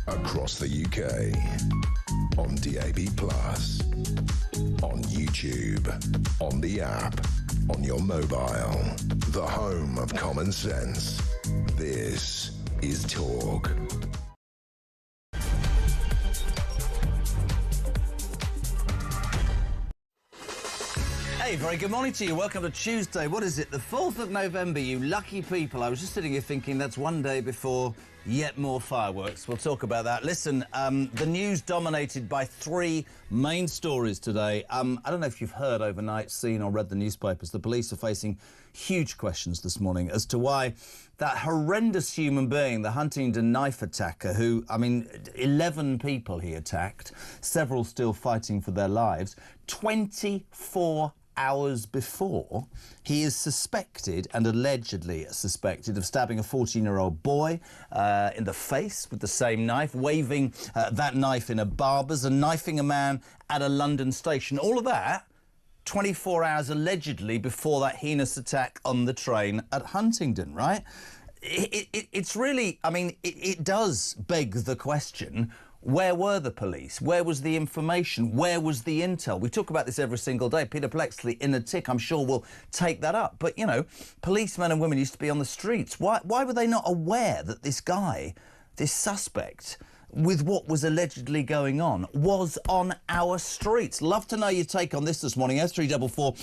across the UK, on DAB+, on YouTube, on the app, on your mobile, the home of common sense. This is Talk. Hey, very good morning to you. Welcome to Tuesday. What is it? The 4th of November, you lucky people. I was just sitting here thinking that's one day before yet more fireworks. We'll talk about that. Listen, the news dominated by three main stories today. I don't know if you've heard overnight, seen or read the newspapers. The police are facing huge questions this morning as to why that horrendous human being, the Huntingdon knife attacker, who, 11 people he attacked, several still fighting for their lives, 24 hours before, he is suspected and allegedly suspected of stabbing a 14-year-old boy in the face with the same knife, waving that knife in a barber's and knifing a man at a London station. All of that 24 hours allegedly before that heinous attack on the train at Huntingdon, right? It's really, it does beg the question, where were the police? Where was the information? Where was the intel? We talk about this every single day. Peter Blexley in a tick, I'm sure, will take that up. But, policemen and women used to be on the streets. Why were they not aware that this guy, this suspect, with what was allegedly going on, was on our streets? Love to know your take on this morning. 0344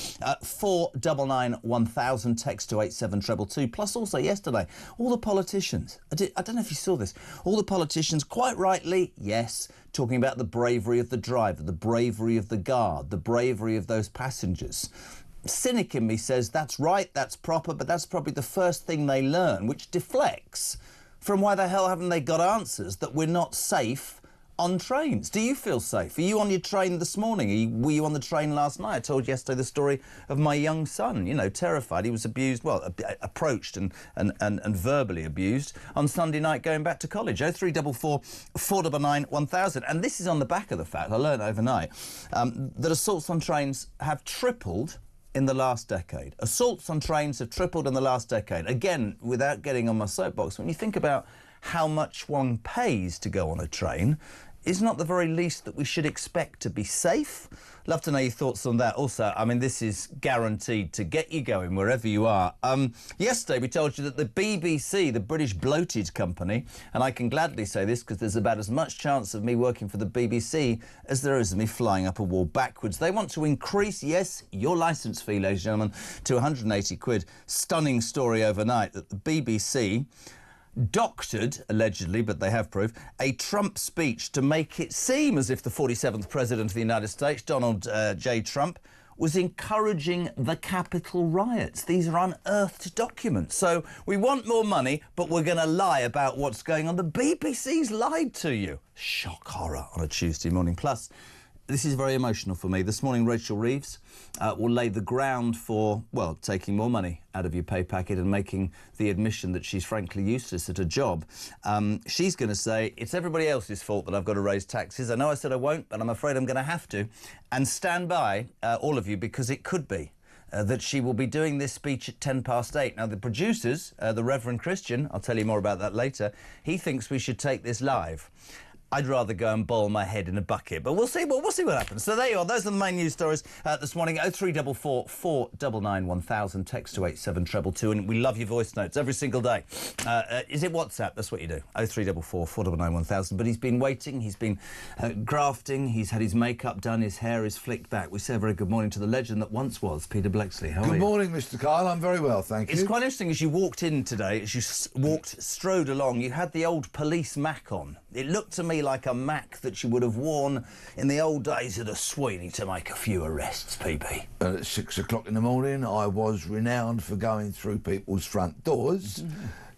499 1000, text to 87222. Plus also yesterday, all the politicians, I don't know if you saw this, all the politicians, quite rightly, yes, talking about the bravery of the driver, the bravery of the guard, the bravery of those passengers. Cynic in me says that's right, that's proper, but that's probably the first thing they learn, which deflects from why the hell haven't they got answers that we're not safe on trains. Do you feel safe? Are you on your train this morning? Were you on the train last night? I told yesterday the story of my young son, terrified. He was abused, approached and verbally abused on Sunday night going back to college. 0344 499 1000. And this is on the back of the fact, I learned overnight, that assaults on trains have tripled in the last decade. Assaults on trains have tripled in the last decade. Again, without getting on my soapbox, when you think about how much one pays to go on a train, is not the very least that we should expect to be safe? Love to know your thoughts on that. Also, this is guaranteed to get you going wherever you are. Yesterday, we told you that the BBC, the British bloated company, and I can gladly say this because there's about as much chance of me working for the BBC as there is of me flying up a wall backwards. They want to increase, yes, your licence fee, ladies and gentlemen, to 180 quid. Stunning story overnight that the BBC doctored, allegedly, but they have proof, a Trump speech to make it seem as if the 47th President of the United States, Donald J. Trump, was encouraging the Capitol riots. These are unearthed documents. So we want more money, but we're going to lie about what's going on. The BBC's lied to you. Shock horror on a Tuesday morning. Plus, this is very emotional for me. This morning, Rachel Reeves will lay the ground for, taking more money out of your pay packet and making the admission that she's frankly useless at a job. She's going to say, it's everybody else's fault that I've got to raise taxes. I know I said I won't, but I'm afraid I'm going to have to. And stand by, all of you, because it could be that she will be doing this speech at 8:10. Now, the producers, the Reverend Christian, I'll tell you more about that later, he thinks we should take this live. I'd rather go and boil my head in a bucket, but we'll see what happens. So there you are. Those are the main news stories this morning. 0344 499 1000, text to 87222, and we love your voice notes every single day. Is it WhatsApp? That's what you do. 0344 499 1000. But he's been waiting. He's been grafting. He's had his makeup done. His hair is flicked back. We say a very good morning to the legend that once was Peter Blexley. How are you? Good morning, Mr. Kyle. I'm very well, thank you. It's quite interesting as you walked in today, as you strode along, you had the old police Mac on. It looked to me like a Mac that you would have worn in the old days of the Sweeney to make a few arrests, PB. At 6 o'clock in the morning, I was renowned for going through people's front doors,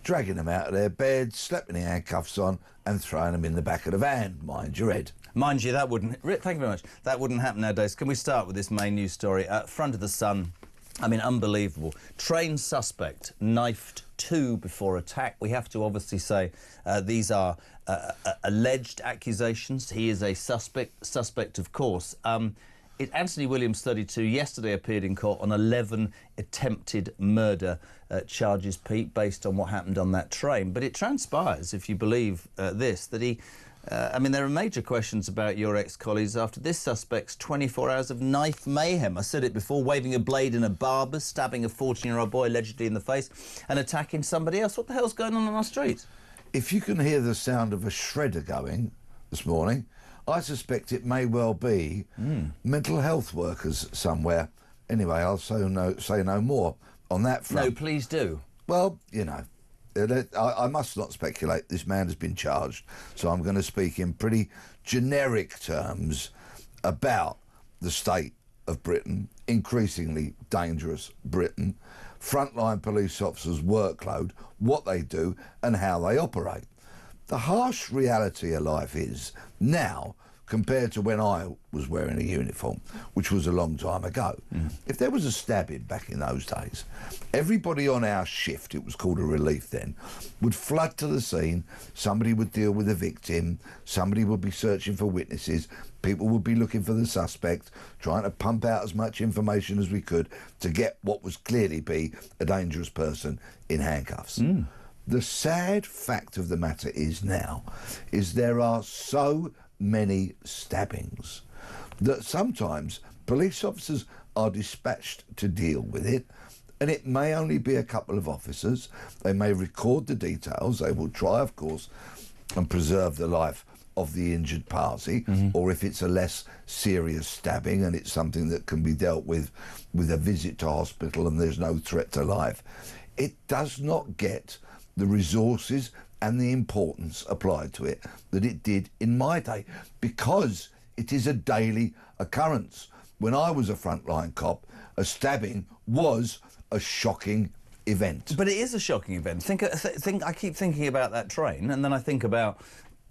dragging them out of their beds, slapping the handcuffs on and throwing them in the back of the van. Mind your head. Mind you, that wouldn't... Thank you very much. That wouldn't happen nowadays. Can we start with this main news story? Front of the Sun. Unbelievable. Train suspect knifed two before attack. We have to obviously say these are alleged accusations. He is a suspect, of course. Anthony Williams, 32, yesterday appeared in court on 11 attempted murder charges, Pete, based on what happened on that train. But it transpires, if you believe this, that he I mean, there are major questions about your ex-colleagues after this suspect's 24 hours of knife mayhem. I said it before, waving a blade in a barber's, stabbing a 14-year-old boy allegedly in the face and attacking somebody else. What the hell's going on our streets? If you can hear the sound of a shredder going this morning, I suspect it may well be mental health workers somewhere. Anyway, I'll say no more on that front. No, please do. Well, you know, I must not speculate. This man has been charged, so I'm going to speak in pretty generic terms about the state of Britain, increasingly dangerous Britain, frontline police officers' workload, what they do and how they operate. The harsh reality of life is now, compared to when I was wearing a uniform, which was a long time ago. If there was a stabbing back in those days, everybody on our shift, it was called a relief then, would flood to the scene. Somebody would deal with the victim, somebody would be searching for witnesses, people would be looking for the suspect, trying to pump out as much information as we could to get what was clearly be a dangerous person in handcuffs. The sad fact of the matter is now, is there are so many stabbings that sometimes police officers are dispatched to deal with it, and it may only be a couple of officers. They may record the details. They will try, of course, and preserve the life of the injured party, or if it's a less serious stabbing and it's something that can be dealt with a visit to hospital and there's no threat to life, it does not get the resources and the importance applied to it that it did in my day, because it is a daily occurrence. When I was a frontline cop, a stabbing was a shocking event. But it is a shocking event. I keep thinking about that train, and then I think about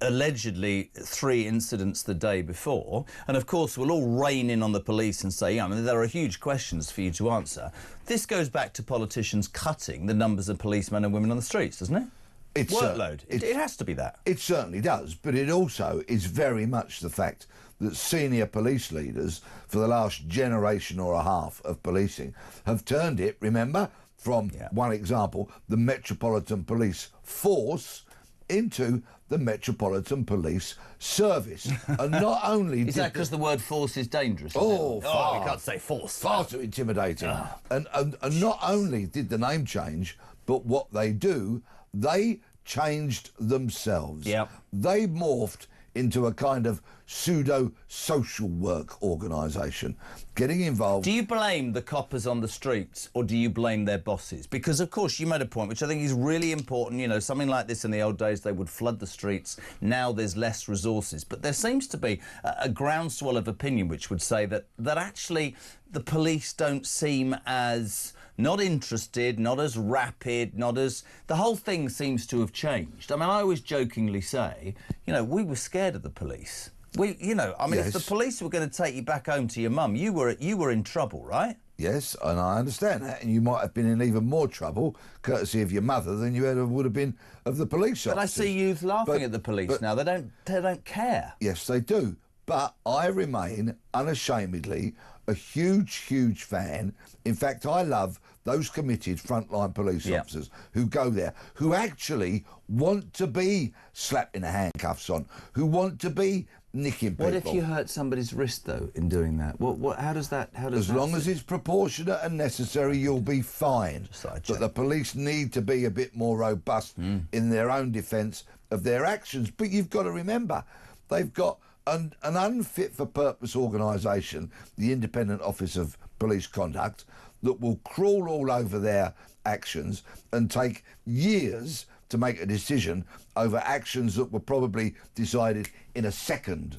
allegedly 3 incidents the day before, and of course we'll all rein in on the police and say, yeah, I mean, there are huge questions for you to answer. This goes back to politicians cutting the numbers of policemen and women on the streets, doesn't it? It's workload. It has to be that. It certainly does, but it also is very much the fact that senior police leaders for the last generation or a half of policing have turned it, remember, from one example, the Metropolitan Police Force into the Metropolitan Police Service. And not only is that because the word force is dangerous? Oh, far, we can't say force. Far too intimidating. And not only did the name change, but what they do, they changed themselves. Yep. They morphed into a kind of pseudo-social work organisation, getting involved... Do you blame the coppers on the streets, or do you blame their bosses? Because, of course, you made a point, which I think is really important. You know, something like this in the old days, they would flood the streets. Now there's less resources. But there seems to be a groundswell of opinion which would say that actually the police don't seem as... not interested, not as rapid, not as... The whole thing seems to have changed. I mean, I always jokingly say, you know, we were scared of the police. If the police were going to take you back home to your mum, you were in trouble, right? Yes, and I understand that, and you might have been in even more trouble, courtesy of your mother, than you would have been of the police officers. But I see youth laughing at the police now. They don't care. Yes, they do. But I remain unashamedly a huge fan. In fact, I love those committed frontline police officers who go there, who actually want to be slapping the handcuffs on, who want to be nicking people. What if you hurt somebody's wrist, though, in doing that? How does that as long as it's proportionate and necessary, you'll be fine. But the police need to be a bit more robust in their own defence of their actions. But you've got to remember, they've got an unfit-for-purpose organisation, the Independent Office of Police Conduct, that will crawl all over their actions and take years to make a decision over actions that were probably decided in a second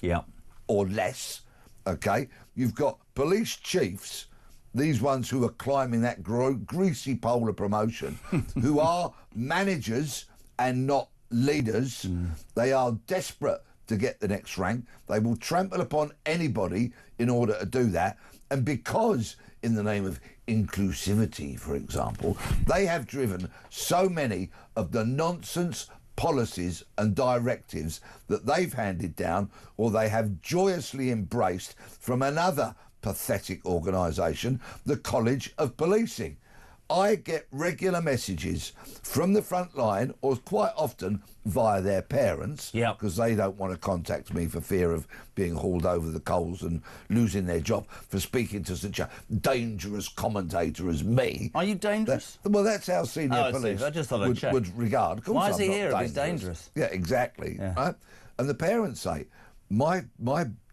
or less, OK? You've got police chiefs, these ones who are climbing that greasy pole of promotion, who are managers and not leaders. They are desperate to get the next rank. They will trample upon anybody in order to do that. And because, in the name of inclusivity, for example, they have driven so many of the nonsense policies and directives that they've handed down, or they have joyously embraced from another pathetic organisation, the College of Policing. I get regular messages from the front line, or quite often via their parents, Yeah. because they don't want to contact me for fear of being hauled over the coals and losing their job for speaking to such a dangerous commentator as me. Are you dangerous? Well, that's how senior I see. police I just thought I'd check. would regard. Of course Why is I'm he not here if he's dangerous? Yeah, exactly. Yeah. Right? And the parents say, my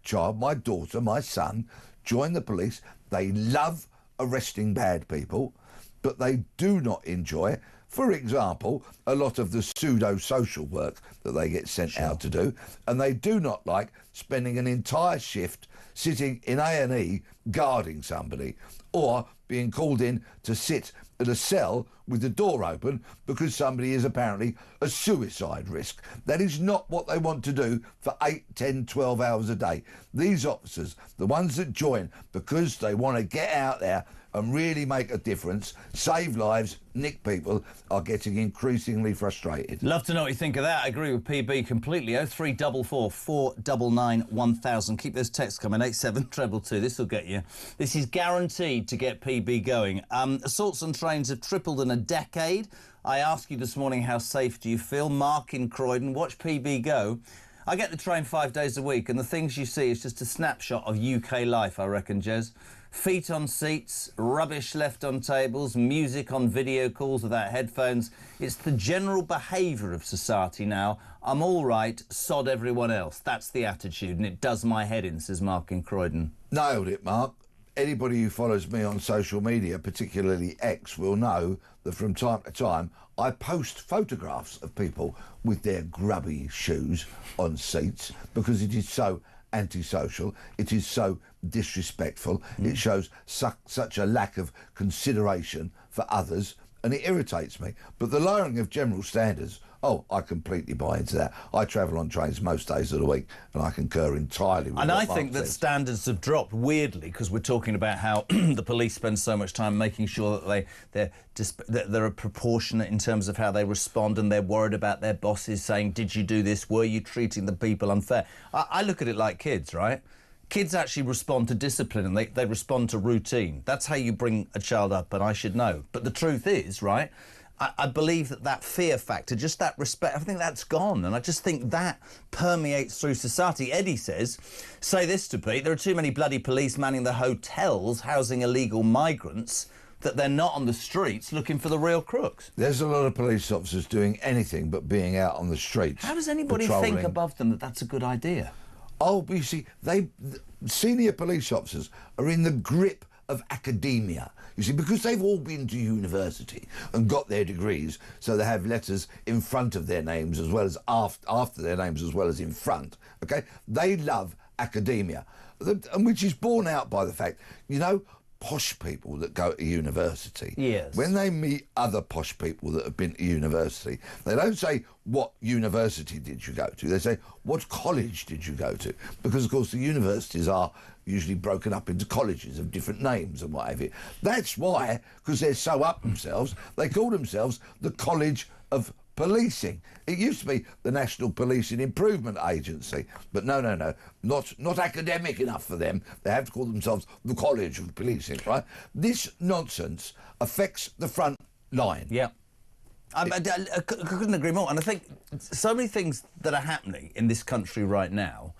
child, my daughter, my son joined the police. They love arresting bad people, but they do not enjoy, for example, a lot of the pseudo-social work that they get sent out to do, and they do not like spending an entire shift sitting in A&E guarding somebody, or being called in to sit at a cell with the door open because somebody is apparently a suicide risk. That is not what they want to do for 8, 10, 12 hours a day. These officers, the ones that join because they want to get out there and really make a difference, save lives, nick people, are getting increasingly frustrated. Love to know what you think of that. I agree with PB completely. 0344 499 1000. Keep those texts coming. 87222. This will get you. This is guaranteed to get PB going. Assaults on trains have tripled in a decade. I asked you this morning, how safe do you feel? Mark in Croydon, watch PB go. I get the train 5 days a week, and the things you see is just a snapshot of UK life, I reckon, Jez. Feet on seats, rubbish left on tables, music on video calls without headphones. It's the general behaviour of society now. I'm all right, sod everyone else. That's the attitude, and it does my head in, says Mark in Croydon. Nailed it, Mark. Anybody who follows me on social media, particularly X, will know that from time to time I post photographs of people with their grubby shoes on seats because it is so antisocial, it is so disrespectful, it shows such a lack of consideration for others, and it irritates me. But the lowering of general standards, oh, I completely buy into that. I travel on trains most days of the week, and I concur entirely with And what I Mark think that says. standards have dropped, weirdly, because we're talking about how the police spend so much time making sure that they're proportionate in terms of how they respond, and they're worried about their bosses saying, did you do this? Were you treating the people unfair? I look at it like kids, right? Kids actually respond to discipline, and they respond to routine. That's how you bring a child up, and I should know. But the truth is, right, I believe that fear factor, just that respect, I think that's gone. And I just think that permeates through society. Eddie says, say this to Pete, there are too many bloody police manning the hotels housing illegal migrants, that they're not on the streets looking for the real crooks. There's a lot of police officers doing anything but being out on the streets. How does anybody think above them that that's a good idea? Oh, but you see, senior police officers are in the grip of academia. You see, because they've all been to university and got their degrees, so they have letters in front of their names as well as after their names as well as in front, OK? They love academia, and which is borne out by the fact, you know, posh people that go to university, yes, when they meet other posh people that have been to university, they don't say, what university did you go to? They say, what college did you go to? Because, of course, the universities are usually broken up into colleges of different names and what have you. That's why, because they're so up themselves, they call themselves the College of Policing. It used to be the National Policing Improvement Agency, but no, not academic enough for them. They have to call themselves the College of Policing, right? This nonsense affects the front line. Yeah. I couldn't agree more. And I think so many things that are happening in this country right now,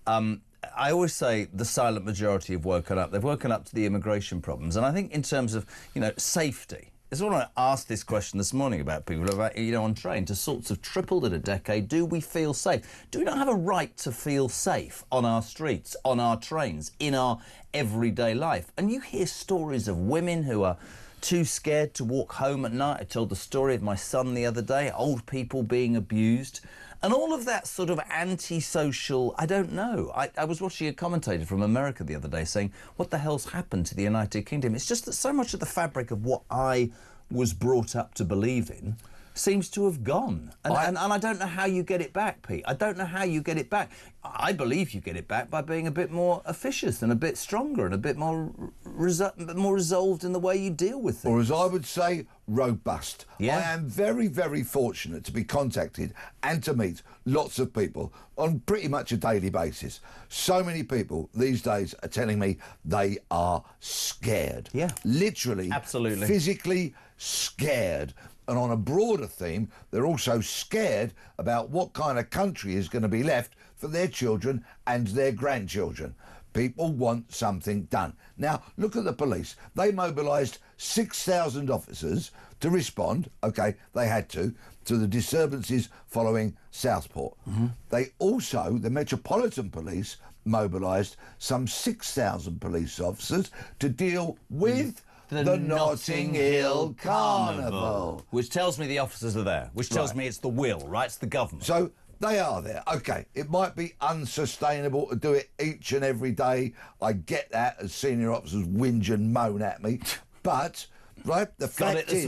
I always say the silent majority have woken up. They've woken up to the immigration problems. And I think in terms of, you know, safety, I want to ask this question this morning about people about, you know, on trains. Assaults have tripled in a decade. Do we feel safe? Do we not have a right to feel safe on our streets, on our trains, in our everyday life? And you hear stories of women who are too scared to walk home at night. I told the story of my son the other day, old people being abused. And all of that sort of antisocial, I don't know. I was watching a commentator from America the other day saying, what the hell's happened to the United Kingdom? It's just that so much of the fabric of what I was brought up to believe in seems to have gone. And I don't know how you get it back, Pete. I don't know how you get it back. I believe you get it back by being a bit more officious and a bit stronger and a bit more resolved in the way you deal with things. Or as I would say, robust. Yeah. I am very, very fortunate to be contacted and to meet lots of people on pretty much a daily basis. So many people these days are telling me they are scared. Yeah. Literally. Absolutely. Physically scared. And on a broader theme, they're also scared about what kind of country is going to be left for their children and their grandchildren. People want something done. Now, look at the police. They mobilised 6,000 officers to respond, OK, they had to the disturbances following Southport. Mm-hmm. They also, the Metropolitan Police, mobilised some 6,000 police officers to deal with the Notting Hill Carnival. Which tells me the officers are there, which tells me it's the will, right? It's the government. So they are there. OK, it might be unsustainable to do it each and every day. I get that as senior officers whinge and moan at me. But, right, the fact is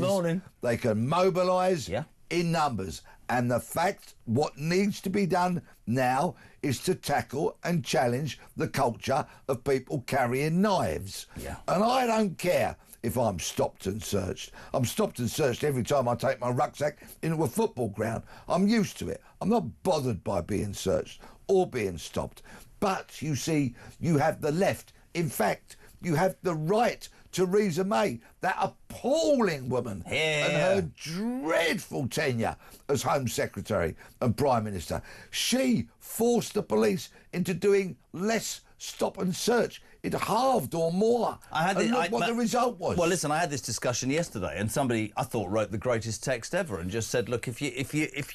they can mobilise in numbers. And the fact, what needs to be done now is to tackle and challenge the culture of people carrying knives. Yeah. And I don't care if I'm stopped and searched. I'm stopped and searched every time I take my rucksack into a football ground. I'm used to it. I'm not bothered by being searched or being stopped. But, you see, you have the left. In fact, you have the right. Theresa May, that appalling woman, and her dreadful tenure as Home Secretary and Prime Minister. She forced the police into doing less stop and search. It halved or more. Look what the result was. Well, listen, I had this discussion yesterday, and somebody I thought wrote the greatest text ever, and just said, "Look, if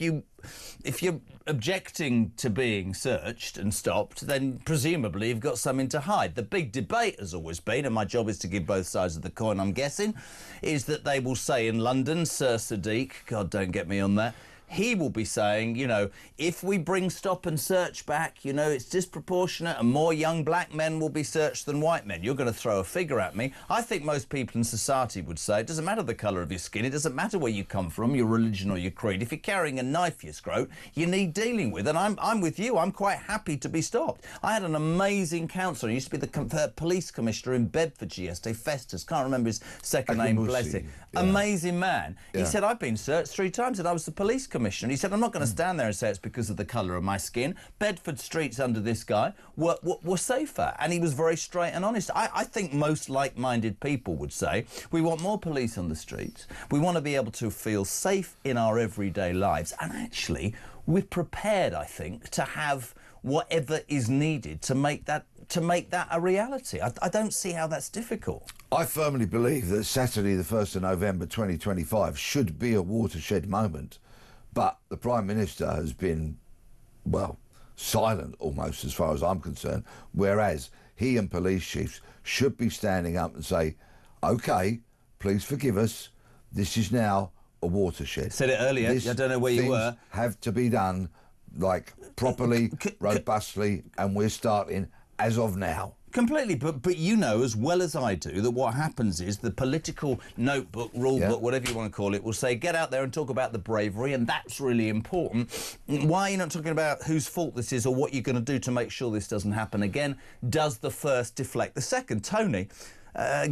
you're objecting to being searched and stopped, then presumably you've got something to hide." The big debate has always been, and my job is to give both sides of the coin, I'm guessing, is that they will say in London, Sir Sadiq, God, don't get me on that. He will be saying, you know, if we bring stop and search back, you know, it's disproportionate and more young black men will be searched than white men. You're going to throw a figure at me. I think most people in society would say it doesn't matter the colour of your skin, it doesn't matter where you come from, your religion or your creed. If you're carrying a knife, you scrote, you need dealing with. And I'm with you. I'm quite happy to be stopped. I had an amazing counsellor. He used to be the police commissioner in Bedfordshire yesterday, Festus. Can't remember his second name, bless him. Yeah. Amazing man. Yeah. He said, I've been searched 3 times and I was the police commissioner. He said, I'm not going to stand there and say it's because of the colour of my skin. Bedford streets under this guy were safer. And he was very straight and honest. I think most like-minded people would say, we want more police on the streets. We want to be able to feel safe in our everyday lives. And actually, we're prepared, I think, to have whatever is needed to make that a reality. I don't see how that's difficult. I firmly believe that Saturday the 1st of November 2025 should be a watershed moment. But the Prime Minister has been, well, silent almost as far as I'm concerned, whereas he and police chiefs should be standing up and say, OK, please forgive us, this is now a watershed. Said it earlier, I don't know where you were. Things have to be done, like, properly, robustly, and we're starting as of now. Completely, but you know as well as I do that what happens is the political notebook, rule book, whatever you want to call it, will say get out there and talk about the bravery, and that's really important. Why are you not talking about whose fault this is or what you're going to do to make sure this doesn't happen again? Does the first deflect the second? Tony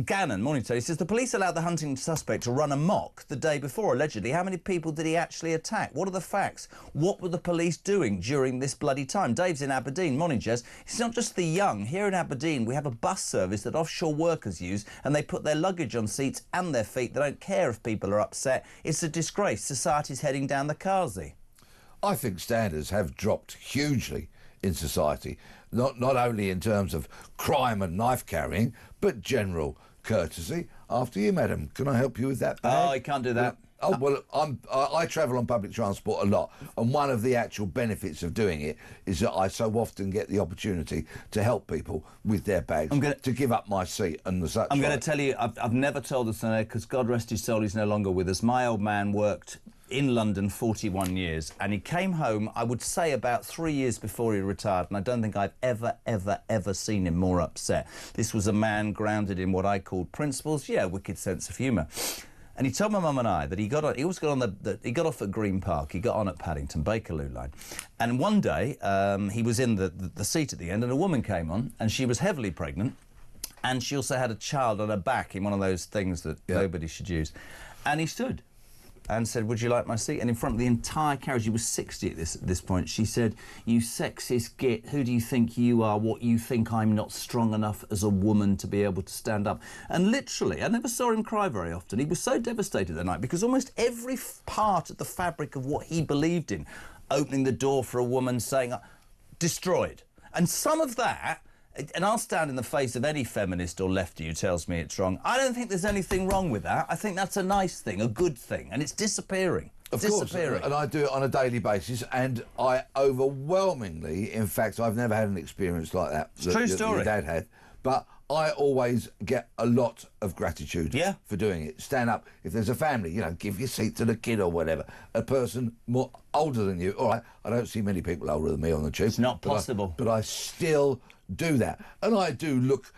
Gannon, morning Tony, says the police allowed the hunting suspect to run amok the day before, allegedly. How many people did he actually attack? What are the facts? What were the police doing during this bloody time? Dave's in Aberdeen. Morning, Jez. It's not just the young. Here in Aberdeen, we have a bus service that offshore workers use, and they put their luggage on seats and their feet. They don't care if people are upset. It's a disgrace. Society's heading down the Kazi. I think standards have dropped hugely in society, not only in terms of crime and knife carrying, but general courtesy. After you, madam, can I help you with that bag? Oh, I can't do that. Oh, well, I travel on public transport a lot, and one of the actual benefits of doing it is that I so often get the opportunity to help people with their bags, to give up my seat and the such. I'm going to tell you, I've never told this on air because God rest his soul, he's no longer with us. My old man worked in London 41 years, and he came home, I would say, about 3 years before he retired, and I don't think I've ever seen him more upset. This was a man grounded in what I called principles, wicked sense of humour. And he told my mum and I that he got off at Green Park, he got on at Paddington, Bakerloo line. And one day, he was in the seat at the end, and a woman came on, and she was heavily pregnant, and she also had a child on her back in one of those things that nobody should use. And he stood and said, "Would you like my seat?" And in front of the entire carriage, he was 60 at this point, she said, "You sexist git, who do you think you are? What, you think I'm not strong enough as a woman to be able to stand up?" And literally, I never saw him cry very often. He was so devastated that night because almost every part of the fabric of what he believed in, opening the door for a woman, saying, destroyed. And some of that, and I'll stand in the face of any feminist or lefty who tells me it's wrong. I don't think there's anything wrong with that. I think that's a nice thing, a good thing, and it's disappearing. Of course, and I do it on a daily basis, and I overwhelmingly, in fact, I've never had an experience like that. It's a true story. Your dad had, but I always get a lot of gratitude for doing it. Stand up. If there's a family, you know, give your seat to the kid or whatever. A person more older than you, all right, I don't see many people older than me on the tube. It's not possible. But I still do that. And I do look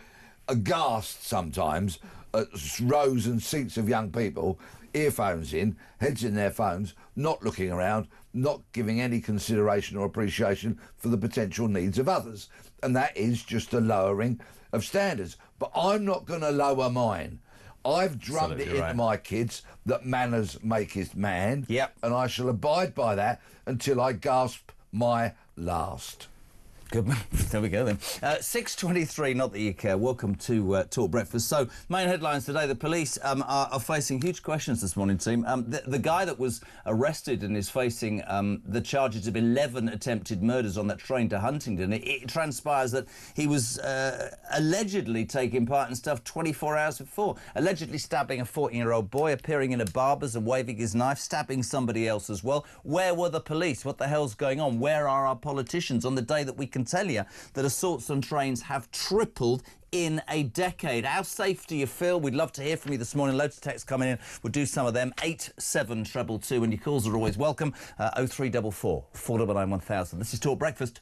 aghast sometimes at rows and seats of young people, earphones in, heads in their phones, not looking around, not giving any consideration or appreciation for the potential needs of others. And that is just a lowering of standards. But I'm not going to lower mine. I've drummed it into my kids that manners maketh man, and I shall abide by that until I gasp my last. Good. There we go then. 6:23, not that you care. Welcome to Talk Breakfast. So, main headlines today. The police are facing huge questions this morning, team. The guy that was arrested and is facing the charges of 11 attempted murders on that train to Huntingdon, it transpires that he was allegedly taking part in stuff 24 hours before. Allegedly stabbing a 14-year-old boy, appearing in a barber's and waving his knife, stabbing somebody else as well. Where were the police? What the hell's going on? Where are our politicians on the day that we can tell you that assaults on trains have tripled in a decade? How safe do you feel? We'd love to hear from you this morning. Loads of texts coming in. We'll do some of them. 87222, and your calls are always welcome. 0344 499 1000. This is Talk Breakfast.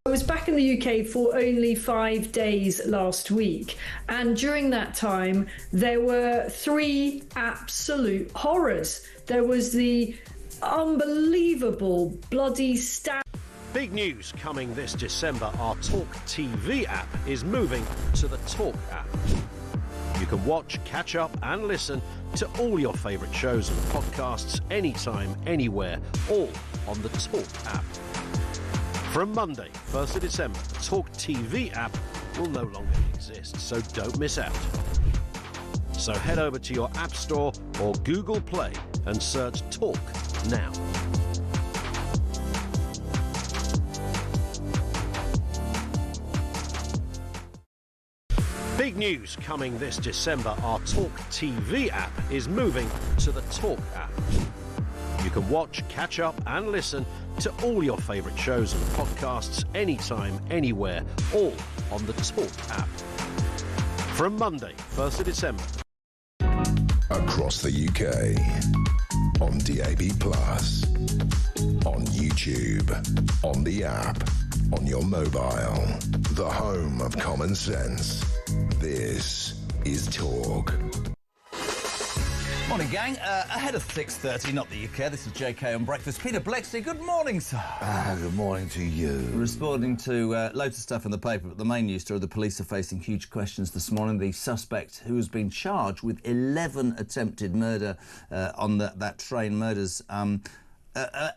I was back in the UK for only 5 days last week, and during that time there were 3 absolute horrors. There was the unbelievable bloody stab. Big news coming this December. Our talkTV app is moving to the Talk app. You can watch, catch up and listen to all your favourite shows and podcasts anytime, anywhere, all on the Talk app. From Monday, 1st of December, the talkTV app will no longer exist, so don't miss out. So head over to your App Store or Google Play and search Talk now. Big news coming this December. Our talkTV app is moving to the Talk app. You can watch, catch up and listen to all your favourite shows and podcasts anytime, anywhere, all on the Talk app. From Monday, 1st of December. Across the UK, on DAB+, on YouTube, on the app, on your mobile, the home of common sense. This is Talk. Morning, gang. Ahead of 6:30, not that you care. This is JK on Breakfast. Peter Blexley, good morning, sir. Good morning to you. Responding to loads of stuff in the paper, but the main news story, the police are facing huge questions this morning. The suspect who has been charged with 11 attempted murder on that train murders,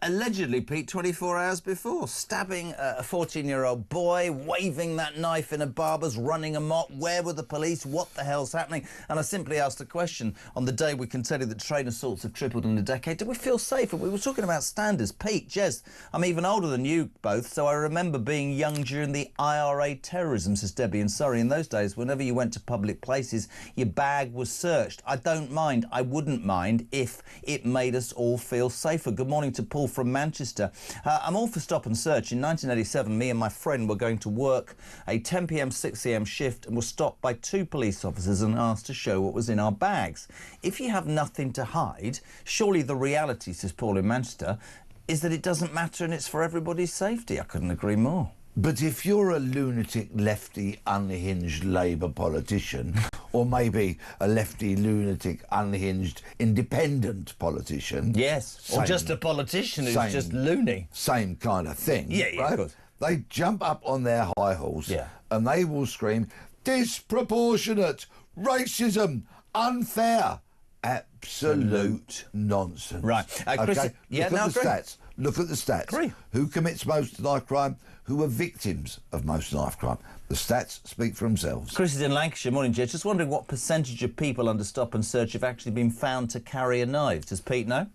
allegedly, Pete, 24 hours before, stabbing a 14-year-old boy, waving that knife in a barber's, running amok. Where were the police? What the hell's happening? And I simply asked the question, on the day we can tell you that train assaults have tripled in a decade, do we feel safer? We were talking about standards. Pete, Jez, I'm even older than you both, so I remember being young during the IRA terrorism, says Debbie in Surrey. In those days, whenever you went to public places, your bag was searched. I don't mind. I wouldn't mind if it made us all feel safer. Good morning to Paul from Manchester. I'm all for stop and search. In 1987, me and my friend were going to work a 10 p.m, 6 a.m. shift and were stopped by 2 police officers and asked to show what was in our bags. If you have nothing to hide, surely the reality, says Paul in Manchester, is that it doesn't matter and it's for everybody's safety. I couldn't agree more. But if you're a lunatic, lefty, unhinged Labour politician, or maybe a lefty, lunatic, unhinged, independent politician... Yes, or just a politician who's just loony. Same kind of thing. Yeah, right? of course. They jump up on their high horse and they will scream, disproportionate, racism, unfair, absolute nonsense. Right. Chris, okay? Look at the stats. Look at the stats. Agree. Who commits most knife crime? Who are victims of most knife crime? The stats speak for themselves. Chris is in Lancashire. Morning, Jed. Just wondering what percentage of people under stop and search have actually been found to carry a knife. Does Pete know?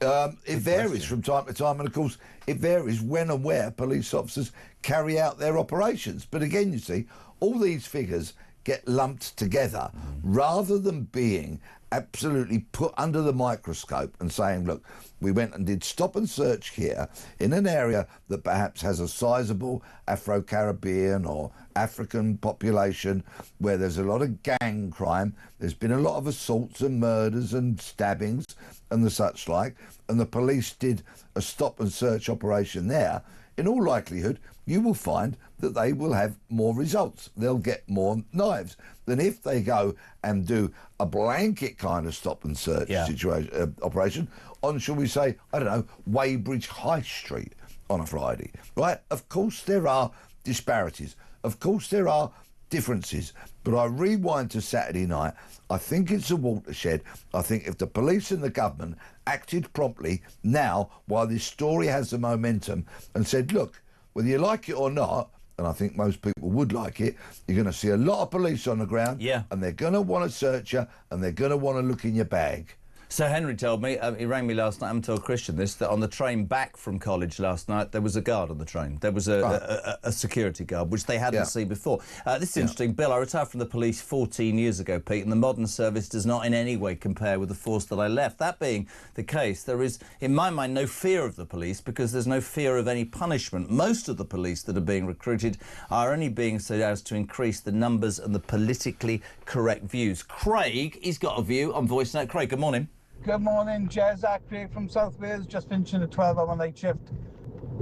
It varies from time to time, and of course it varies when and where police officers carry out their operations. But again, you see, all these figures get lumped together rather than being absolutely put under the microscope and saying, look, we went and did stop and search here in an area that perhaps has a sizable Afro-Caribbean or African population where there's a lot of gang crime. There's been a lot of assaults and murders and stabbings and the such like, and the police did a stop and search operation there. In all likelihood, you will find that they will have more results. They'll get more knives than if they go and do a blanket kind of stop and search situation operation on, shall we say, I don't know, Weybridge High Street on a Friday, right? Of course there are disparities. Of course there are differences. But I rewind to Saturday night. I think it's a watershed. I think if the police and the government acted promptly now, while this story has the momentum, and said, look, whether you like it or not, and I think most people would like it, you're going to see a lot of police on the ground, and they're going to want to search you, and they're going to want to look in your bag. So Henry told me, he rang me last night, I haven't told Christian this, that on the train back from college last night, there was a guard on the train. There was a security guard, which they hadn't seen before. This is interesting. Bill, I retired from the police 14 years ago, Pete, and the modern service does not in any way compare with the force that I left. That being the case, there is, in my mind, no fear of the police because there's no fear of any punishment. Most of the police that are being recruited are only being so as to increase the numbers and the politically correct views. Craig, he's got a view on voice note. Craig, good morning. Good morning, Jez. Craig from South Wales, just finishing a 12-hour night shift.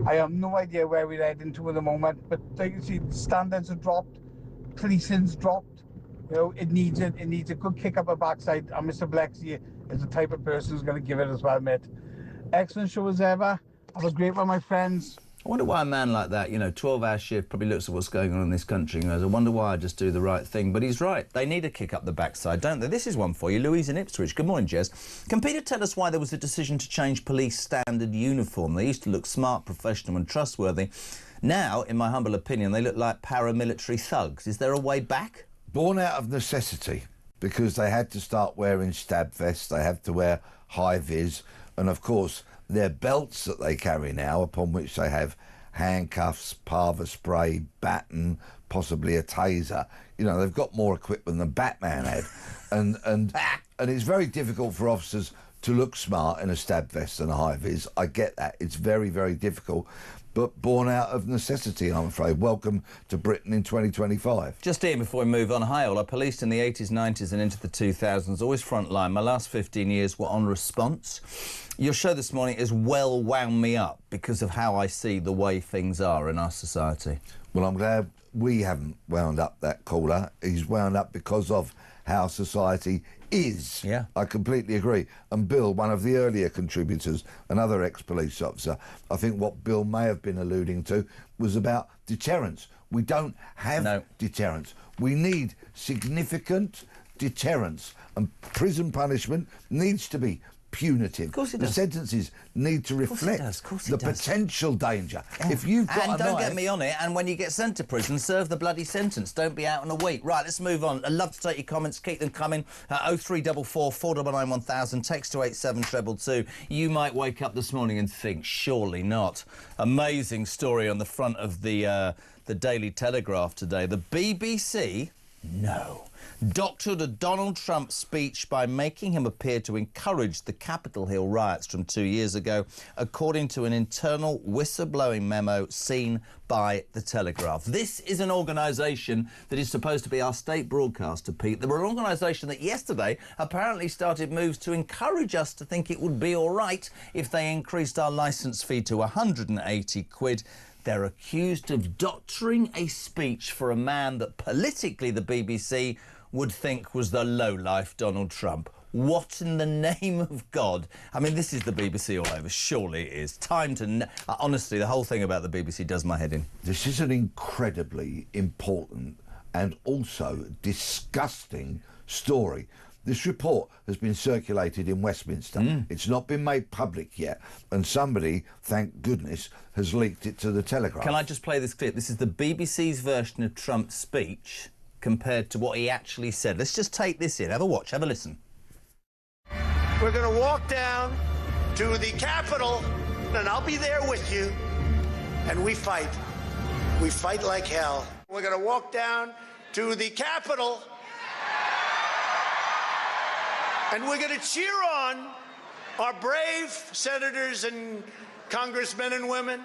I have no idea where we're heading to at the moment, but like you see, the standards have dropped, policing's dropped. You know, it needs a good kick up the backside, and Mr. Blexley is the type of person who's going to give it as well, mate. Excellent show as ever. Have a great one, my friends. I wonder why a man like that, 12-hour shift, probably looks at what's going on in this country and goes, I wonder why I just do the right thing. But he's right. They need a kick up the backside, don't they? This is one for you. Louise in Ipswich. Good morning, Jez. Can Peter tell us why there was a decision to change police standard uniform? They used to look smart, professional and trustworthy. Now, in my humble opinion, they look like paramilitary thugs. Is there a way back? Born out of necessity, because they had to start wearing stab vests, they have to wear high-vis, and of course their belts that they carry now, upon which they have handcuffs, parva spray, baton, possibly a taser. They've got more equipment than Batman had, and it's very difficult for officers to look smart in a stab vest and a high-vis. I get that. It's very, very difficult, but born out of necessity, I'm afraid. Welcome to Britain in 2025. Just here before we move on, hi all. I policed in the 80s, 90s and into the 2000s, always frontline. My last 15 years were on response. Your show this morning has well wound me up because of how I see the way things are in our society. Well, I'm glad we haven't wound up that caller. He's wound up because of how society is. Yeah. I completely agree. And Bill, one of the earlier contributors, another ex-police officer, I think what Bill may have been alluding to was about deterrence. We don't have deterrence. We need significant deterrence, and prison punishment needs to be punitive. Of course it the does. Sentences need to reflect the potential danger. Yeah. If you've got and a don't knife, get me on it, and when you get sent to prison, serve the bloody sentence. Don't be out in a week. Right, let's move on. I'd love to take your comments. Keep them coming. 0344 499 1000. Text to 87222. You might wake up this morning and think, surely not. Amazing story on the front of the Daily Telegraph today. The BBC... No. Doctored a Donald Trump speech by making him appear to encourage the Capitol Hill riots from 2 years ago, according to an internal whistleblowing memo seen by The Telegraph. This is an organisation that is supposed to be our state broadcaster, Pete. They were an organisation that yesterday apparently started moves to encourage us to think it would be all right if they increased our licence fee to 180 quid. They're accused of doctoring a speech for a man that politically the BBC would think was the lowlife Donald Trump. What in the name of God? I mean, this is the BBC all over. Surely it is. Time to... honestly, the whole thing about the BBC does my head in. This is an incredibly important and also disgusting story. This report has been circulated in Westminster. It's not been made public yet, and somebody, thank goodness, has leaked it to the Telegraph. Can I just play this clip? This is the BBC's version of Trump's speech compared to what he actually said. Let's just take this in. Have a watch, have a listen. We're going to walk down to the Capitol, and I'll be there with you, and we fight. We fight like hell. We're going to walk down to the Capitol, and we're going to cheer on our brave senators and congressmen and women.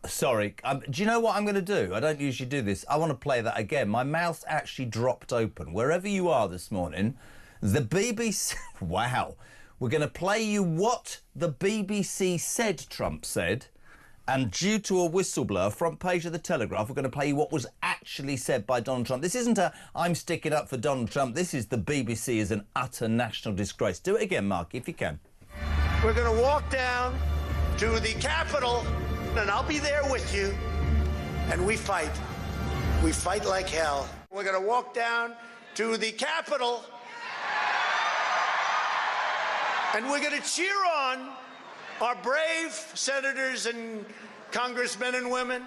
Sorry. Do you know what I'm going to do? I don't usually do this. I want to play that again. My mouth actually dropped open. Wherever you are this morning, the BBC... Wow. We're going to play you what the BBC said Trump said. And due to a whistleblower, front page of the Telegraph, we're going to play you what was actually said by Donald Trump. This isn't a I'm sticking up for Donald Trump. This is the BBC is an utter national disgrace. Do it again, Mark, if you can. We're going to walk down to the Capitol, and I'll be there with you, and we fight. We fight like hell. We're going to walk down to the Capitol, and we're going to cheer on our brave senators and congressmen and women.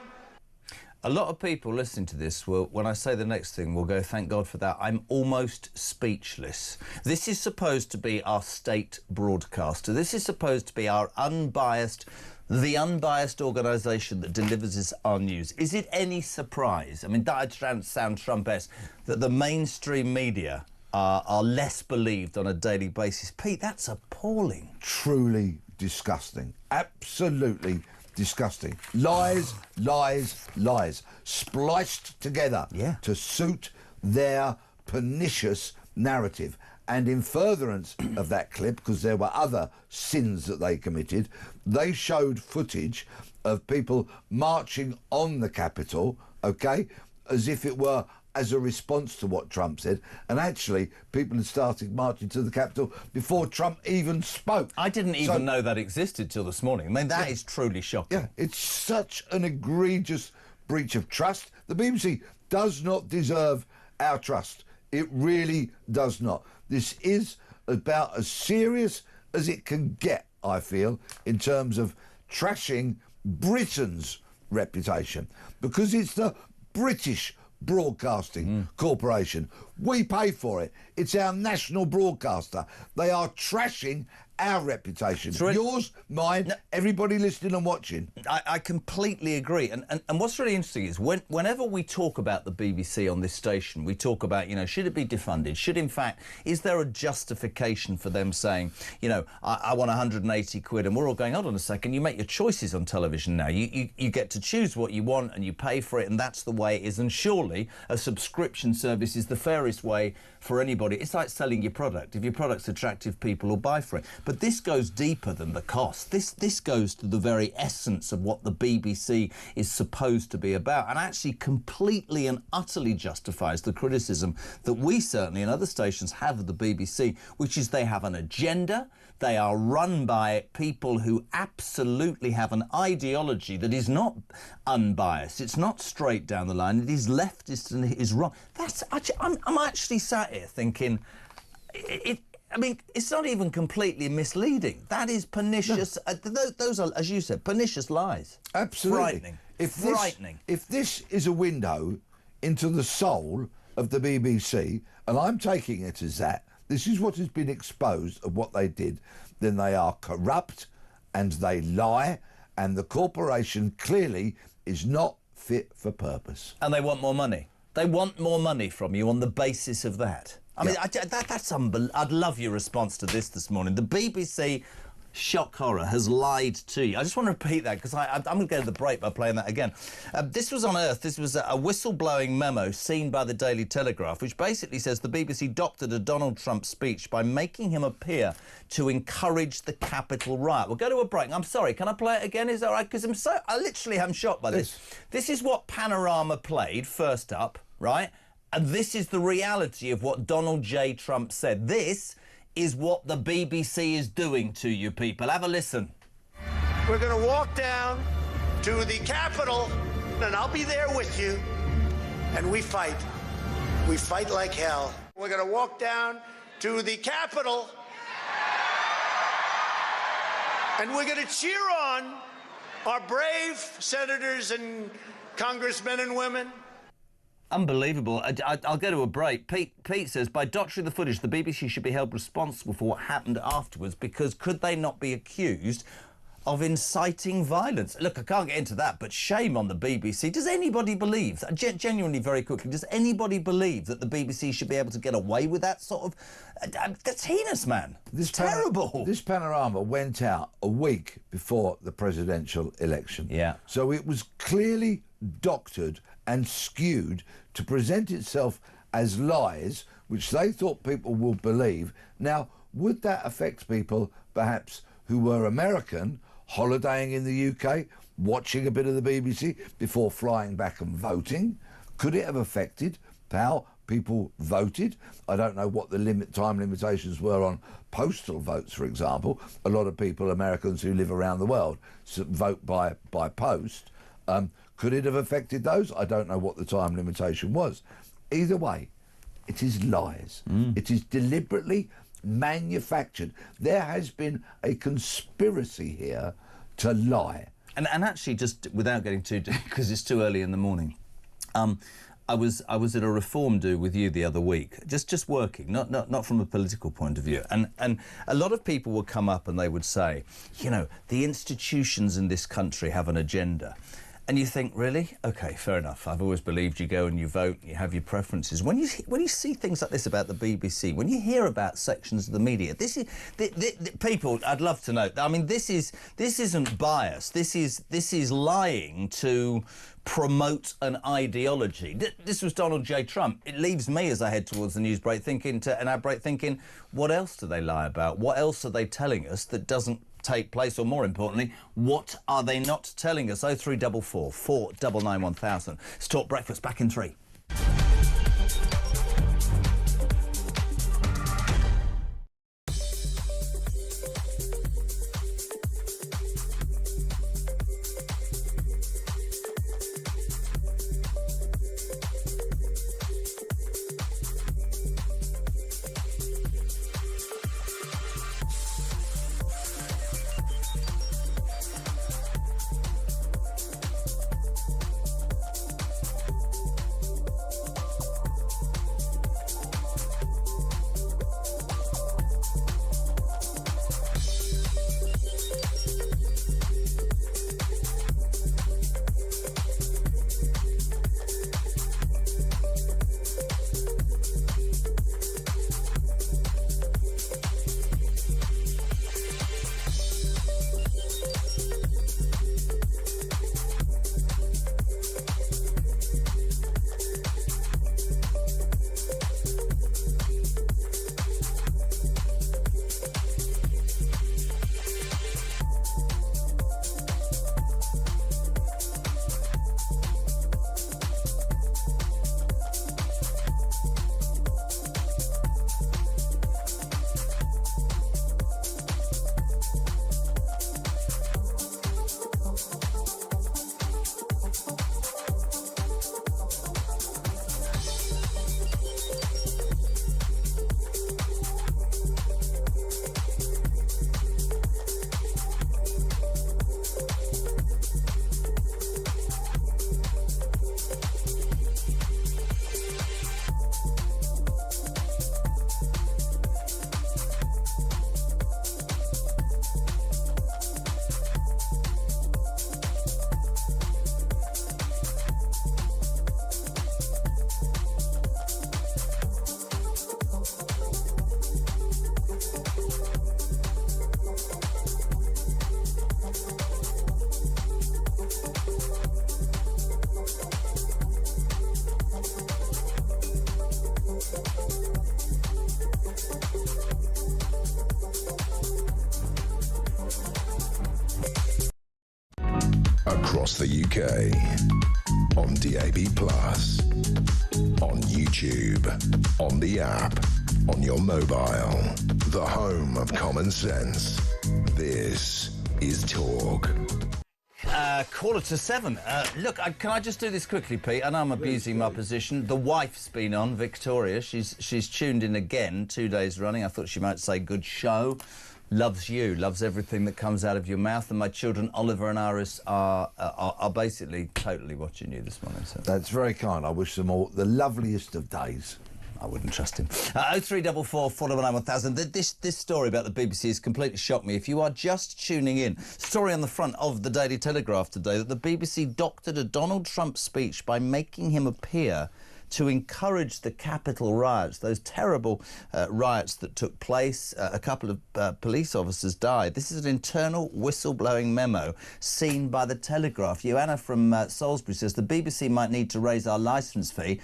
A lot of people listening to this will, when I say the next thing, will go, thank God for that. I'm almost speechless. This is supposed to be our state broadcaster. This is supposed to be our unbiased, the unbiased organisation that delivers us our news. Is it any surprise, I mean, that sound Trump-esque, that the mainstream media are less believed on a daily basis? Pete, that's appalling. Truly disgusting. Absolutely disgusting. Lies, lies, lies. Spliced together to suit their pernicious narrative. And in furtherance of that clip, because there were other sins that they committed, they showed footage of people marching on the Capitol, OK, as if it were as a response to what Trump said, and actually people had started marching to the Capitol before Trump even spoke. I didn't even know that existed till this morning. I mean, that is truly shocking. Yeah, it's such an egregious breach of trust. The BBC does not deserve our trust. It really does not. This is about as serious as it can get, I feel, in terms of trashing Britain's reputation, because it's the British Broadcasting Corporation. We pay for it. It's our national broadcaster. They are trashing our reputation. Yours, mine, everybody listening and watching. I completely agree. And what's really interesting is whenever we talk about the BBC on this station, we talk about, you know, should it be defunded? Should, in fact, is there a justification for them saying, you know, I want 180 quid, and we're all going, hold on a second, you make your choices on television now. You get to choose what you want and you pay for it, and that's the way it is. And surely a subscription service is the fairest way for anybody. It's like selling your product. If your product's attractive, people will buy for it. But this goes deeper than the cost. This goes to the very essence of what the BBC is supposed to be about, and actually completely and utterly justifies the criticism that we certainly and other stations have of the BBC, which is they have an agenda. They are run by people who absolutely have an ideology that is not unbiased. It's not straight down the line. It is leftist and it is wrong. I'm actually sat here thinking, I mean, it's not even completely misleading. That is pernicious. No. Those are, as you said, pernicious lies. Absolutely. Frightening. Frightening. If this is a window into the soul of the BBC, and I'm taking it as that, this is what has been exposed of what they did, then they are corrupt and they lie, and the corporation clearly is not fit for purpose. And they want more money. They want more money from you on the basis of that. I mean, that's unbelievable. I'd love your response to this morning. The BBC, shock horror, has lied to you. I just want to repeat that because I'm going to go to the break by playing that again. This was on Earth. This was a whistleblowing memo seen by the Daily Telegraph, which basically says the BBC doctored a Donald Trump speech by making him appear to encourage the Capitol riot. We'll go to a break. I'm sorry, can I play it again? Is that all right? Because I literally am shocked by this. This is what Panorama played first up, right? And this is the reality of what Donald J. Trump said. This is what the BBC is doing to you people. Have a listen. We're going to walk down to the Capitol, and I'll be there with you. And we fight. We fight like hell. We're going to walk down to the Capitol, and we're going to cheer on our brave senators and congressmen and women. Unbelievable. I'll go to a break. Pete says, by doctoring the footage, the BBC should be held responsible for what happened afterwards, because could they not be accused of inciting violence? Look, I can't get into that, but shame on the BBC. Does anybody believe, genuinely very quickly, does anybody believe that the BBC should be able to get away with that sort of... that's heinous, man. It's terrible. This Panorama went out a week before the presidential election. Yeah. So it was clearly doctored and skewed to present itself as lies, which they thought people would believe. Now, would that affect people, perhaps, who were American, holidaying in the UK, watching a bit of the BBC before flying back and voting? Could it have affected how people voted? I don't know what the time limitations were on postal votes, for example. A lot of people, Americans who live around the world, vote by post. Could it have affected those? I don't know what the time limitation was. Either way, it is lies. It is deliberately manufactured. There has been a conspiracy here to lie. And actually, just without getting too deep, because it's too early in the morning, I was at a reform do with you the other week, just working, not from a political point of view. And a lot of people would come up and they would say, you know, the institutions in this country have an agenda. And you think, really? OK, fair enough. I've always believed you go and you vote, you have your preferences. When you see things like this about the BBC, when you hear about sections of the media, this is people. I'd love to know. I mean, this isn't bias. This is lying to promote an ideology. This was Donald J. Trump. It leaves me, as I head towards the news break, thinking, what else do they lie about? What else are they telling us that doesn't take place? Or more importantly, what are they not telling us? 0344 499 1000. It's Talk Breakfast, back in 3. across the UK. On DAB+, on YouTube, on the app, on your mobile. The home of common sense. This is Talk. 7:15. Look, can I just do this quickly, Pete? I know I'm abusing my position. The wife's been on, Victoria. She's tuned in again 2 days running. I thought she might say good show. Loves you, loves everything that comes out of your mouth. And my children, Oliver and Iris, are basically totally watching you this morning. So. That's very kind. I wish them all the loveliest of days. I wouldn't trust him. 0344 499 1000. This story about the BBC has completely shocked me. If you are just tuning in, story on the front of the Daily Telegraph today that the BBC doctored a Donald Trump speech by making him appear to encourage the Capitol riots, those terrible riots that took place. A couple of police officers died. This is an internal whistleblowing memo seen by the Telegraph. Joanna from Salisbury says the BBC might need to raise our licence fee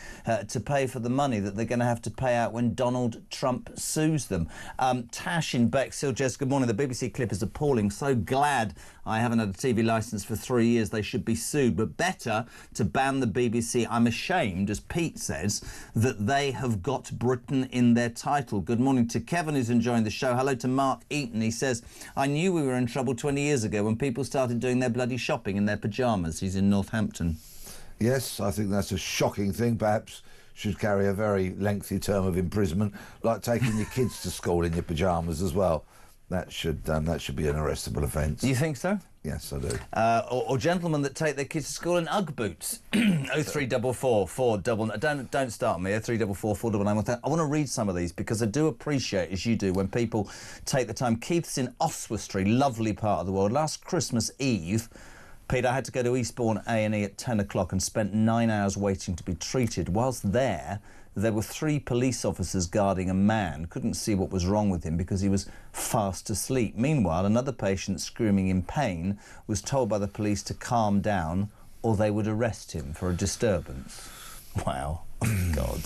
to pay for the money that they're going to have to pay out when Donald Trump sues them. Tash in Bexhill, Jez, good morning. The BBC clip is appalling. So glad I haven't had a TV licence for 3 years. They should be sued, but better to ban the BBC. I'm ashamed, as Pete says, that they have got Britain in their title. Good morning to Kevin, who's enjoying the show. Hello to Mark Eaton. He says, I knew we were in trouble 20 years ago when people started doing their bloody shopping in their pyjamas. He's in Northampton. Yes, I think that's a shocking thing. Perhaps should carry a very lengthy term of imprisonment, like taking your kids to school in your pyjamas as well. That should be an arrestable offence. You think so? Yes, I do. Or gentlemen that take their kids to school in Ugg boots. 0344 499. Don't start me. 0344 499. I want to read some of these because I do appreciate, as you do, when people take the time. Keith's in Oswestry, lovely part of the world. Last Christmas Eve, Pete, I had to go to Eastbourne A&E at 10 o'clock and spent 9 hours waiting to be treated. Whilst there were 3 police officers guarding a man. Couldn't see what was wrong with him because he was fast asleep. Meanwhile, another patient screaming in pain was told by the police to calm down or they would arrest him for a disturbance. Wow. God.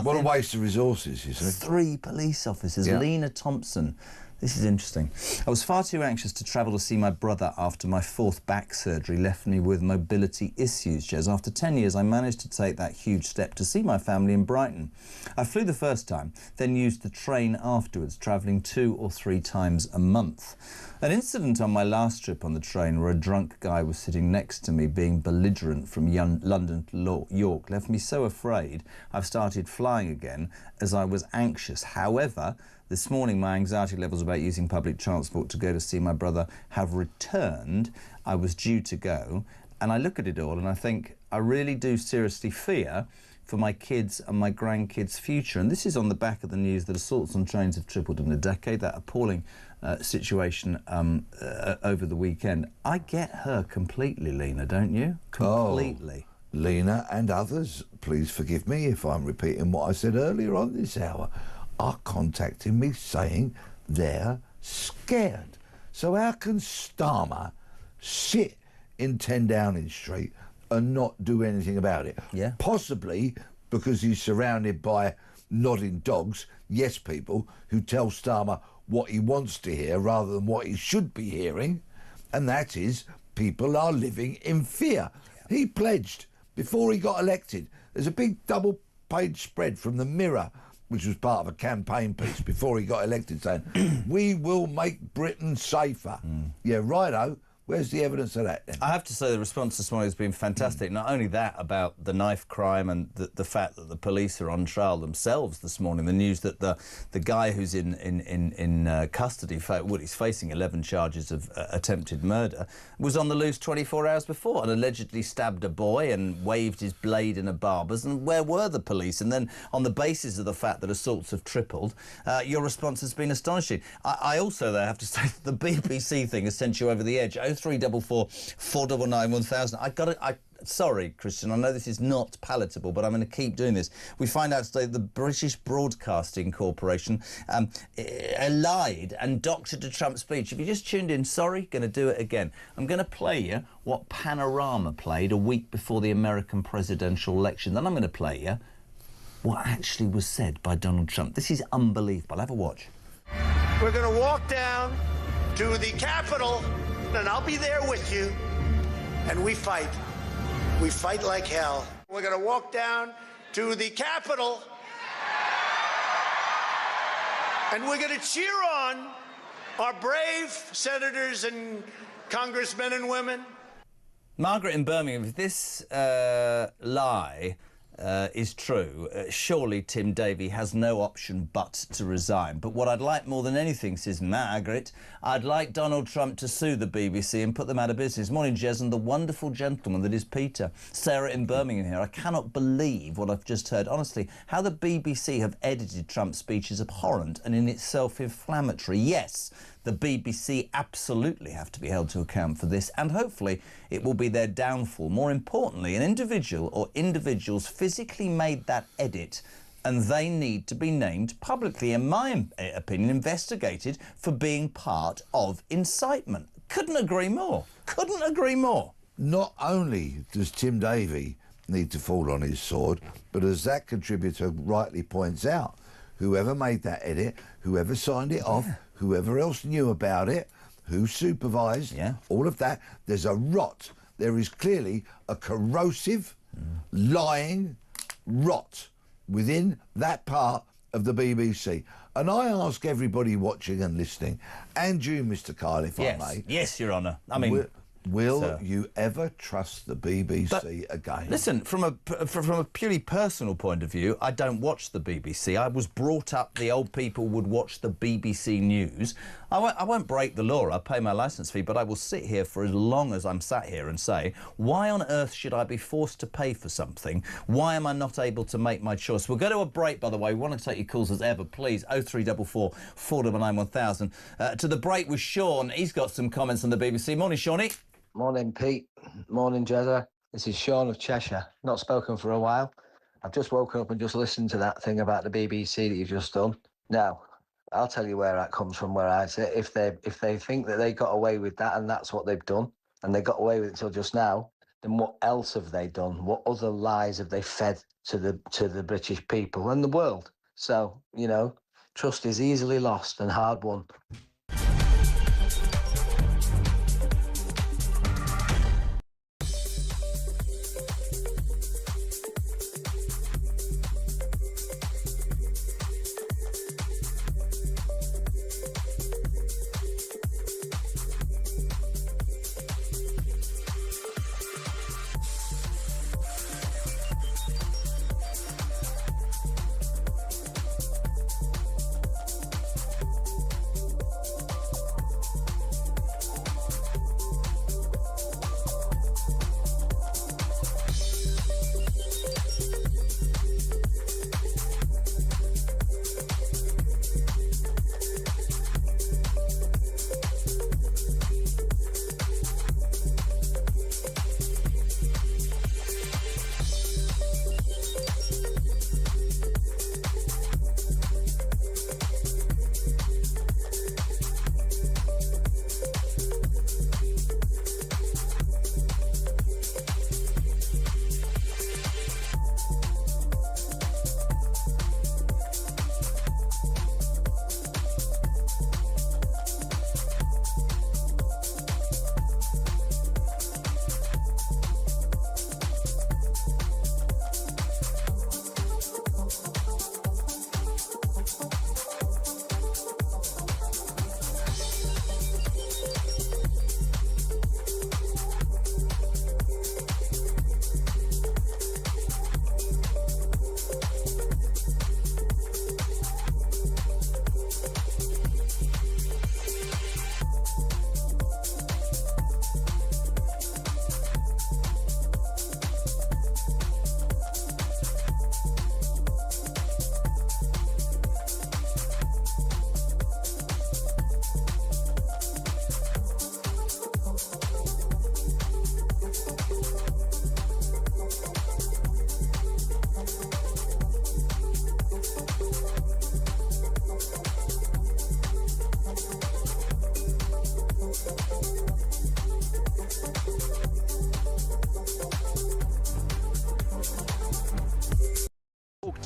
What a waste of resources, you see. 3 police officers. Yeah. Lena Thompson. This is interesting. I was far too anxious to travel to see my brother after my 4th back surgery left me with mobility issues, Jez. After 10 years, I managed to take that huge step to see my family in Brighton. I flew the first time, then used the train afterwards, travelling 2 or 3 times a month. An incident on my last trip on the train where a drunk guy was sitting next to me being belligerent from London to York left me so afraid I've started flying again as I was anxious. However, this morning, my anxiety levels about using public transport to go to see my brother have returned. I was due to go, and I look at it all and I think I really do seriously fear for my kids and my grandkids' future. And this is on the back of the news that assaults on trains have tripled in a decade, that appalling situation over the weekend. I get her completely, Lena, don't you? Completely. Oh, Lena and others, please forgive me if I'm repeating what I said earlier on this hour, are contacting me saying they're scared. So how can Starmer sit in 10 Downing Street and not do anything about it? Yeah. Possibly because he's surrounded by nodding dogs, yes people, who tell Starmer what he wants to hear rather than what he should be hearing, and that is people are living in fear. Yeah. He pledged before he got elected. There's a big double-page spread from the Mirror, which was part of a campaign piece before he got elected, saying, we will make Britain safer. Yeah, righto. Where's the evidence of that then? I have to say the response this morning has been fantastic. Not only that, about the knife crime and the fact that the police are on trial themselves this morning. The news that the guy who's in custody, he's facing 11 charges of attempted murder, was on the loose 24 hours before and allegedly stabbed a boy and waved his blade in a barber's. And where were the police? And then on the basis of the fact that assaults have tripled, your response has been astonishing. I also, though, have to say that the BBC thing has sent you over the edge. 0344 499 1000. Sorry, Christian, I know this is not palatable, but I'm going to keep doing this. We find out today the British Broadcasting Corporation lied and doctored a Trump speech. If you just tuned in, sorry, going to do it again. I'm going to play you what Panorama played a week before the American presidential election. Then I'm going to play you what actually was said by Donald Trump. This is unbelievable. Have a watch. We're going to walk down to the Capitol, and I'll be there with you, and we fight. We fight like hell. We're going to walk down to the Capitol, and we're going to cheer on our brave senators and congressmen and women. Margaret in Birmingham, if this lie is true, surely Tim Davie has no option but to resign. But what I'd like more than anything, says Margaret, I'd like Donald Trump to sue the BBC and put them out of business. Morning, Jez, and the wonderful gentleman that is Peter. Sarah in Birmingham here. I cannot believe what I've just heard. Honestly, how the BBC have edited Trump's speech is abhorrent and in itself inflammatory. Yes, the BBC absolutely have to be held to account for this, and hopefully it will be their downfall. More importantly, an individual or individuals physically made that edit, and they need to be named publicly, in my opinion, investigated for being part of incitement. Couldn't agree more. Couldn't agree more. Not only does Tim Davie need to fall on his sword, but as that contributor rightly points out, whoever made that edit, whoever signed it off, whoever else knew about it, who supervised, all of that, there's a rot. There is clearly a corrosive, lying rot within that part of the BBC. And I ask everybody watching and listening, and you, Mr. Kyle, if I may. Yes, Your Honour. I mean... Will you ever trust the BBC again? Listen, from a purely personal point of view, I don't watch the BBC. I was brought up the old people would watch the BBC News. I won't break the law. I pay my licence fee, but I will sit here for as long as I'm sat here and say, why on earth should I be forced to pay for something? Why am I not able to make my choice? We'll go to a break, by the way. We want to take your calls as ever. Please, 0344 499 1000. To the break with Sean. He's got some comments on the BBC. Morning, Shawnee. Morning, Pete. Morning, Jezza. This is Sean of Cheshire. Not spoken for a while. I've just woken up and just listened to that thing about the BBC that you've just done. Now, I'll tell you where that comes from, where I sit. If they think that they got away with that and that's what they've done, and they got away with it till just now, then what else have they done? What other lies have they fed to the British people and the world? So, you know, trust is easily lost and hard won.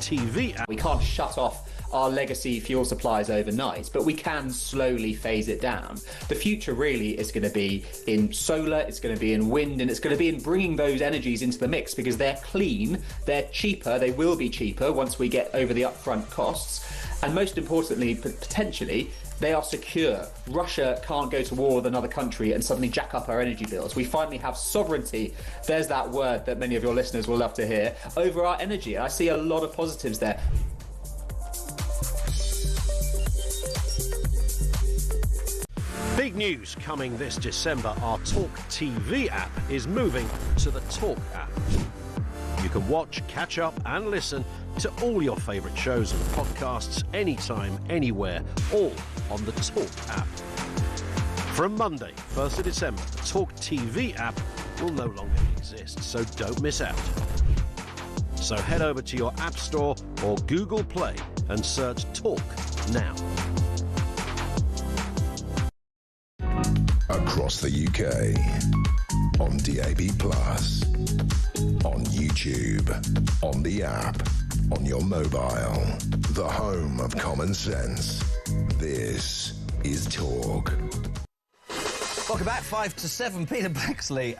talkTV app. We can't shut off our legacy fuel supplies overnight, but we can slowly phase it down. The future really is going to be in solar, it's going to be in wind, and it's going to be in bringing those energies into the mix because they're clean, they're cheaper, they will be cheaper once we get over the upfront costs, and most importantly, potentially, they are secure. Russia can't go to war with another country and suddenly jack up our energy bills. We finally have sovereignty, there's that word that many of your listeners will love to hear, over our energy. I see a lot of positives there. Big news coming this December. Our talkTV app is moving to the Talk app. You can watch, catch up and listen to all your favourite shows and podcasts anytime, anywhere, all on the Talk app. From Monday, 1st of December, the talkTV app will no longer exist, so don't miss out. So head over to your App Store or Google Play and search Talk now. Across the UK, on DAB+, on YouTube, on the app, on your mobile, the home of common sense. This is Talk. Welcome back, 5 to 7. Peter Blacksley,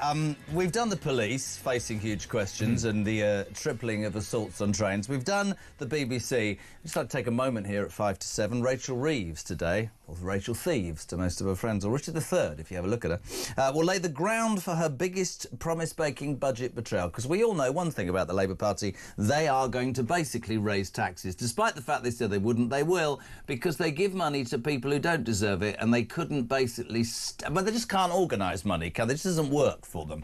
we've done the police facing huge questions and the tripling of assaults on trains. We've done the BBC. I'd just like to take a moment here at 5 to 7. Rachel Reeves today, or Rachel Thieves to most of her friends, or Richard III, if you have a look at her, will lay the ground for her biggest promise-making budget betrayal. Because we all know one thing about the Labour Party, they are going to basically raise taxes. Despite the fact they said they wouldn't, they will, because they give money to people who don't deserve it, and they couldn't basically... but they just can't organise money, can they? This doesn't work for them.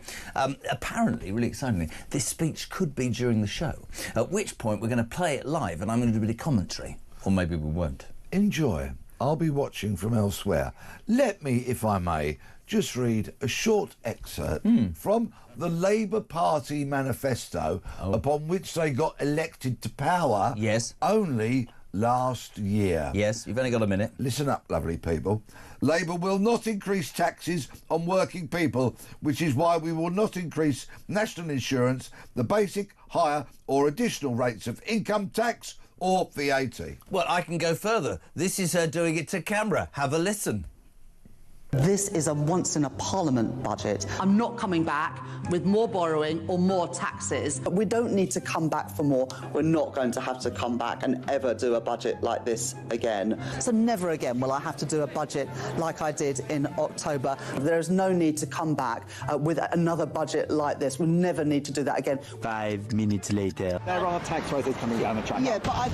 Apparently, really excitingly, this speech could be during the show, at which point we're going to play it live and I'm going to do a bit of commentary. Or maybe we won't. Enjoy. I'll be watching from elsewhere. Let me, if I may, just read a short excerpt from the Labour Party manifesto upon which they got elected to power only last year. Yes, you've only got a minute. Listen up, lovely people. Labour will not increase taxes on working people, which is why we will not increase national insurance, the basic, higher or additional rates of income tax or VAT. Well, I can go further. This is her doing it to camera. Have a listen. This is a once-in-a-parliament budget. I'm not coming back with more borrowing or more taxes. We don't need to come back for more. We're not going to have to come back and ever do a budget like this again. So never again will I have to do a budget like I did in October. There is no need to come back with another budget like this. We'll never need to do that again. 5 minutes later. There are tax rises coming down the track. Yeah, but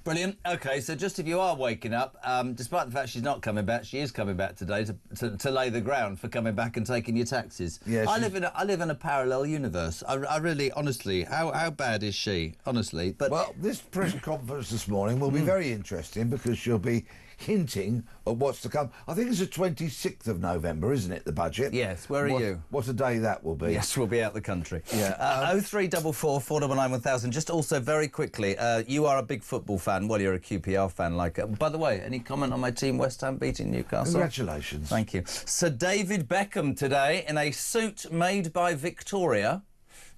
Brilliant. OK, so just if you are waking up, despite the fact she's not coming back, she is coming back today to lay the ground for coming back and taking your taxes. Yeah, I live in a parallel universe. I really, honestly, how bad is she? Honestly, but well, this press conference this morning will be very interesting because she'll be hinting at what's to come. I think it's the 26th of November, isn't it, the budget? Yes, where are you? What a day that will be. Yes, we'll be out the country. Yeah. 0344 499 1000. Just also very quickly, you are a big football fan. Well, you're a QPR fan. By the way, any comment on my team West Ham beating Newcastle? Congratulations. Thank you. Sir David Beckham today in a suit made by Victoria.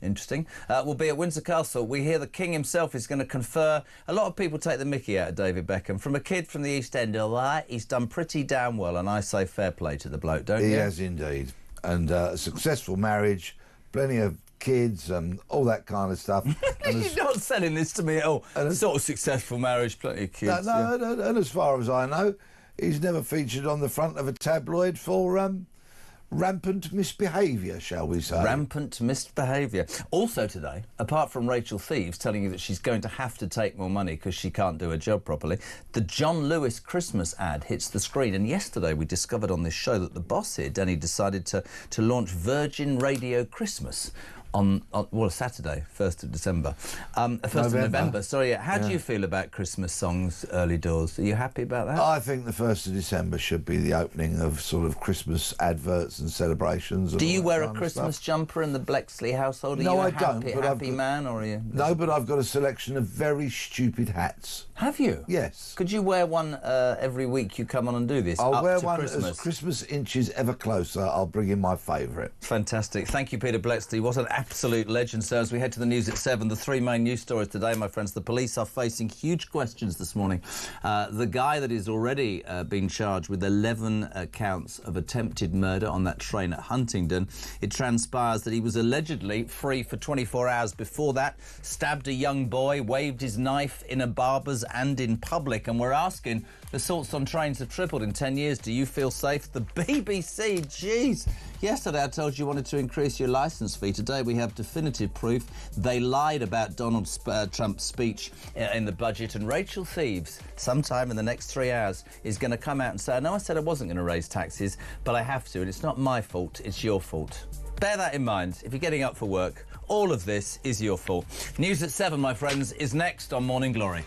Interesting. Will be at Windsor Castle. We hear the King himself is going to confer. A lot of people take the mickey out of David Beckham. From a kid from the East End, all right, he's done pretty damn well, and I say fair play to the bloke, don't you? He has indeed. And a successful marriage, plenty of kids and all that kind of stuff. You're not selling this to me at all. Sort of successful marriage, plenty of kids. No, and as far as I know, he's never featured on the front of a tabloid for... rampant misbehaviour, shall we say. Rampant misbehaviour. Also today, apart from Rachel Thieves telling you that she's going to have to take more money because she can't do her job properly, the John Lewis Christmas ad hits the screen. And yesterday we discovered on this show that the boss here, Danny, decided to launch Virgin Radio Christmas on Saturday, 1st of December. 1st of November, sorry. How do you feel about Christmas songs early doors? Are you happy about that? I think the 1st of December should be the opening of sort of Christmas adverts and celebrations. Do you wear a Christmas jumper in the Blexley household? Are you a happy man, or are you... No, but I've got a selection of very stupid hats. Have you? Yes. Could you wear one every week you come on and do this? I'll wear one Christmas? as Christmas inches ever closer. I'll bring in my favourite. Fantastic. Thank you, Peter Blexley. What an Absolute legend. So as we head to the news at 7, the three main news stories today, my friends. The police are facing huge questions this morning. The guy that is already been charged with 11 counts of attempted murder on that train at Huntingdon. It transpires that he was allegedly free for 24 hours before that, stabbed a young boy, waved his knife in a barber's and in public. And we're asking, assaults on trains have tripled in 10 years. Do you feel safe? The BBC, jeez. Yesterday I told you wanted to increase your licence fee. Today we have definitive proof they lied about Donald Trump's speech in the budget, and Rachel Thieves, sometime in the next 3 hours, is going to come out and say, I know I said I wasn't going to raise taxes, but I have to, and it's not my fault, it's your fault. Bear that in mind. If you're getting up for work, all of this is your fault. News at 7, my friends, is next on Morning Glory.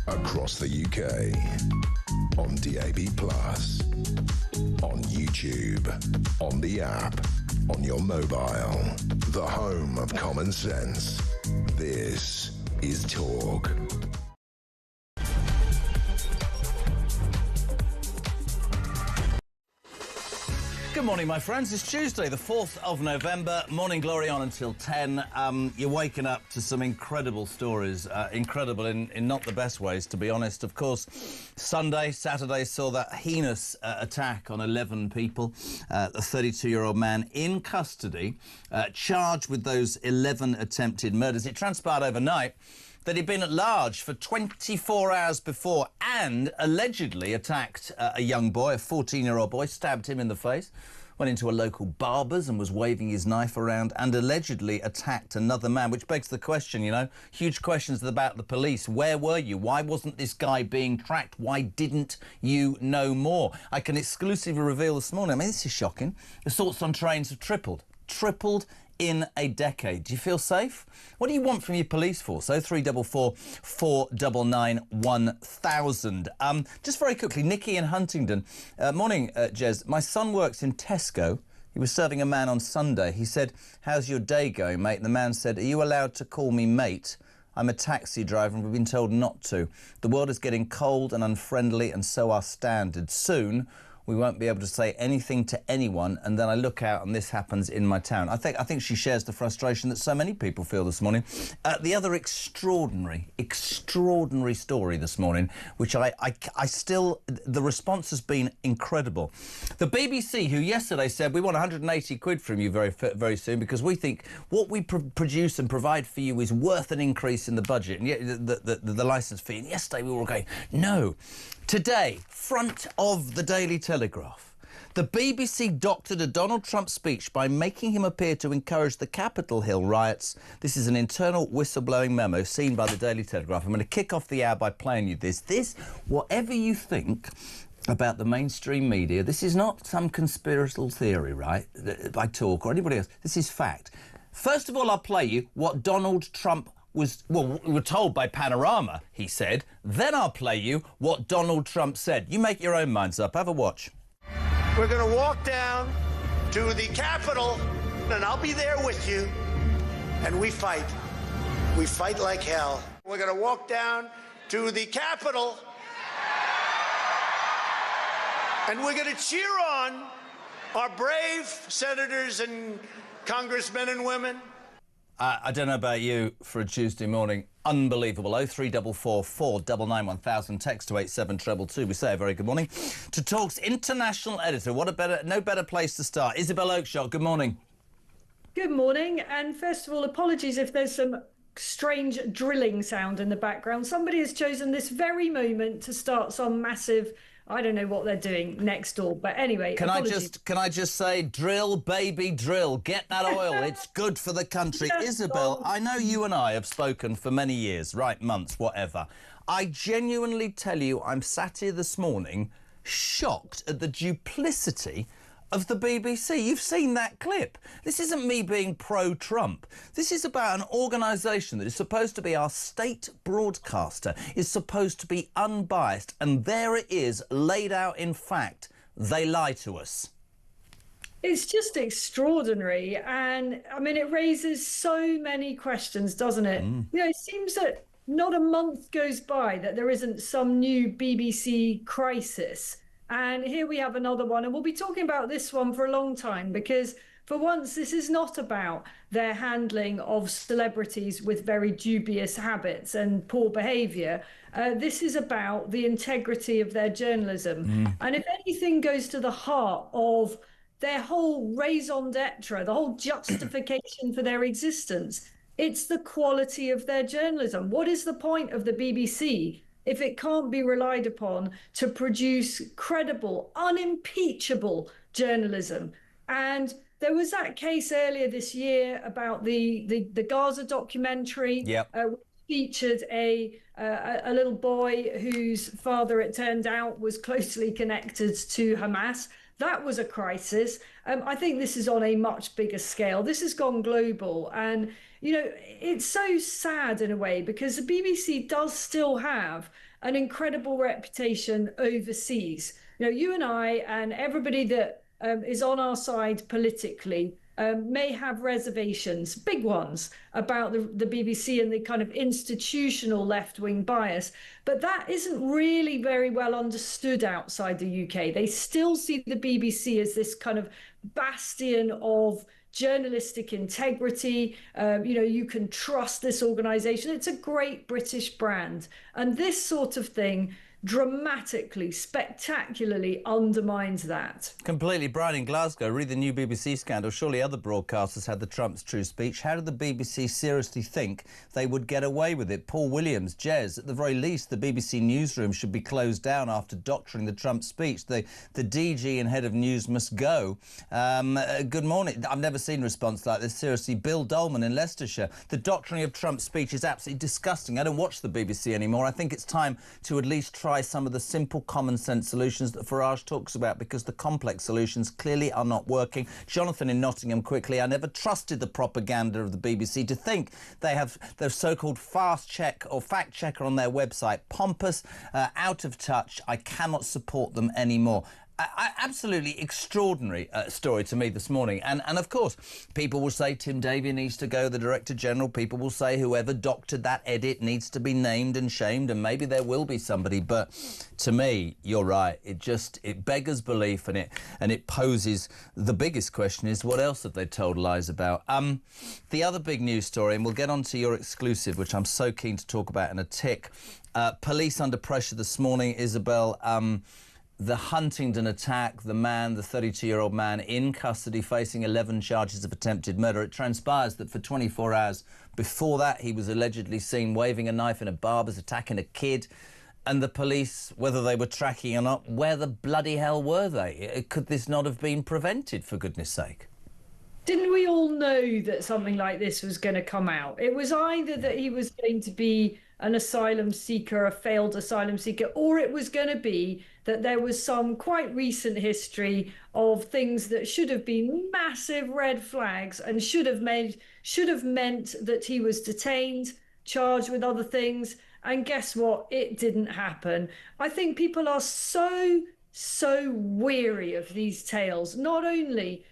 Across the UK, on DAB+, on YouTube, on the app, on your mobile, the home of common sense. This is Talk. Good morning, my friends. It's Tuesday, the 4th of November. Morning Glory on until 10. You're waking up to some incredible stories. Incredible in not the best ways, to be honest. Of course, Saturday saw that heinous attack on 11 people. A 32-year-old man in custody, charged with those 11 attempted murders. It transpired overnight that he'd been at large for 24 hours before and allegedly attacked a young boy, a 14-year-old boy, stabbed him in the face, went into a local barber's and was waving his knife around, and allegedly attacked another man, which begs the question, you know, huge questions about the police. Where were you? Why wasn't this guy being tracked? Why didn't you know more? I can exclusively reveal this morning, I mean, this is shocking, assaults on trains have tripled in a decade. Do you feel safe? What do you want from your police force? 0344 499 1000. Just very quickly, Nikki in Huntingdon. Morning, Jez. My son works in Tesco. He was serving a man on Sunday. He said, "How's your day going, mate?" And the man said, "Are you allowed to call me mate?" I'm a taxi driver and we've been told not to. The world is getting cold and unfriendly, and so are standards. Soon, we won't be able to say anything to anyone, and then I look out and this happens in my town. I think she shares the frustration that so many people feel this morning. The other extraordinary story this morning, which I still, the response has been incredible. The BBC, who yesterday said, we want 180 quid from you very soon because we think what we produce and provide for you is worth an increase in the budget, and yet the licence fee. And yesterday we were all going, no. Today, front of the Daily Telegraph, the BBC doctored a Donald Trump speech by making him appear to encourage the Capitol Hill riots. This is an internal whistleblowing memo seen by the Daily Telegraph. I'm going to kick off the hour by playing you this. This, whatever you think about the mainstream media, this is not some conspiratorial theory, right, by talk or anybody else. This is fact. First of all, I'll play you what Donald Trump we were told by Panorama, he said. Then I'll play you what Donald Trump said. You make your own minds up. Have a watch. We're going to walk down to the Capitol, and I'll be there with you. And we fight. We fight like hell. We're going to walk down to the Capitol, and we're going to cheer on our brave senators and congressmen and women. I don't know about you for a Tuesday morning. Unbelievable. 0344 499 1000. Text to 87222. We say a very good morning to Talk's international editor. No better place to start. Isabel Oakeshott, good morning. Good morning. And first of all, apologies if there's some strange drilling sound in the background. Somebody has chosen this very moment to start some massive, I don't know what they're doing next door, but anyway. Can I just say, drill, baby, drill. Get that oil. It's good for the country. Yes, Isabel, I know you and I have spoken for many years, right, months, whatever. I genuinely tell you, I'm sat here this morning shocked at the duplicity of the BBC. You've seen that clip. This isn't me being pro-Trump. This is about an organisation that is supposed to be our state broadcaster, is supposed to be unbiased, and there it is, laid out in fact. They lie to us. It's just extraordinary, and I mean, it raises so many questions, doesn't it? You know, it seems that not a month goes by that there isn't some new BBC crisis. And here we have another one, and we'll be talking about this one for a long time, because for once, this is not about their handling of celebrities with very dubious habits and poor behaviour. This is about the integrity of their journalism. And if anything goes to the heart of their whole raison d'etre, the whole justification for their existence, it's the quality of their journalism. What is the point of the BBC if it can't be relied upon to produce credible, unimpeachable journalism? And there was that case earlier this year about the Gaza documentary, which featured a little boy whose father, it turned out, was closely connected to Hamas. That was a crisis. I think this is on a much bigger scale. This has gone global. And, you know, it's so sad in a way, because the BBC does still have an incredible reputation overseas. You know, you and I and everybody that is on our side politically may have reservations, big ones, about the BBC and the kind of institutional left-wing bias, but that isn't really very well understood outside the UK. They still see the BBC as this kind of bastion of journalistic integrity. You know, you can trust this organisation. It's a great British brand. And this sort of thing dramatically, spectacularly undermines that. Completely. Brian in Glasgow, read the new BBC scandal. Surely other broadcasters had the Trump's true speech. How did the BBC seriously think they would get away with it? Paul Williams, Jez, at the very least, the BBC newsroom should be closed down after doctoring the Trump speech. The DG and head of news must go. Good morning. I've never seen a response like this. Seriously, Bill Dolman in Leicestershire. The doctoring of Trump's speech is absolutely disgusting. I don't watch the BBC anymore. I think it's time to at least try some of the simple common sense solutions that Farage talks about, because the complex solutions clearly are not working. Jonathan in Nottingham, quickly. I never trusted the propaganda of the BBC. To think they have their so-called fast check or fact checker on their website. Pompous, out of touch. I cannot support them anymore. Absolutely extraordinary story to me this morning. And of course, people will say Tim Davie needs to go, the Director General. People will say whoever doctored that edit needs to be named and shamed, and maybe there will be somebody. But to me, you're right. It beggars belief, and it poses the biggest question is, what else have they told lies about? The other big news story, and we'll get on to your exclusive, which I'm so keen to talk about in a tick. Police under pressure this morning, Isabel. The Huntingdon attack, the 32-year-old man in custody facing 11 charges of attempted murder. It transpires that for 24 hours before that, he was allegedly seen waving a knife in a barber's, attacking a kid. And the police, whether they were tracking or not, where the bloody hell were they? Could this not have been prevented, for goodness sake? Didn't we all know that something like this was going to come out? It was either that he was going to be an asylum seeker, a failed asylum seeker, or it was going to be that there was some quite recent history of things that should have been massive red flags and should have meant that he was detained, charged with other things. And guess what? It didn't happen. I think people are so weary of these tales. Not only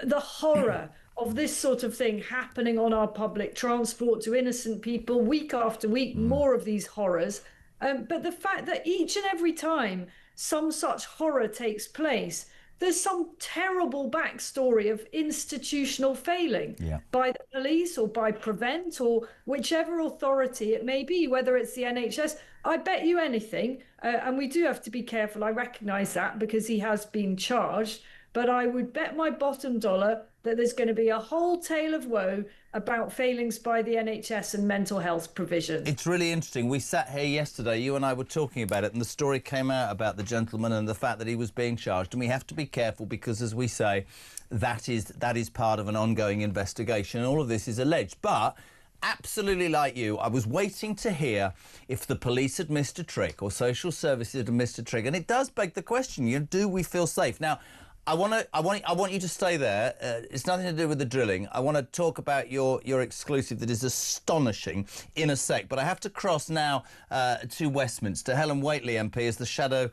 the horror of this sort of thing happening on our public transport to innocent people week after week, more of these horrors. But the fact that each and every time some such horror takes place, there's some terrible backstory of institutional failing by the police or by Prevent or whichever authority it may be, whether it's the NHS. I bet you anything, and we do have to be careful, I recognise that because he has been charged, but I would bet my bottom dollar that there's going to be a whole tale of woe about failings by the NHS and mental health provision. It's really interesting. We sat here yesterday, you and I were talking about it, and the story came out about the gentleman and the fact that he was being charged. And we have to be careful because, as we say, that is part of an ongoing investigation. And all of this is alleged. But absolutely like you, I was waiting to hear if the police had missed a trick or social services had missed a trick. And it does beg the question, do we feel safe? Now, I want you to stay there. It's nothing to do with the drilling. I want to talk about your exclusive that is astonishing in a sec. But I have to cross now to Westminster. Helen Whately MP is the Shadow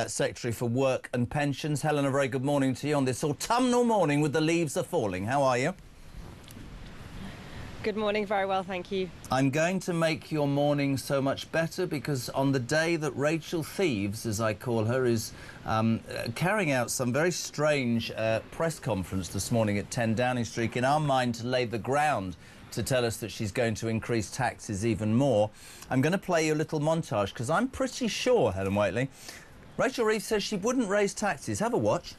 Secretary for Work and Pensions. Helen, a very good morning to you on this autumnal morning with the leaves are falling. How are you? Good morning, very well, thank you. I'm going to make your morning so much better because on the day that Rachel Thieves, as I call her, is carrying out some very strange press conference this morning at 10 Downing Street, in our mind to lay the ground to tell us that she's going to increase taxes even more, I'm going to play you a little montage because I'm pretty sure, Helen Whately, Rachel Reeves says she wouldn't raise taxes. Have a watch.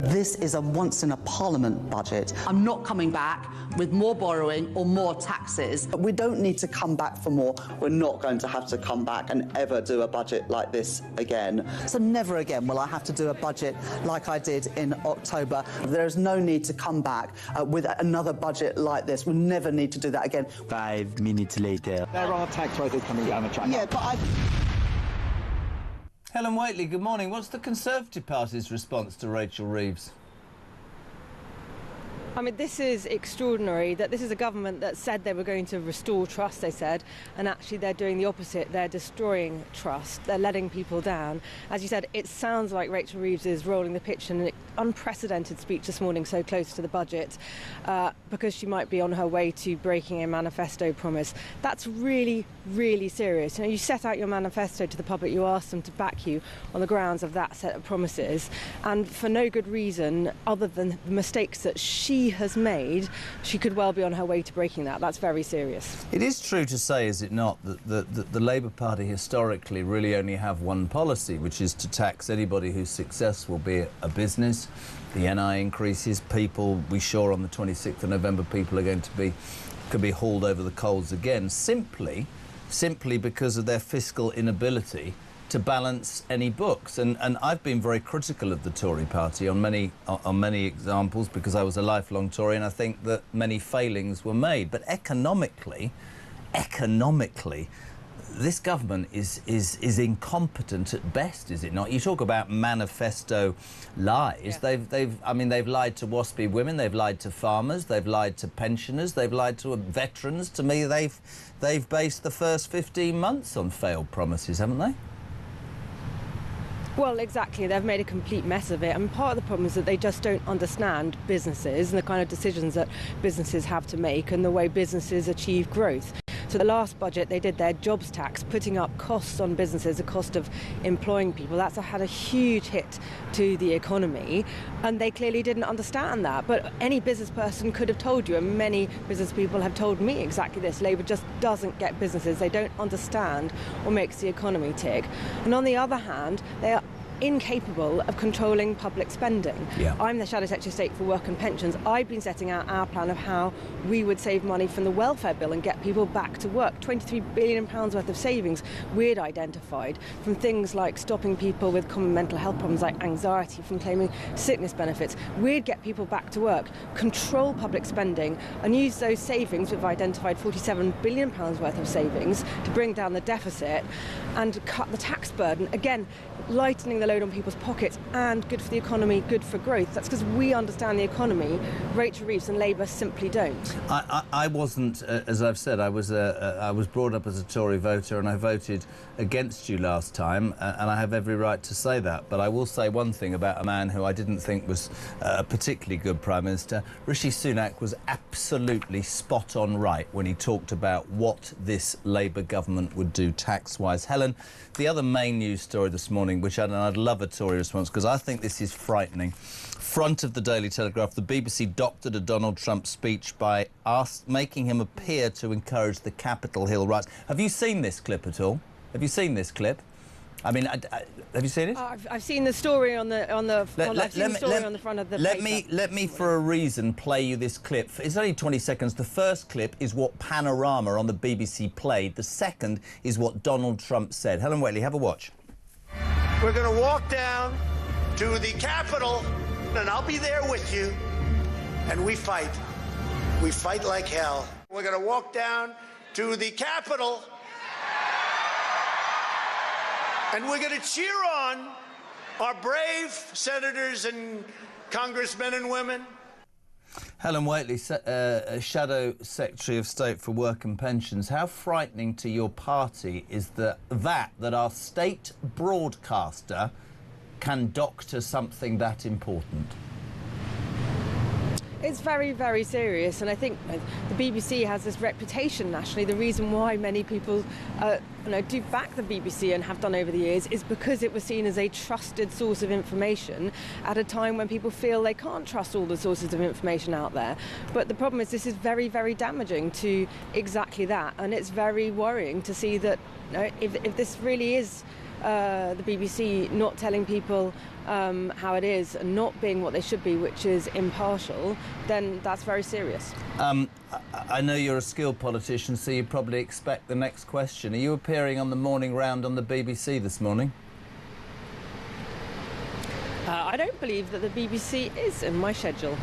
This is a once-in-a-parliament budget. I'm not coming back with more borrowing or more taxes. We don't need to come back for more. We're not going to have to come back and ever do a budget like this again. So never again will I have to do a budget like I did in October. There is no need to come back with another budget like this. We'll never need to do that again. 5 minutes later. There are tax rises coming down the track. Yeah, but Helen Whately, good morning. What's the Conservative Party's response to Rachel Reeves? I mean, this is extraordinary, that this is a government that said they were going to restore trust, they said, and actually they're doing the opposite. They're destroying trust. They're letting people down. As you said, it sounds like Rachel Reeves is rolling the pitch in an unprecedented speech this morning so close to the budget because she might be on her way to breaking a manifesto promise. That's really, really serious. You set out your manifesto to the public, you ask them to back you on the grounds of that set of promises, and for no good reason other than the mistakes that she has made, she could well be on her way to breaking that. That's very serious. It is true to say, is it not, that the Labour Party historically really only have one policy, which is to tax anybody who's successful, be it a business. The NI increases, people, we sure on the 26th of November people are going to could be hauled over the coals again, simply because of their fiscal inability to balance any books. And I've been very critical of the Tory party on many examples because I was a lifelong Tory, and I think that many failings were made. But economically, this government is incompetent at best, is it not? You talk about manifesto lies. Yeah. They've lied to WASPy women, they've lied to farmers, they've lied to pensioners, they've lied to veterans. To me, they've based the first 15 months on failed promises, haven't they? Well, exactly. They've made a complete mess of it. And part of the problem is that they just don't understand businesses and the kind of decisions that businesses have to make and the way businesses achieve growth. So the last budget, they did their jobs tax, putting up costs on businesses, the cost of employing people. That's had a huge hit to the economy, and they clearly didn't understand that. But any business person could have told you, and many business people have told me exactly this. Labour just doesn't get businesses. They don't understand what makes the economy tick. And on the other hand, they are incapable of controlling public spending. Yeah. I'm the Shadow Secretary of State for Work and Pensions. I've been setting out our plan of how we would save money from the welfare bill and get people back to work. £23 billion worth of savings we'd identified from things like stopping people with common mental health problems like anxiety from claiming sickness benefits. We'd get people back to work, control public spending and use those savings. We've identified £47 billion worth of savings to bring down the deficit and cut the tax burden. Again, lightening the load on people's pockets and good for the economy, good for growth. That's because we understand the economy. Rachel Reeves and Labour simply don't. I wasn't, as I've said, I was brought up as a Tory voter and I voted against you last time, and I have every right to say that. But I will say one thing about a man who I didn't think was a particularly good Prime Minister. Rishi Sunak was absolutely spot on right when he talked about what this Labour government would do tax-wise. Helen, the other main news story this morning, which I'd love a Tory response, because I think this is frightening. Front of the Daily Telegraph, the BBC doctored a Donald Trump speech by making him appear to encourage the Capitol Hill riots. Have you seen this clip at all? Have you seen this clip? I mean, have you seen it? I've seen the story on the front of the paper. Let me, for a reason, play you this clip. It's only 20 seconds. The first clip is what Panorama on the BBC played. The second is what Donald Trump said. Helen Whateley, have a watch. We're going to walk down to the Capitol, and I'll be there with you. And we fight. We fight like hell. We're going to walk down to the Capitol, and we're going to cheer on our brave senators and congressmen and women. Helen Whateley, Shadow Secretary of State for Work and Pensions. How frightening to your party is that our state broadcaster can doctor something that important? It's very, very serious, and I think the BBC has this reputation nationally. The reason why many people do back the BBC and have done over the years is because it was seen as a trusted source of information at a time when people feel they can't trust all the sources of information out there. But the problem is this is very, very damaging to exactly that, and it's very worrying to see that if this really is the BBC not telling people how it is and not being what they should be, which is impartial, then that's very serious. I know you're a skilled politician, so you probably expect the next question. Are you appearing on the morning round on the BBC this morning? I don't believe that the BBC is in my schedule.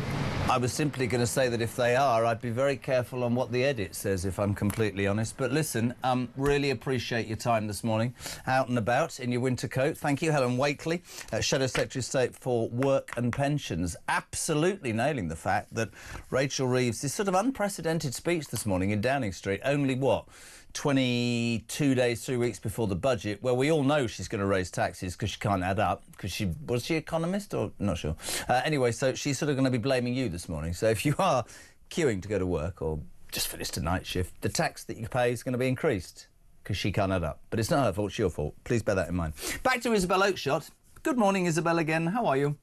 I was simply going to say that if they are, I'd be very careful on what the edit says, if I'm completely honest. But listen, really appreciate your time this morning, out and about in your winter coat. Thank you, Helen Whateley, Shadow Secretary of State for Work and Pensions. Absolutely nailing the fact that Rachel Reeves, this sort of unprecedented speech this morning in Downing Street, only what? 22 days, 3 weeks before the budget, where we all know she's going to raise taxes because she can't add up, because was she economist or not sure? Anyway, so she's sort of going to be blaming you this morning. So if you are queuing to go to work or just finished a night shift, the tax that you pay is going to be increased because she can't add up. But it's not her fault, it's your fault. Please bear that in mind. Back to Isabel Oakeshott. Good morning, Isabel, again. How are you?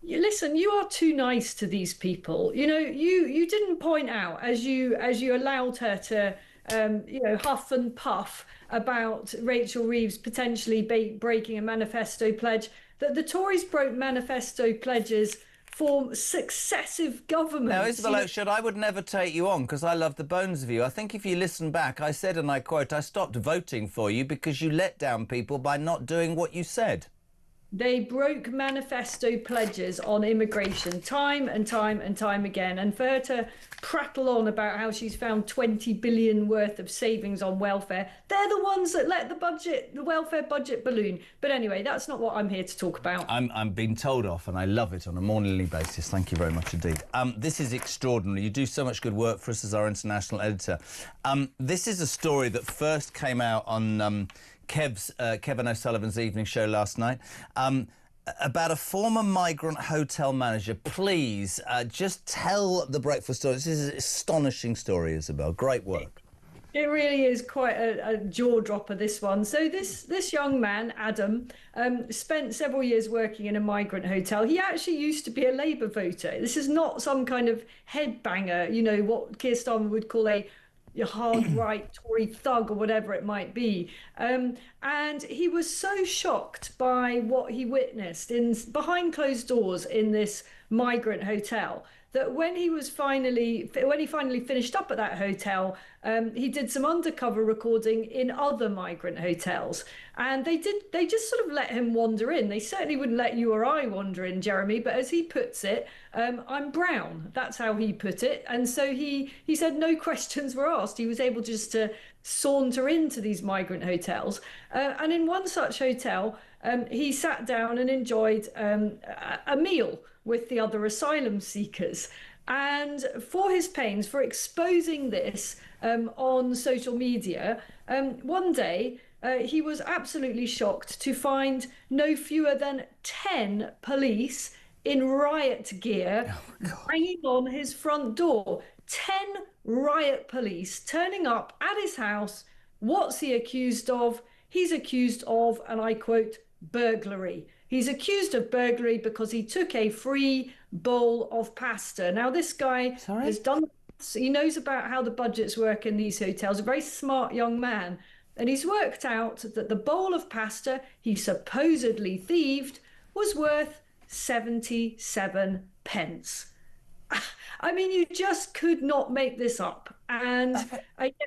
Listen, you are too nice to these people. You know, you didn't point out as you allowed her to huff and puff about Rachel Reeves potentially breaking a manifesto pledge, that the Tories broke manifesto pledges for successive governments. Now, Isabel Oakeshott, I would never take you on because I love the bones of you. I think if you listen back, I said, and I quote, I stopped voting for you because you let down people by not doing what you said. They broke manifesto pledges on immigration time and time and time again. And for her to prattle on about how she's found 20 billion worth of savings on welfare, they're the ones that let the welfare budget balloon. But anyway, that's not what I'm here to talk about. I'm being told off, and I love it on a morningly basis. Thank you very much indeed. This is extraordinary. You do so much good work for us as our international editor. This is a story that first came out on Kevin O'Sullivan's evening show last night. About a former migrant hotel manager. Please, just tell the breakfast story. This is an astonishing story, Isabel. Great work. It really is quite a jaw dropper, this one. So this young man, Adam, spent several years working in a migrant hotel. He actually used to be a Labour voter. This is not some kind of headbanger, you know, what Keir Starmer would call a hard right Tory thug or whatever it might be. And he was so shocked by what he witnessed behind closed doors in this migrant hotel that when he finally finished up at that hotel, he did some undercover recording in other migrant hotels, and they just sort of let him wander in. They certainly wouldn't let you or I wander in, Jeremy, but as he puts it, I'm brown. That's how he put it. And so he said no questions were asked. He was able just to saunter into these migrant hotels, and in one such hotel, he sat down and enjoyed a meal with the other asylum seekers. And for his pains, for exposing this on social media, one day he was absolutely shocked to find no fewer than 10 police in riot gear hanging on his front door. 10 riot police turning up at his house. What's he accused of? He's accused of, and I quote, burglary. He's accused of burglary because he took a free bowl of pasta. Now, this guy has done, he knows about how the budgets work in these hotels, a very smart young man. And he's worked out that the bowl of pasta he supposedly thieved was worth 77 pence. I mean, you just could not make this up. And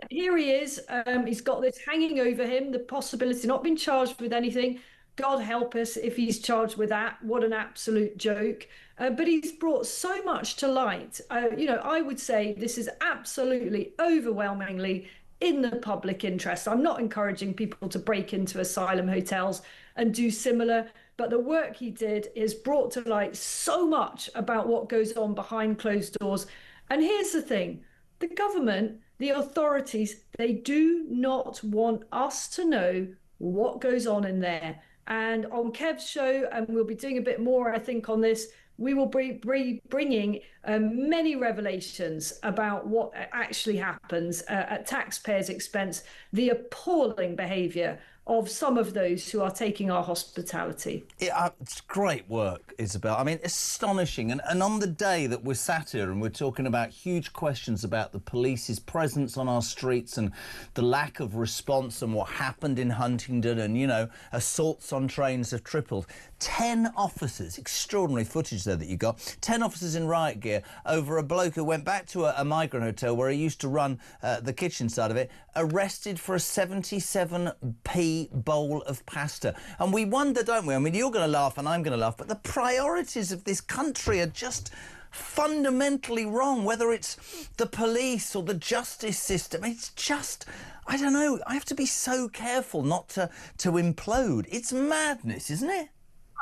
here he is. He's got this hanging over him, the possibility, not been charged with anything. God help us if he's charged with that. What an absolute joke. But he's brought so much to light. You know, I would say this is absolutely overwhelmingly in the public interest. I'm not encouraging people to break into asylum hotels and do similar, but the work he did is brought to light so much about what goes on behind closed doors. And here's the thing, the government, the authorities, they do not want us to know what goes on in there. And on Kev's show, and we'll be doing a bit more, I think, on this, we will be bringing many revelations about what actually happens at taxpayers' expense, the appalling behaviour of some of those who are taking our hospitality. It's great work, Isabel. I mean, astonishing. And on the day that we're sat here and we're talking about huge questions about the police's presence on our streets and the lack of response and what happened in Huntingdon and, you know, assaults on trains have tripled. 10 officers, extraordinary footage there that you got, 10 officers in riot gear over a bloke who went back to a migrant hotel where he used to run the kitchen side of it, arrested for a 77p bowl of pasta. And we wonder, don't we? I mean, you're going to laugh and I'm going to laugh, but the priorities of this country are just fundamentally wrong, whether it's the police or the justice system. It's just, I don't know, I have to be so careful not to implode. It's madness, isn't it?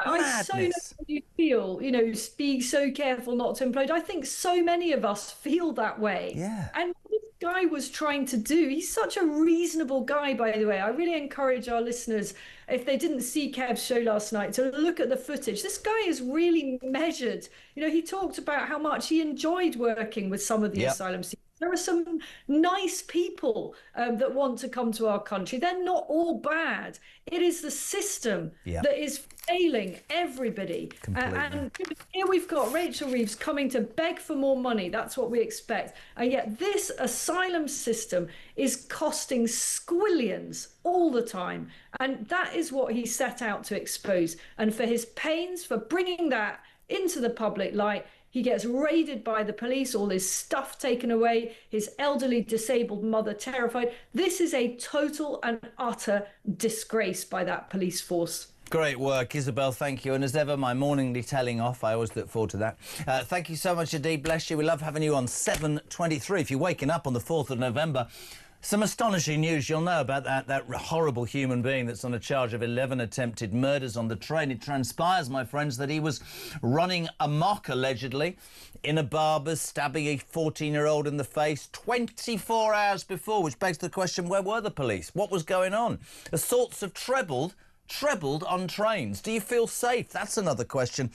I so know how you feel, you know, be so careful not to implode. I think so many of us feel that way. Yeah. And what this guy was trying to do, he's such a reasonable guy, by the way. I really encourage our listeners, if they didn't see Kev's show last night, to look at the footage. This guy is really measured. You know, he talked about how much he enjoyed working with some of the asylum seekers. There are some nice people that want to come to our country. They're not all bad. It is the system that is failing everybody. And here we've got Rachel Reeves coming to beg for more money. That's what we expect. And yet this asylum system is costing squillions all the time. And that is what he set out to expose. And for his pains, for bringing that into the public light, he gets raided by the police, all his stuff taken away, his elderly disabled mother terrified. This is a total and utter disgrace by that police force. Great work, Isabel, thank you. And as ever, my morningly telling off, I always look forward to that. Thank you so much indeed, bless you. We love having you on 7:23. If you're waking up on the 4th of November, Some astonishing news. You'll know about that horrible human being that's on a charge of 11 attempted murders on the train. It transpires, my friends, that he was running amok, allegedly, in a barber's, stabbing a 14-year-old in the face 24 hours before, which begs the question, where were the police? What was going on? Assaults have trebled on trains. Do you feel safe? That's another question.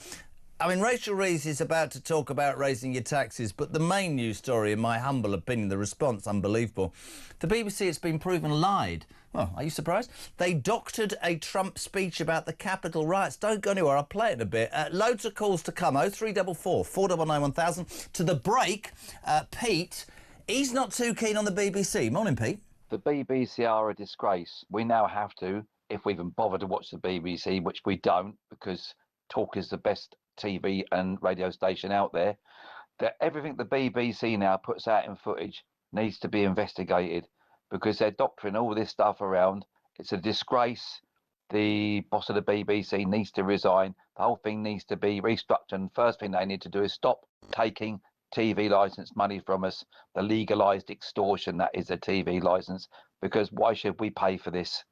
I mean, Rachel Reeves is about to talk about raising your taxes, but the main news story, in my humble opinion, the response, unbelievable. The BBC, it's been proven, lied. Well, are you surprised? They doctored a Trump speech about the Capitol riots. Don't go anywhere, I'll play it in a bit. Loads of calls to come. 0344 499 1000. To the break, Pete, he's not too keen on the BBC. Morning, Pete. The BBC are a disgrace. We now have to, if we even bother to watch the BBC, which we don't, because Talk is the best TV and radio station out there, that everything the BBC now puts out in footage needs to be investigated, because they're doctoring all this stuff around. It's a disgrace. The boss of the BBC needs to resign. The whole thing needs to be restructured. And first thing they need to do is stop taking TV licence money from us, the legalised extortion that is a TV licence, because why should we pay for this?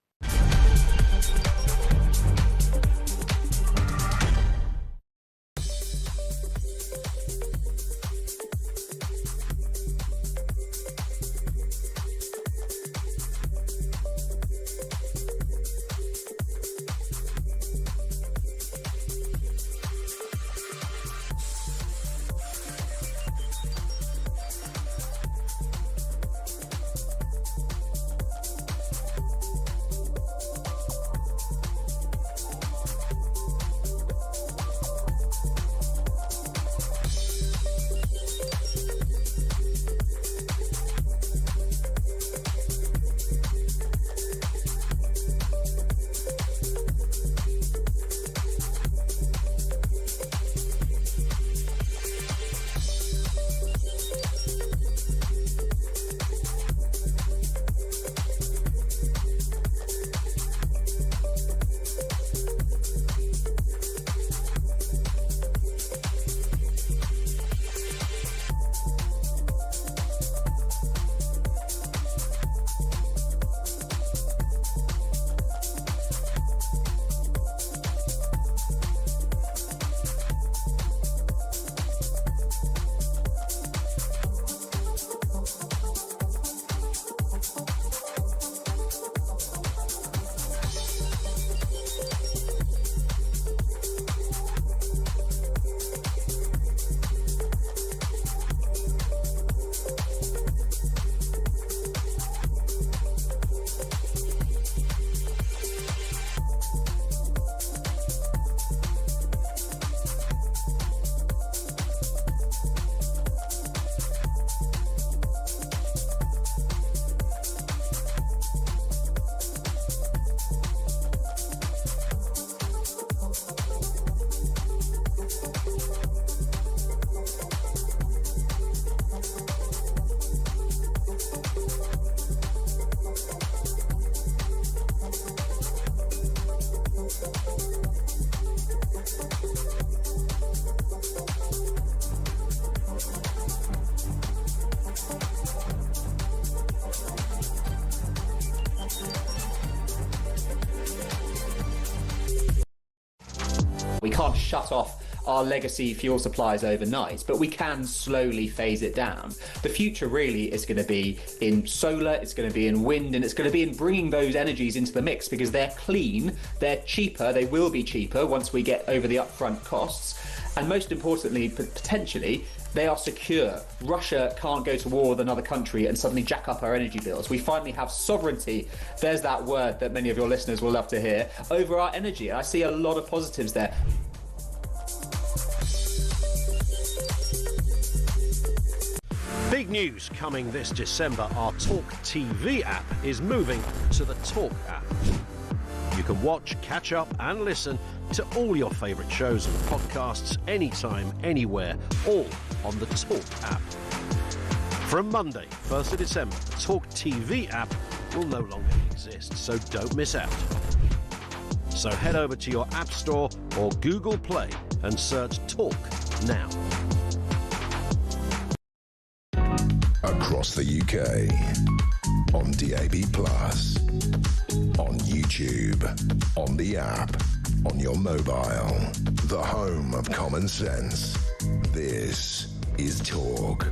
We can't shut off our legacy fuel supplies overnight, but we can slowly phase it down. The future really is going to be in solar, it's going to be in wind, and it's going to be in bringing those energies into the mix, because they're clean, they're cheaper, they will be cheaper once we get over the upfront costs, and most importantly, potentially, they are secure. Russia can't go to war with another country and suddenly jack up our energy bills. We finally have sovereignty, there's that word that many of your listeners will love to hear, over our energy. I see a lot of positives there. Big news coming this December. Our talkTV app is moving to the Talk app. You can watch, catch up and listen to all your favourite shows and podcasts anytime, anywhere, all on the Talk app. From Monday, 1st of December, the talkTV app will no longer exist, so don't miss out. So head over to your App Store or Google Play and search Talk now. Across the UK, on DAB+, on YouTube, on the app, on your mobile. The home of common sense. This is Talk.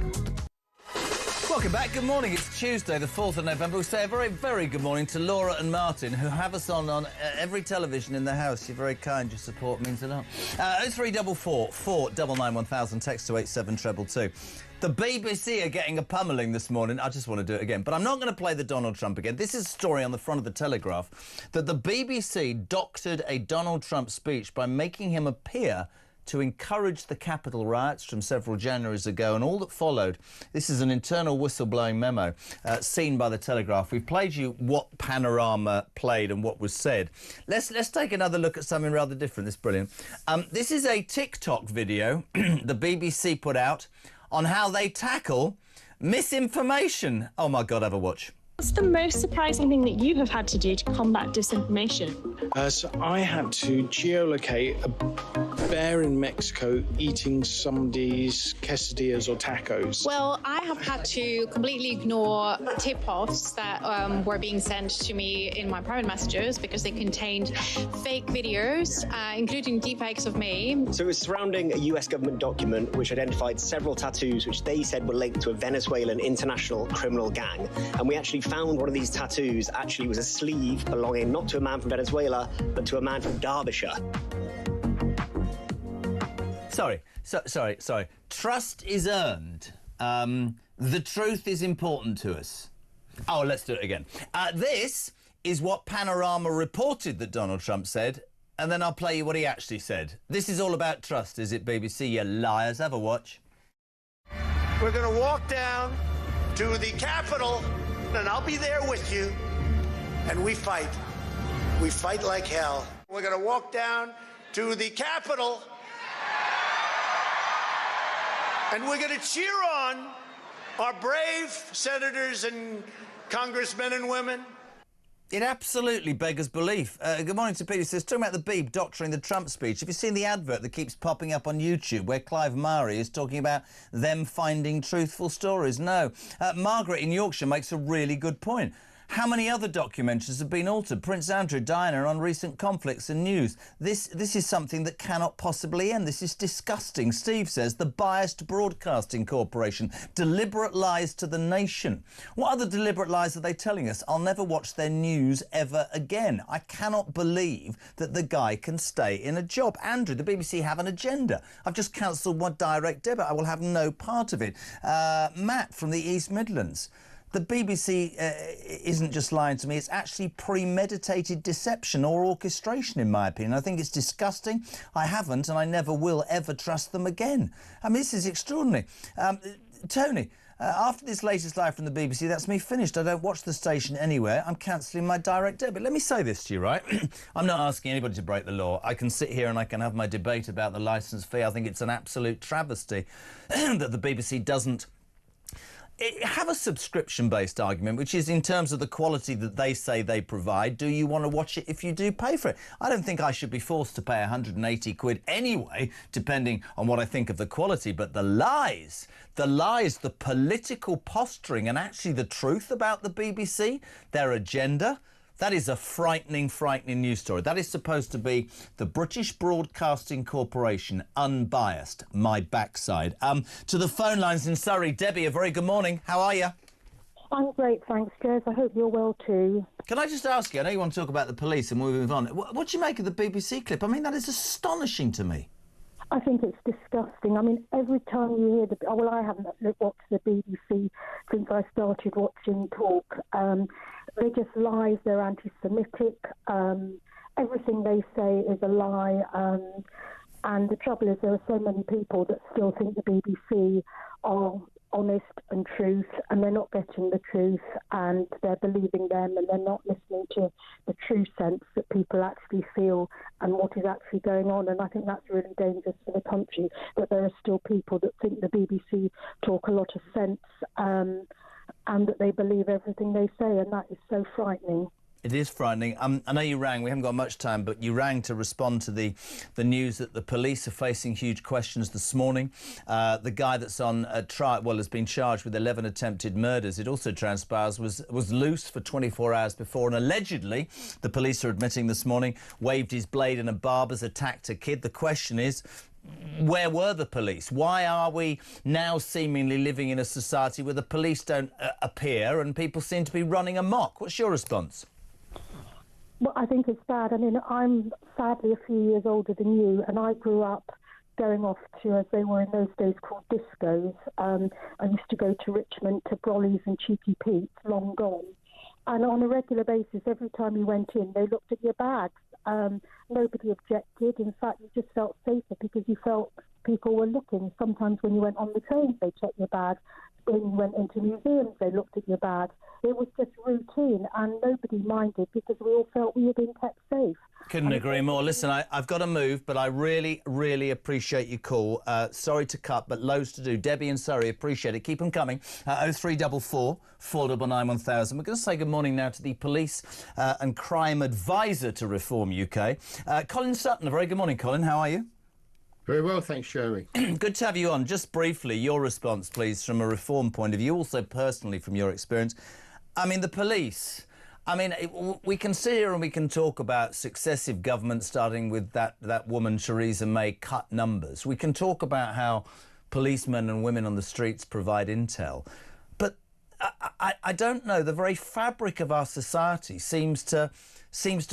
Welcome back. Good morning. It's Tuesday, the 4th of November. We say a very, very good morning to Laura and Martin, who have us on every television in the house. You're very kind. Your support means a lot. 0344 499 1000. Text to 87222. The BBC are getting a pummelling this morning. I just want to do it again. But I'm not going to play the Donald Trump again. This is a story on the front of the Telegraph that the BBC doctored a Donald Trump speech by making him appear to encourage the Capitol riots from several Januaries ago and all that followed. This is an internal whistleblowing memo seen by the Telegraph. We've played you what Panorama played and what was said. Let's take another look at something rather different. This is brilliant. This is a TikTok video the BBC put out on how they tackle misinformation. Oh my God, have a watch. What's the most surprising thing that you have had to do to combat disinformation? So I had to geolocate a bear in Mexico eating somebody's quesadillas or tacos. Well, I have had to completely ignore tip-offs that were being sent to me in my private messages because they contained fake videos, including deepfakes of me. So it was surrounding a US government document which identified several tattoos which they said were linked to a Venezuelan international criminal gang. And we actually found one of these tattoos actually was a sleeve belonging not to a man from Venezuela, but to a man from Derbyshire. Sorry. Trust is earned. The truth is important to us. Oh, let's do it again. This is what Panorama reported that Donald Trump said, and then I'll play you what he actually said. This is all about trust, is it, BBC? You liars. Have a watch. We're going to walk down to the Capitol, and I'll be there with you, and we fight. We fight like hell. We're going to walk down to the Capitol, and we're going to cheer on our brave senators and congressmen and women. It absolutely beggars belief. Good morning to Peter. He says, talking about the Beeb doctoring the Trump speech, have you seen the advert that keeps popping up on YouTube where Clive Murray is talking about them finding truthful stories? No. Margaret in Yorkshire makes a really good point. How many other documentaries have been altered? Prince Andrew, Diana on recent conflicts and news. This is something that cannot possibly end. This is disgusting. Steve says the biased broadcasting corporation, deliberate lies to the nation. What other deliberate lies are they telling us? I'll never watch their news ever again. I cannot believe that the guy can stay in a job. Andrew, the BBC have an agenda. I've just cancelled one direct debit. I will have no part of it. Matt from the East Midlands. The BBC isn't just lying to me, it's actually premeditated deception or orchestration, in my opinion. I think it's disgusting. I haven't and I never will ever trust them again. I mean, this is extraordinary. Tony, after this latest live from the BBC, that's me finished. I don't watch the station anywhere. I'm cancelling my direct debit. Let me say this to you, right? I'm not asking anybody to break the law. I can sit here and I can have my debate about the licence fee. I think it's an absolute travesty that the BBC doesn't have a subscription-based argument, which is in terms of the quality that they say they provide. Do you want to watch it if you do pay for it? I don't think I should be forced to pay 180 quid anyway, depending on what I think of the quality. But the lies, the political posturing and actually the truth about the BBC, their agenda, that is a frightening, frightening news story. That is supposed to be the British Broadcasting Corporation, unbiased, my backside. To the phone lines in Surrey. Debbie, a very good morning. How are you? I'm great, thanks, Jez. I hope you're well too. Can I just ask you, I know you want to talk about the police and we'll move on. What do you make of the BBC clip? I mean, that is astonishing to me. I think it's disgusting. I mean, every time you hear well, I haven't watched the BBC since I started watching Talk. They're just lies. They're anti-Semitic. Everything they say is a lie. And the trouble is there are so many people that still think the BBC are honest and truth, and they're not getting the truth, and they're believing them, and they're not listening to the true sense that people actually feel and what is actually going on. And I think that's really dangerous for the country, that there are still people that think the BBC talk a lot of sense and that they believe everything they say, and that is so frightening. It is frightening. I know you rang. We haven't got much time, but you rang to respond to the news that the police are facing huge questions this morning. The guy that's on trial, well, has been charged with 11 attempted murders. It also transpires was loose for 24 hours before, and allegedly, the police are admitting this morning, waved his blade in a barber's, attacked a kid. The question is, where were the police? Why are we now seemingly living in a society where the police don't appear and people seem to be running amok? What's your response? Well, I think it's bad. I mean, I'm sadly a few years older than you, and I grew up going off to, as they were in those days, called discos. I used to go to Richmond to Brolly's and Cheeky Pete's, long gone. And on a regular basis, every time you went in, they looked at your bags. Nobody objected. In fact, you just felt safer because you felt people were looking. Sometimes when you went on the train, they checked your bag. When you went into museums, they looked at your bag. It was just routine, and nobody minded because we all felt we were being kept safe. Couldn't agree more. Listen, I've got to move, but I really, really appreciate your call. Sorry to cut, but loads to do. Debbie and Surrey, appreciate it. Keep them coming. 0344 499 1000. We're going to say good morning now to the Police and Crime Advisor to Reform UK. Colin Sutton. A very good morning, Colin. How are you? Very well, thanks, Jeremy. Good to have you on. Just briefly, your response, please, from a reform point of view, also personally from your experience. I mean, the police... I mean, we can sit here and we can talk about successive governments, starting with that woman, Theresa May, cut numbers. We can talk about how policemen and women on the streets provide intel. But I don't know, the very fabric of our society seems to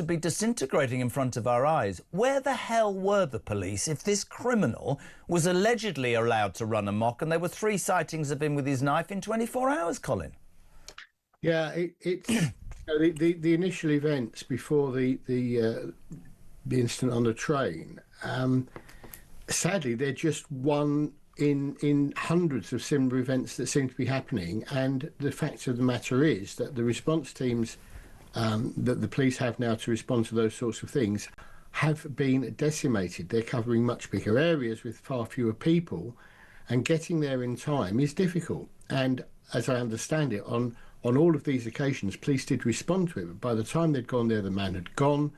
be disintegrating in front of our eyes. Where the hell were the police if this criminal was allegedly allowed to run amok and there were 3 sightings of him with his knife in 24 hours, Colin? Yeah, it's... The initial events before the incident on the train, sadly, they're just one in hundreds of similar events that seem to be happening. And the fact of the matter is that the response teams that the police have now to respond to those sorts of things have been decimated. They're covering much bigger areas with far fewer people, and getting there in time is difficult. And as I understand it, on all of these occasions, police did respond to it, but by the time they'd gone there, the man had gone,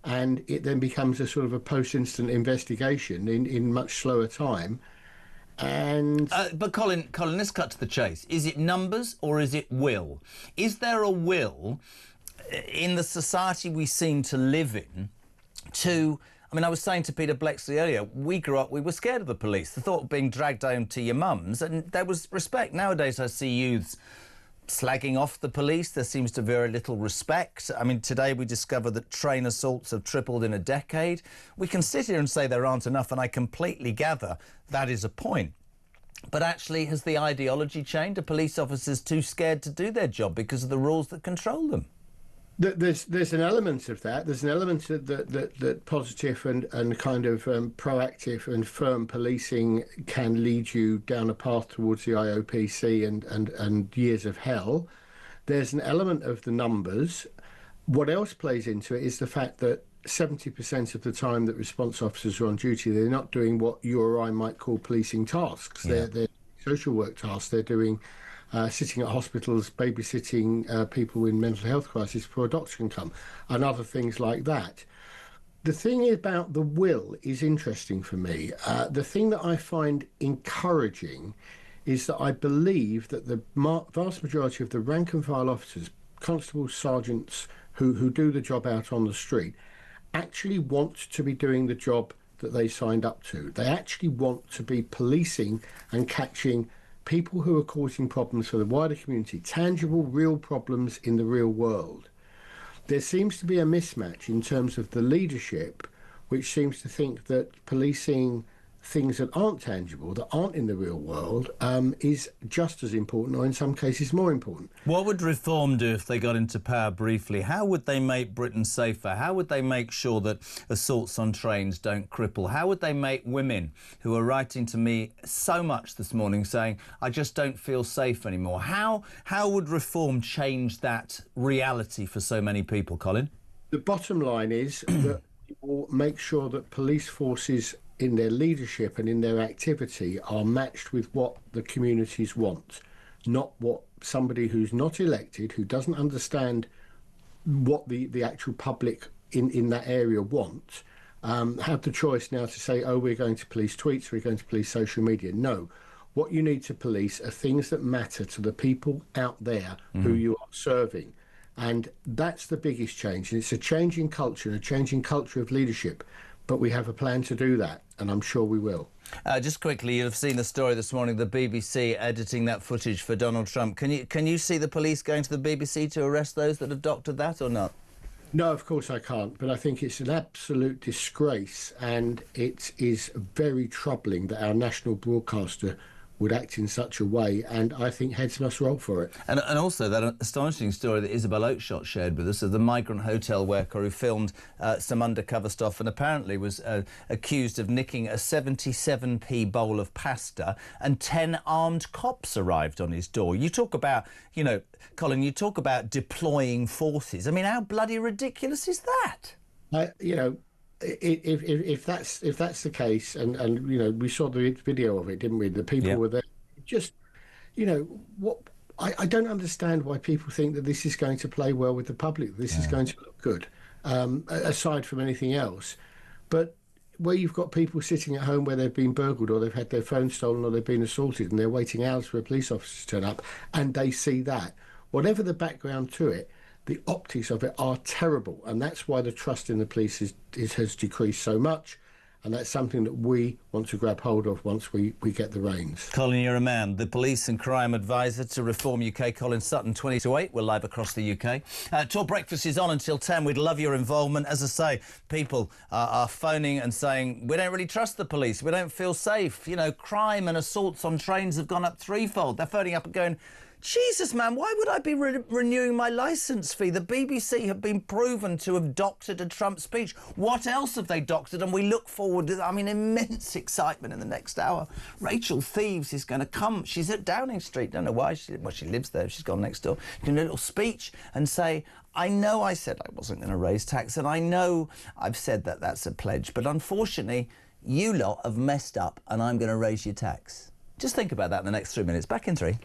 and it then becomes a sort of a post-incident investigation in much slower time. And but Colin, let's cut to the chase. Is it numbers or is it will? Is there a will in the society we seem to live in to... I mean, I was saying to Peter Blexley earlier, we grew up, we were scared of the police. The thought of being dragged home to your mums, and there was respect. Nowadays, I see youths slagging off the police. There seems to be very little respect. I mean, today we discover that train assaults have tripled in a decade. We can sit here and say there aren't enough, and I completely gather that is a point. But actually, has the ideology changed? Are police officers too scared to do their job because of the rules that control them? There's an element of that. There's an element of that positive and kind of proactive and firm policing can lead you down a path towards the IOPC and years of hell. There's an element of the numbers. What else plays into it is the fact that 70% of the time that response officers are on duty, they're not doing what you or I might call policing tasks. Yeah. They're social work tasks. They're doing... sitting at hospitals, babysitting people in mental health crisis before a doctor can come, and other things like that. The thing about the will is interesting for me. The thing that I find encouraging is that I believe that the vast majority of the rank and file officers, constables, sergeants, who do the job out on the street, actually want to be doing the job that they signed up to. They actually want to be policing and catching people who are causing problems for the wider community, tangible, real problems in the real world. There seems to be a mismatch in terms of the leadership, which seems to think that policing things that aren't tangible, that aren't in the real world, is just as important, or in some cases more important. What would Reform do if they got into power briefly? How would they make Britain safer? How would they make sure that assaults on trains don't cripple? How would they make women who are writing to me so much this morning saying, I just don't feel safe anymore? How would Reform change that reality for so many people, Colin? The bottom line is that it will make sure that police forces in their leadership and in their activity are matched with what the communities want, not what somebody who's not elected, who doesn't understand what the actual public in that area want, have the choice now to say, oh, we're going to police tweets, we're going to police social media. No. What you need to police are things that matter to the people out there who you are serving. And that's the biggest change. And it's a change in culture, and a change in culture of leadership. But we have a plan to do that, and I'm sure we will. Just quickly, you've seen the story this morning, the BBC editing that footage for Donald Trump. Can you see the police going to the BBC to arrest those that have doctored that or not? No, of course I can't, but I think it's an absolute disgrace, and it is very troubling that our national broadcaster would act in such a way, and I think heads must roll for it. And also that astonishing story that Isabel Oakeshott shared with us of the migrant hotel worker who filmed some undercover stuff and apparently was accused of nicking a 77p bowl of pasta, and 10 armed cops arrived on his door. You talk about, you know, Colin, you talk about deploying forces. I mean, how bloody ridiculous is that? You know, if that's the case, and you know, we saw the video of it, didn't we? The people were there. Just, you know, what I don't understand why people think that this is going to play well with the public. This is going to look good, aside from anything else. But where you've got people sitting at home where they've been burgled, or they've had their phone stolen, or they've been assaulted, and they're waiting hours for a police officer to turn up, and they see that, whatever the background to it, the optics of it are terrible, and that's why the trust in the police has decreased so much, and that's something that we want to grab hold of once we get the reins. Colin, you're a man. The police and crime advisor to Reform UK, Colin Sutton, 20 to 8. We're live across the UK. Talk Breakfast is on until 10. We'd love your involvement. As I say, people are phoning and saying, we don't really trust the police. We don't feel safe. You know, crime and assaults on trains have gone up threefold. They're phoning up and going, Jesus, man, why would I be renewing my licence fee? The BBC have been proven to have doctored a Trump speech. What else have they doctored? And we look forward to, I mean, immense excitement in the next hour. Rachel Thieves is going to come. She's at Downing Street. Don't know why. She lives there. She's gone next door. Do a little speech and say, I know I said I wasn't going to raise tax, and I know I've said that that's a pledge, but unfortunately, you lot have messed up, and I'm going to raise your tax. Just think about that in the next 3 minutes. Back in 3.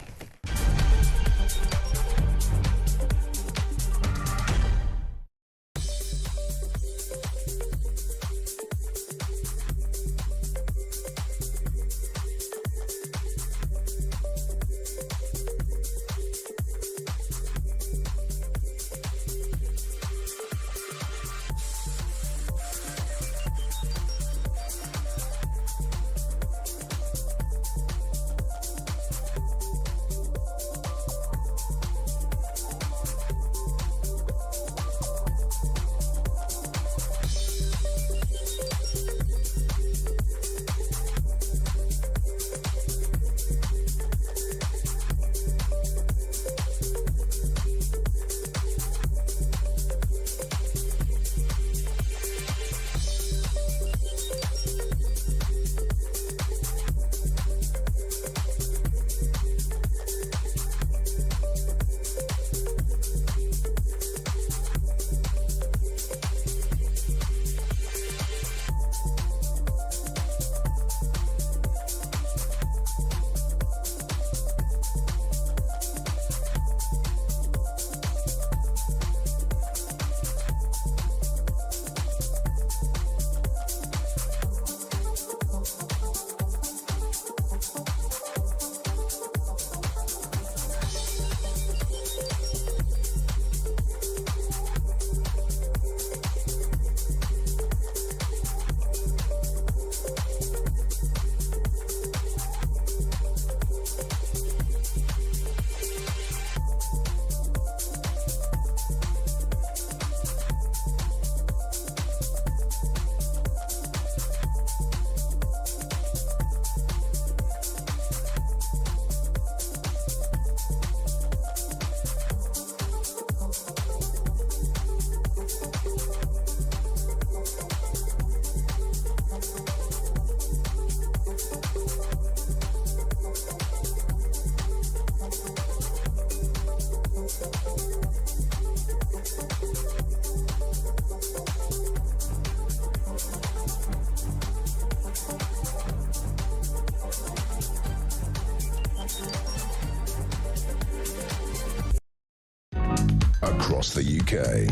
across the UK.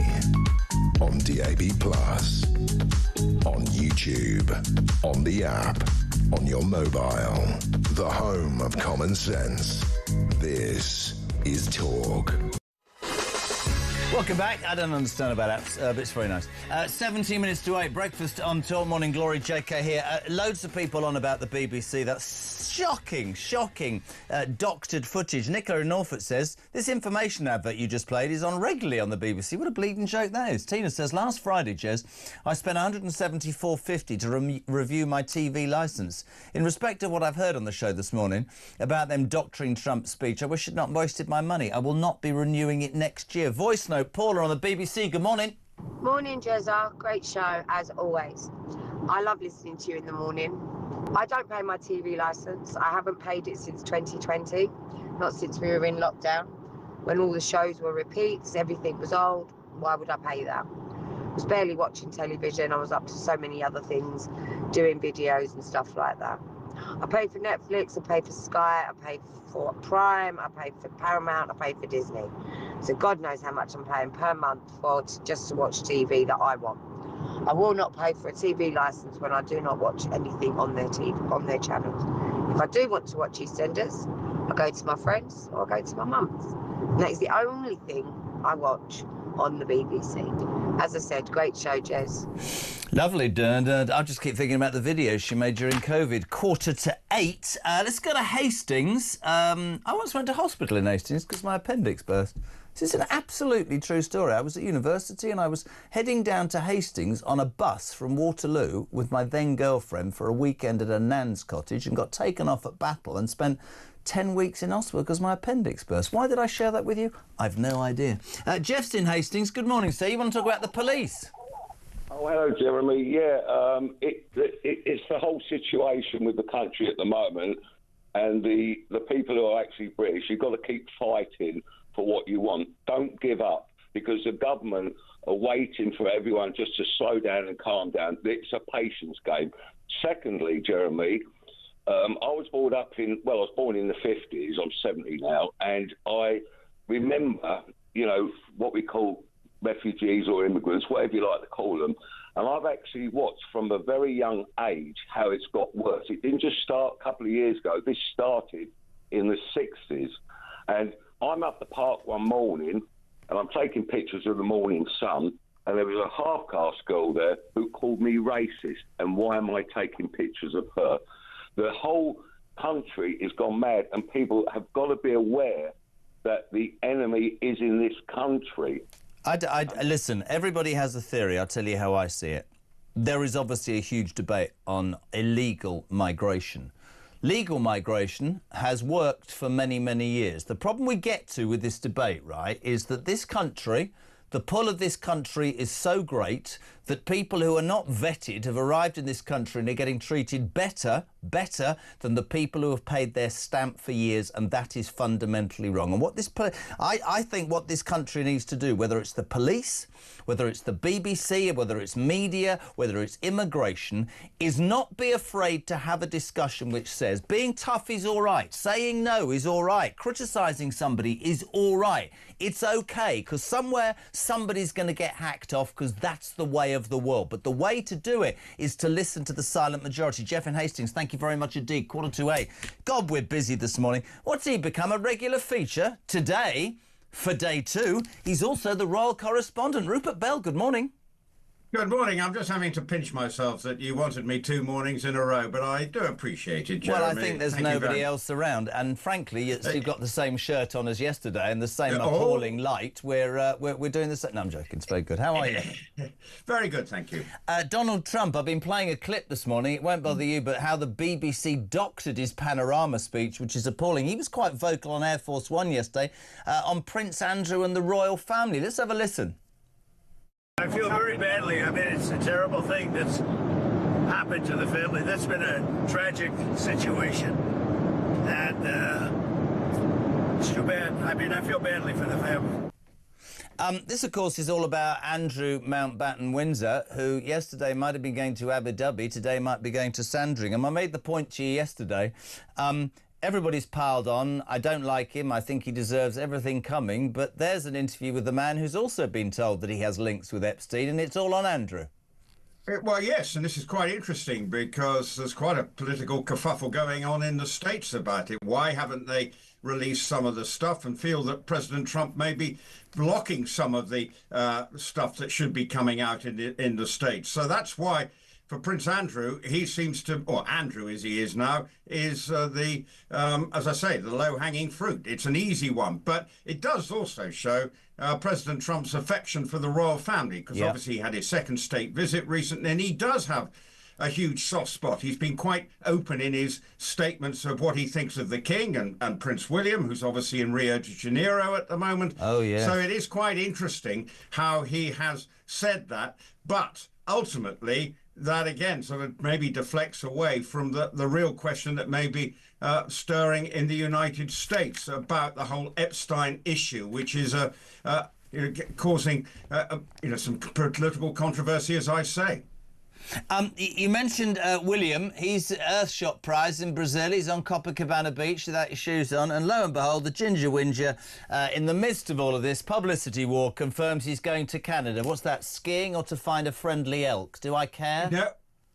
On DAB+, on YouTube, on the app, on your mobile. The home of common sense. This is Talk. Welcome back. I don't understand about apps, but it's very nice. 17 minutes to 8, breakfast on Talk Morning Glory. JK here. Loads of people on about the BBC. That's shocking doctored footage. Nicola in Norfolk says, this information advert you just played is on regularly on the BBC. What a bleeding joke that is. Tina says, last Friday, Jez, I spent £174.50 to review my TV licence. In respect of what I've heard on the show this morning about them doctoring Trump's speech, I wish I'd not wasted my money. I will not be renewing it next year. Voice note, Paula on the BBC. Good morning. Morning, Jezza. Great show, as always. I love listening to you in the morning. I don't pay my TV licence. I haven't paid it since 2020, not since we were in lockdown, when all the shows were repeats, everything was old. Why would I pay that? I was barely watching television. I was up to so many other things, doing videos and stuff like that. I pay for Netflix, I pay for Sky, I pay for Prime, I pay for Paramount, I pay for Disney. So God knows how much I'm paying per month just to watch TV that I want. I will not pay for a TV licence when I do not watch anything on their TV, on their channels. If I do want to watch EastEnders, I go to my friends or I go to my mum's. And that is the only thing I watch on the BBC. As I said, great show, Jez. Lovely, I just keep thinking about the videos she made during COVID. 7:45. Let's go to Hastings. I once went to hospital in Hastings because my appendix burst. This is an absolutely true story. I was at university and I was heading down to Hastings on a bus from Waterloo with my then girlfriend for a weekend at a nan's cottage and got taken off at Battle and spent 10 weeks in hospital because my appendix burst. Why did I share that with you? I've no idea. Jeff's in Hastings. Good morning, sir. You want to talk about the police? Oh, hello, Jeremy. Yeah, it's the whole situation with the country at the moment, and the people who are actually British. You've got to keep fighting for what you want. Don't give up, because the government are waiting for everyone just to slow down and calm down. It's a patience game. Secondly, Jeremy, I was born in the 50s. I'm 70 now, and I remember, what we call refugees or immigrants, whatever you like to call them. And I've actually watched from a very young age how it's got worse. It didn't just start a couple of years ago. This started in the 60s. And I'm up the park one morning and I'm taking pictures of the morning sun, and there was a half-caste girl there who called me racist. And why am I taking pictures of her? The whole country has gone mad, and people have got to be aware that the enemy is in this country. Listen, everybody has a theory. I'll tell you how I see it. There is obviously a huge debate on illegal migration. Legal migration has worked for many, many years. The problem we get to with this debate, right, is that this country, the pull of this country is so great that people who are not vetted have arrived in this country and are getting treated better than the people who have paid their stamp for years, and that is fundamentally wrong. And I think what this country needs to do, whether it's the police, whether it's the BBC, whether it's media, whether it's immigration, is not be afraid to have a discussion which says being tough is all right, saying no is all right, criticising somebody is all right. It's okay, because somewhere somebody's going to get hacked off, because that's the way of the world. But the way to do it is to listen to the silent majority. Jeff in Hastings, thank you very much indeed. 7:45. God, we're busy this morning. What's he become a regular feature today for day 2? He's also the royal correspondent. Rupert Bell, good morning. Good morning. I'm just having to pinch myself that you wanted me 2 mornings in a row, but I do appreciate it, Jeremy. Well, I think there's nobody else around, and frankly, you've got the same shirt on as yesterday and the same appalling light. We're doing the same. No, I'm joking. It's very good. How are you? Very good, thank you. Donald Trump. I've been playing a clip this morning. It won't bother you, but how the BBC doctored his panorama speech, which is appalling. He was quite vocal on Air Force One yesterday on Prince Andrew and the royal family. Let's have a listen. I feel very badly. I mean, it's a terrible thing that's happened to the family. That's been a tragic situation, and it's too bad. I mean, I feel badly for the family. This, of course, is all about Andrew Mountbatten Windsor, who yesterday might have been going to Abu Dhabi, today might be going to Sandringham. I made the point to you yesterday. everybody's piled on. I don't like him. I think he deserves everything coming. But there's an interview with the man who's also been told that he has links with Epstein, and it's all on Andrew. Well, yes, and this is quite interesting because there's quite a political kerfuffle going on in the States about it. Why haven't they released some of the stuff, and feel that President Trump may be blocking some of the stuff that should be coming out in the States? So that's why, for Prince Andrew, he seems to, or Andrew as he is now, is as I say, the low-hanging fruit. It's an easy one, but it does also show President Trump's affection for the royal family, because obviously he had his second state visit recently, and he does have a huge soft spot. He's been quite open in his statements of what he thinks of the King and Prince William, who's obviously in Rio de Janeiro at the moment. Oh, yeah. So it is quite interesting how he has said that, but ultimately that again sort of maybe deflects away from the real question that may be stirring in the United States about the whole Epstein issue, which is causing some political controversy, as I say. You mentioned William. He's Earthshot Prize in Brazil. He's on Copacabana Beach without his shoes on. And lo and behold, the Ginger Whinger, in the midst of all of this publicity war, confirms he's going to Canada. What's that, skiing or to find a friendly elk? Do I care? No.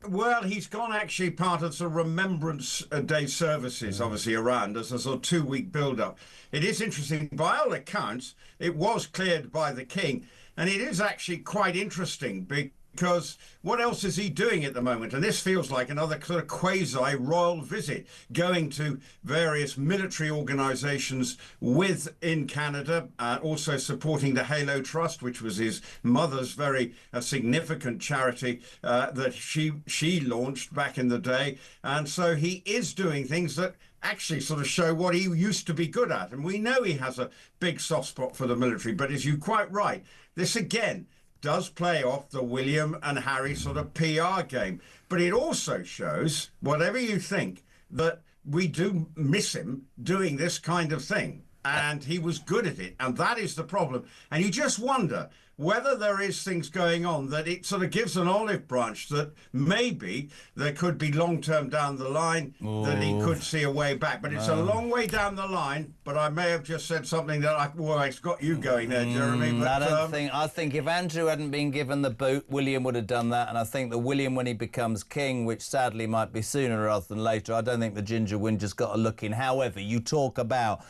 Well, he's gone actually part of the Remembrance Day services, obviously, around as a sort of 2-week build-up. It is interesting. By all accounts, it was cleared by the King. And it is actually quite interesting because what else is he doing at the moment? And this feels like another sort of quasi-royal visit, going to various military organisations within Canada, also supporting the Halo Trust, which was his mother's very significant charity that she launched back in the day. And so he is doing things that actually sort of show what he used to be good at. And we know he has a big soft spot for the military, but as you're quite right, this again does play off the William and Harry sort of PR game. But it also shows, whatever you think, that we do miss him doing this kind of thing. And he was good at it. And that is the problem. And you just wonder whether there is things going on that it sort of gives an olive branch that maybe there could be long-term down the line that he could see a way back. But it's a long way down the line. But I may have just said something that it's got you going there, Jeremy. But, I think if Andrew hadn't been given the boot, William would have done that. And I think that William, when he becomes king, which sadly might be sooner rather than later, I don't think the Ginger Winger's got a look in. However, you talk about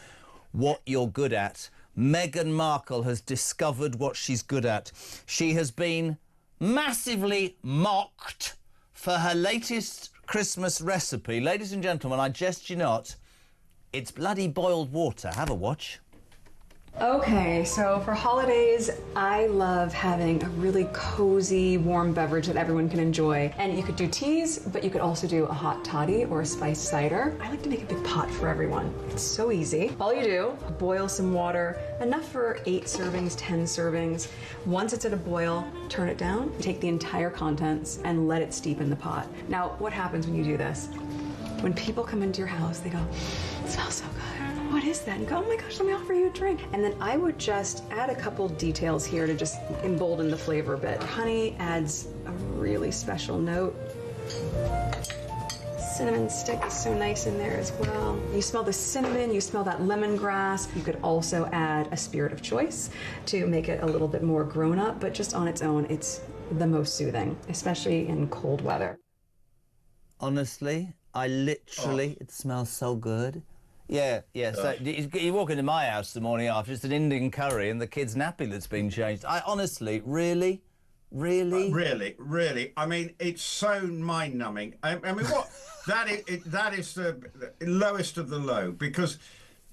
what you're good at. Meghan Markle has discovered what she's good at. She has been massively mocked for her latest Christmas recipe. Ladies and gentlemen, I jest you not, it's bloody boiled water. Have a watch. Okay, so for holidays, I love having a really cozy, warm beverage that everyone can enjoy. And you could do teas, but you could also do a hot toddy or a spiced cider. I like to make a big pot for everyone. It's so easy. All you do, boil some water, enough for 8 servings, 10 servings. Once it's at a boil, turn it down, take the entire contents, and let it steep in the pot. Now, what happens when you do this? When people come into your house, they go, "It smells so good. What is that?" And you go, "Oh my gosh, let me offer you a drink." And then I would just add a couple details here to just embolden the flavor a bit. Honey adds a really special note. Cinnamon stick is so nice in there as well. You smell the cinnamon, you smell that lemongrass. You could also add a spirit of choice to make it a little bit more grown up, but just on its own, it's the most soothing, especially in cold weather. Honestly, it smells so good. Yeah. So you walk into my house the morning after, it's an Indian curry and the kid's nappy that's been changed. I honestly, really? Really. I mean, it's so mind-numbing. I mean, that is the lowest of the low, because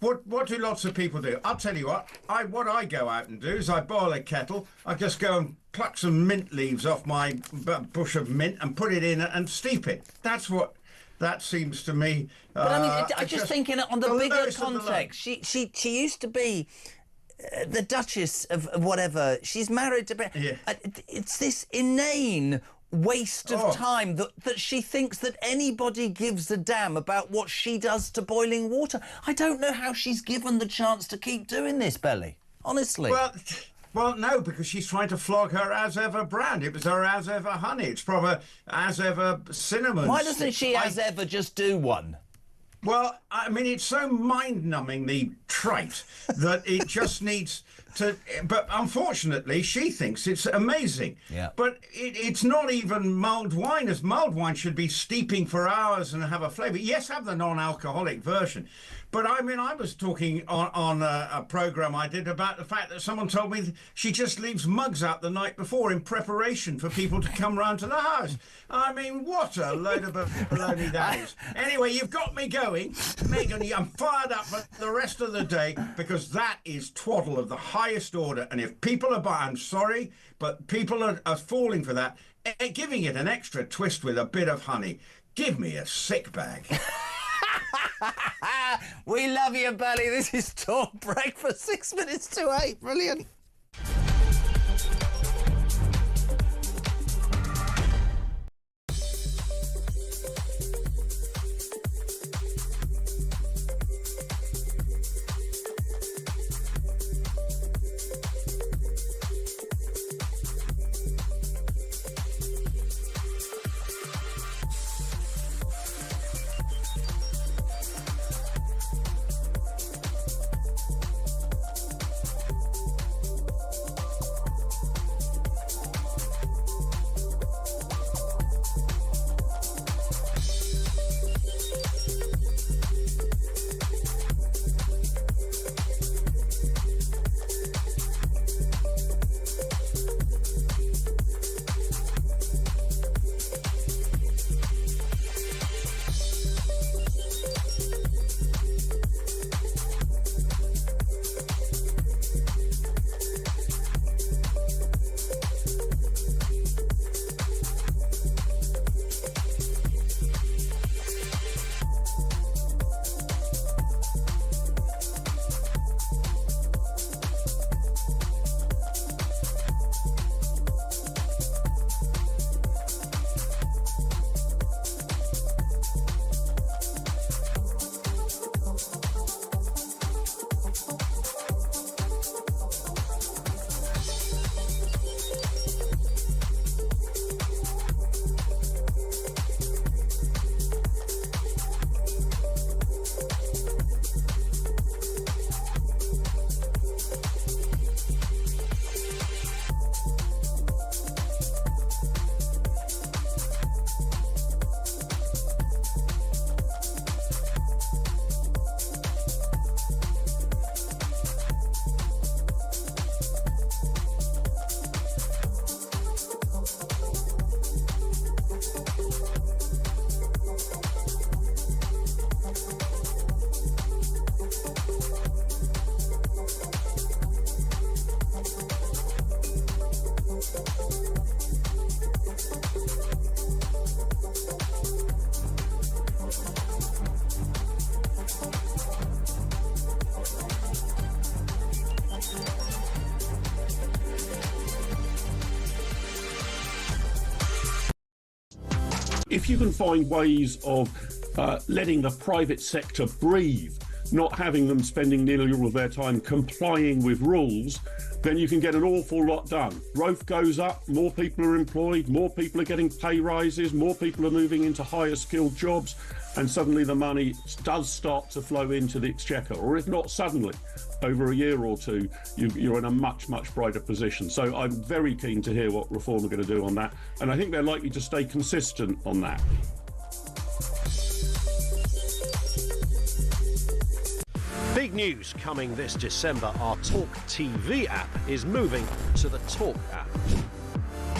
what do lots of people do? I'll tell you what I go out and do is I boil a kettle. I just go and pluck some mint leaves off my bush of mint and put it in and steep it. That seems to me. But I mean, I just thinking on the bigger context. She used to be the Duchess of whatever. She's married to. Yeah. It's this inane waste of time that she thinks that anybody gives a damn about what she does to boiling water. I don't know how she's given the chance to keep doing this, Belly. Honestly. Well, no, because she's trying to flog her as ever brand. It was her as ever honey. It's proper as ever cinnamon. Why doesn't she as ever just do one? Well, I mean, it's so mind-numbingly trite that it just needs to... But unfortunately, she thinks it's amazing. Yeah. But it's not even mulled wine, as mulled wine should be steeping for hours and have a flavour. Yes, have the non-alcoholic version. But, I mean, I was talking on a programme I did about the fact that someone told me she just leaves mugs out the night before in preparation for people to come round to the house. I mean, what a load of baloney that is. Anyway, you've got me going. Megan, I'm fired up for the rest of the day because that is twaddle of the highest order. And if people are I'm sorry, but people are falling for that, giving it an extra twist with a bit of honey. Give me a sick bag. We love you, Belly. This is Talk Breakfast, 6 minutes to 8. Brilliant. If you can find ways of letting the private sector breathe, not having them spending nearly all of their time complying with rules, then you can get an awful lot done. Growth goes up, more people are employed, more people are getting pay rises, more people are moving into higher skilled jobs, and suddenly the money does start to flow into the exchequer. Or if not suddenly, over a year or two, you're in a much, much brighter position. So I'm very keen to hear what Reform are going to do on that. And I think they're likely to stay consistent on that. Big news coming this December. Our talkTV app is moving to the Talk app.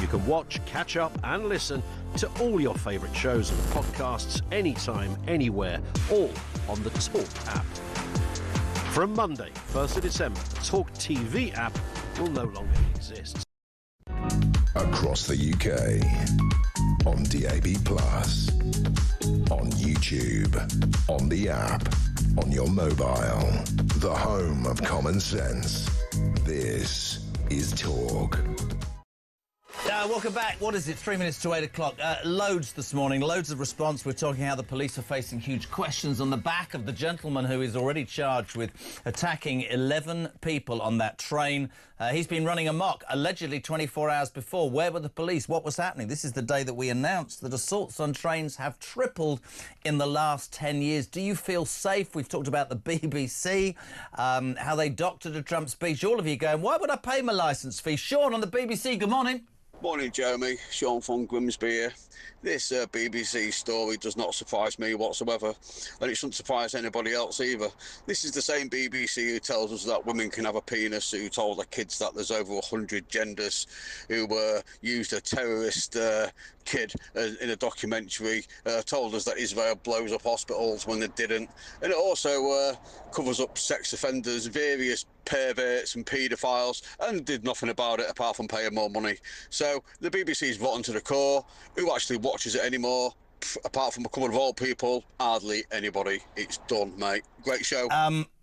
You can watch, catch up and listen to all your favourite shows and podcasts anytime, anywhere, all on the Talk app. From Monday, 1st of December, the talkTV app will no longer exist. Across the UK, on DAB+, on YouTube, on the app, on your mobile, the home of common sense. This is Talk. Welcome back. What is it? 3 minutes to 8 o'clock. Loads this morning, loads of response. We're talking how the police are facing huge questions on the back of the gentleman who is already charged with attacking 11 people on that train. He's been running amok, allegedly 24 hours before. Where were the police? What was happening? This is the day that we announced that assaults on trains have tripled in the last 10 years. Do you feel safe? We've talked about the BBC, how they doctored a Trump speech. All of you going, why would I pay my licence fee? Sean on the BBC, good morning. Morning, Jeremy. Sean from Grimsby here. This BBC story does not surprise me whatsoever, and it shouldn't surprise anybody else either. This is the same BBC who tells us that women can have a penis, who told their kids that there's over 100 genders, who used a terrorist kid in a documentary, told us that Israel blows up hospitals when they didn't, and it also covers up sex offenders, various perverts and paedophiles, and did nothing about it apart from paying more money. So the BBC's rotten to the core. Who actually watches it anymore? Apart from a couple of old people, hardly anybody. It's done, mate. Great show.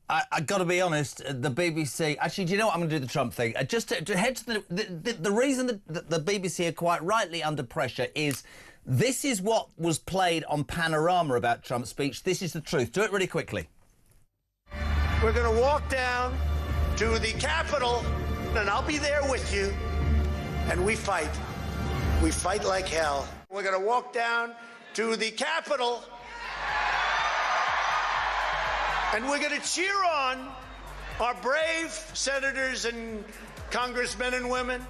I got to be honest, the BBC... Actually, do you know what? I'm going to do the Trump thing. Just to head to the reason that the BBC are quite rightly under pressure is this is what was played on Panorama about Trump's speech. This is the truth. Do it really quickly. We're going to walk down to the Capitol, and I'll be there with you, and we fight. We fight like hell. We're going to walk down to the Capitol, and we're going to cheer on our brave senators and congressmen and women.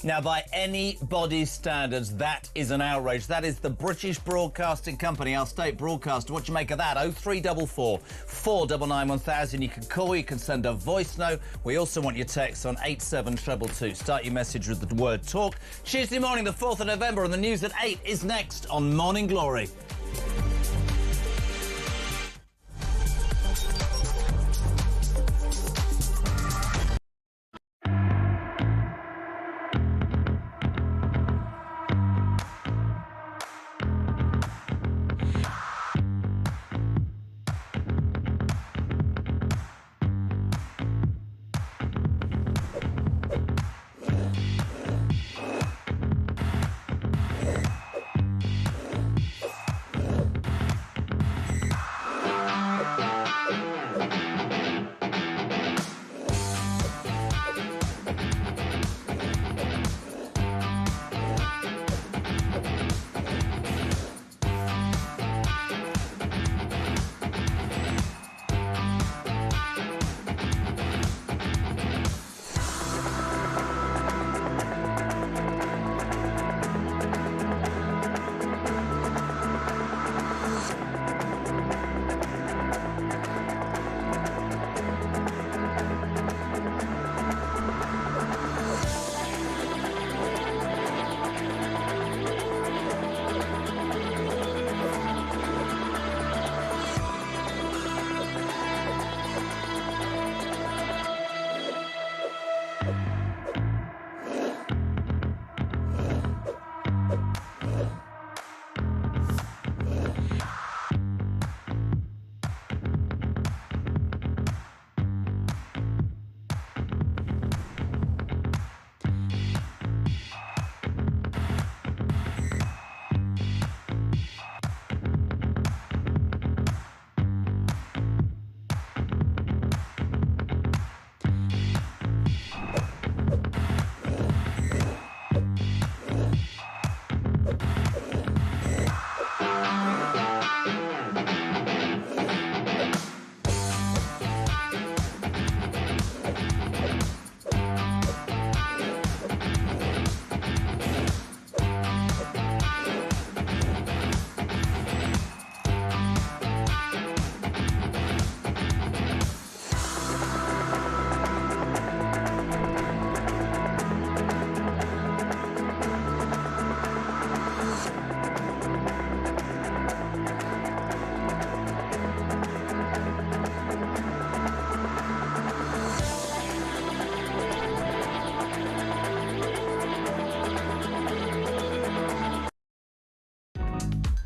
Now, by anybody's standards, that is an outrage. That is the British Broadcasting Company, our state broadcaster. What do you make of that? 0344 499 1000. You can call, you can send a voice note. We also want your text on 87222. Start your message with the word talk. Tuesday morning, the 4th of November, and the news at 8 is next on Morning Glory.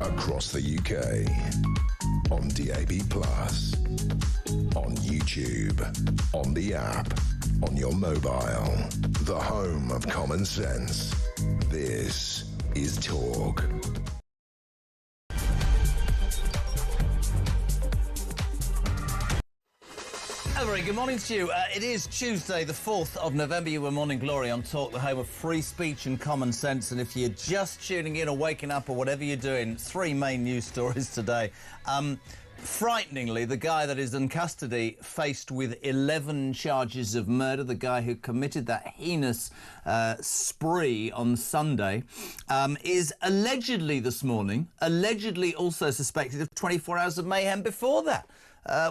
Across the UK, on DAB+, on YouTube, on the app, on your mobile, the home of common sense. This is Talk. A very good morning to you. It is Tuesday, the 4th of November. You were Morning Glory on Talk, the home of free speech and common sense. And if you're just tuning in or waking up or whatever you're doing, three main news stories today. Frighteningly, the guy that is in custody faced with 11 charges of murder, the guy who committed that heinous spree on Sunday, is allegedly this morning, allegedly also suspected of 24 hours of mayhem before that.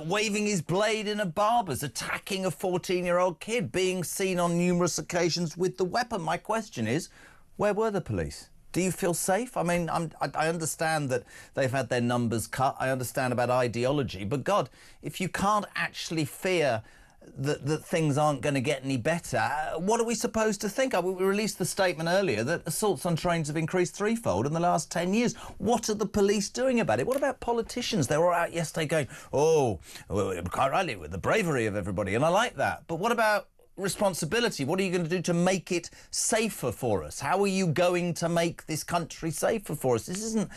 Waving his blade in a barber's, attacking a 14-year-old kid, being seen on numerous occasions with the weapon. My question is, where were the police? Do you feel safe? I mean, I understand that they've had their numbers cut. I understand about ideology. But, God, if you can't actually fear that things aren't going to get any better, what are we supposed to think? We released the statement earlier that assaults on trains have increased threefold in the last 10 years. What are the police doing about it? What about politicians? They were out yesterday going, oh, quite rightly, with the bravery of everybody, and I like that. But what about responsibility? What are you going to do to make it safer for us? How are you going to make this country safer for us? This isn't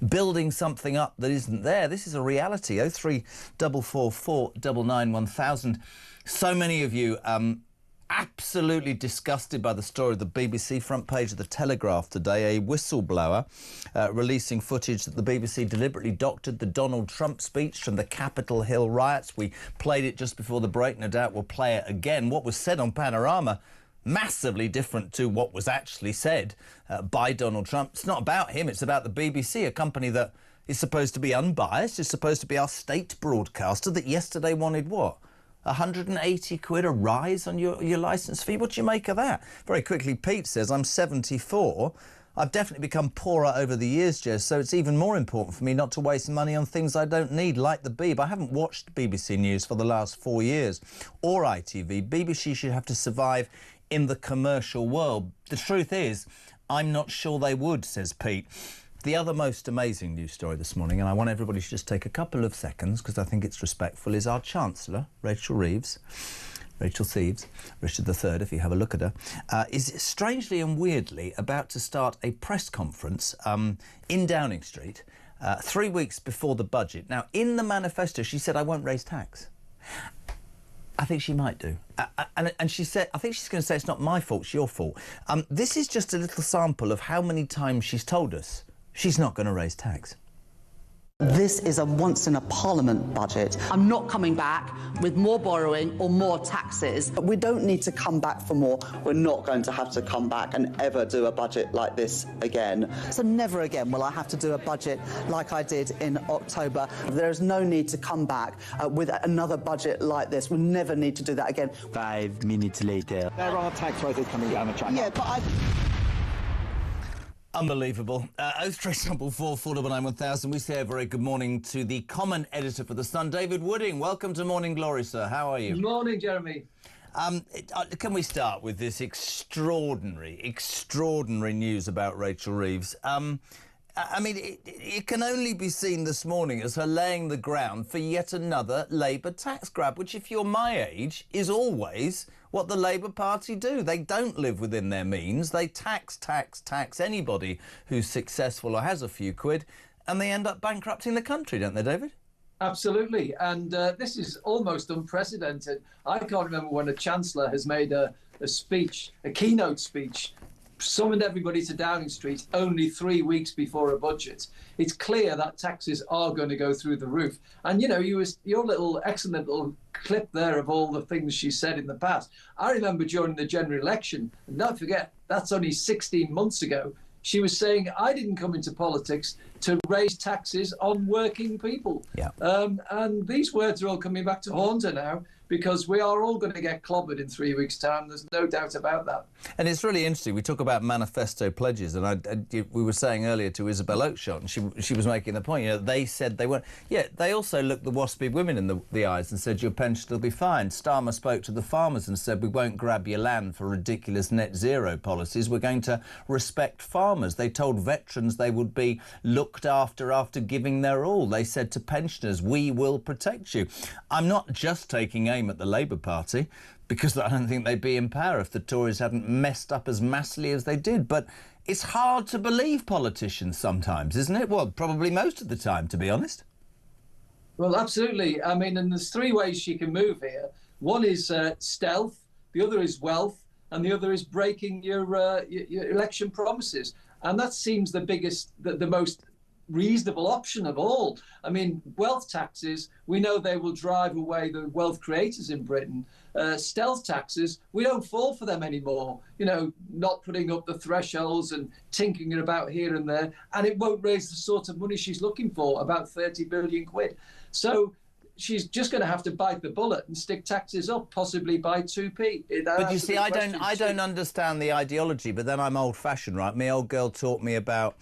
building something up that isn't there. This is a reality. 03444 991 So many of you absolutely disgusted by the story of the BBC front page of the Telegraph today. A whistleblower releasing footage that the BBC deliberately doctored the Donald Trump speech from the Capitol Hill riots. We played it just before the break. No doubt we'll play it again. What was said on Panorama, massively different to what was actually said by Donald Trump. It's not about him. It's about the BBC, a company that is supposed to be unbiased, is supposed to be our state broadcaster, that yesterday wanted what? 180 quid a rise on your licence fee? What do you make of that? Very quickly, Pete says, I'm 74. I've definitely become poorer over the years, Jez, so it's even more important for me not to waste money on things I don't need, like the Beeb. I haven't watched BBC News for the last 4 years, or ITV. BBC should have to survive in the commercial world. The truth is, I'm not sure they would, says Pete. The other most amazing news story this morning, and I want everybody to just take a couple of seconds because I think it's respectful, is our Chancellor, Rachel Thieves, Richard III, if you have a look at her, is strangely and weirdly about to start a press conference in Downing Street 3 weeks before the budget. Now, in the manifesto, she said, I won't raise tax. I think she might do. And she said, I think she's going to say it's not my fault, it's your fault. This is just a little sample of how many times she's told us she's not going to raise tax. This is a once-in-a-parliament budget. I'm not coming back with more borrowing or more taxes. But we don't need to come back for more. We're not going to have to come back and ever do a budget like this again. So never again will I have to do a budget like I did in October. There is no need to come back with another budget like this. We'll never need to do that again. 5 minutes later. There are tax rises coming down the track. Yeah, but Unbelievable. 03444 499 We say a very good morning to the comment editor for The Sun, David Wooding. Welcome to Morning Glory, sir. How are you? Good morning, Jeremy. Can we start with this extraordinary news about Rachel Thieves? I mean, it can only be seen this morning as her laying the ground for yet another Labour tax grab, which, if you're my age, is always what the Labour Party do. They don't live within their means. They tax anybody who's successful or has a few quid, and they end up bankrupting the country, don't they, David? Absolutely. And this is almost unprecedented. I can't remember when a Chancellor has made a speech, a keynote speech, summoned everybody to Downing Street only 3 weeks before a budget. It's clear that taxes are going to go through the roof. And, you know, your little excellent little clip there of all the things she said in the past. I remember during the general election, and don't forget, that's only 16 months ago, she was saying, I didn't come into politics to raise taxes on working people. Yeah. And these words are all coming back to haunt her now, because we are all going to get clobbered in 3 weeks' time. There's no doubt about that. And it's really interesting. We talk about manifesto pledges, and we were saying earlier to Isabel Oakeshott, and she was making the point, you know, they said they weren't. Yeah, they also looked the waspy women in the eyes and said, your pension will be fine. Starmer spoke to the farmers and said, we won't grab your land for ridiculous net zero policies. We're going to respect farmers. They told veterans they would be looked after giving their all. They said to pensioners, we will protect you. I'm not just taking aim at the Labour Party, because I don't think they'd be in power if the Tories hadn't messed up as massively as they did. But it's hard to believe politicians sometimes, isn't it? Well, probably most of the time, to be honest. Well, absolutely. I mean, and there's three ways she can move here. One is stealth, the other is wealth, and the other is breaking your election promises. And that seems the most reasonable option of all. I mean, wealth taxes, we know they will drive away the wealth creators in Britain. Stealth taxes, we don't fall for them anymore. You know, not putting up the thresholds and tinkering about here and there, and it won't raise the sort of money she's looking for, about 30 billion quid. So she's just going to have to bite the bullet and stick taxes up, possibly by 2p. But you see, I don't understand the ideology, but then I'm old-fashioned, right? My old girl taught me about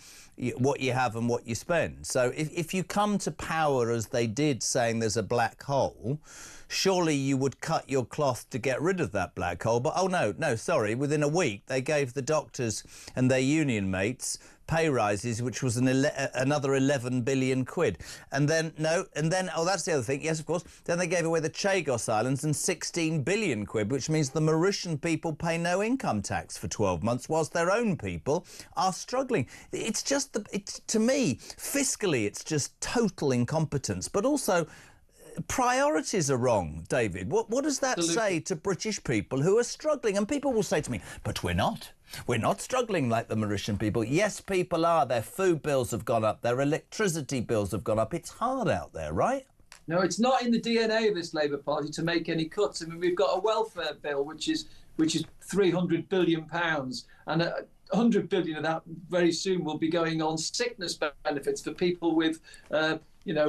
what you have and what you spend. So if you come to power as they did, saying there's a black hole, surely you would cut your cloth to get rid of that black hole. But, oh, no, sorry, within a week they gave the doctors and their union mates pay rises, which was another 11 billion quid. And then, oh, that's the other thing, yes, of course, then they gave away the Chagos Islands and 16 billion quid, which means the Mauritian people pay no income tax for 12 months, whilst their own people are struggling. It's just, to me, fiscally, it's just total incompetence, but also priorities are wrong, David. What does that say to British people who are struggling? And people will say to me, but we're not. We're not struggling like the Mauritian people. Yes, people are. Their food bills have gone up. Their electricity bills have gone up. It's hard out there, right? No, it's not in the DNA of this Labour Party to make any cuts. I mean, we've got a welfare bill which is £300 billion, and 100 billion of that very soon will be going on sickness benefits for people with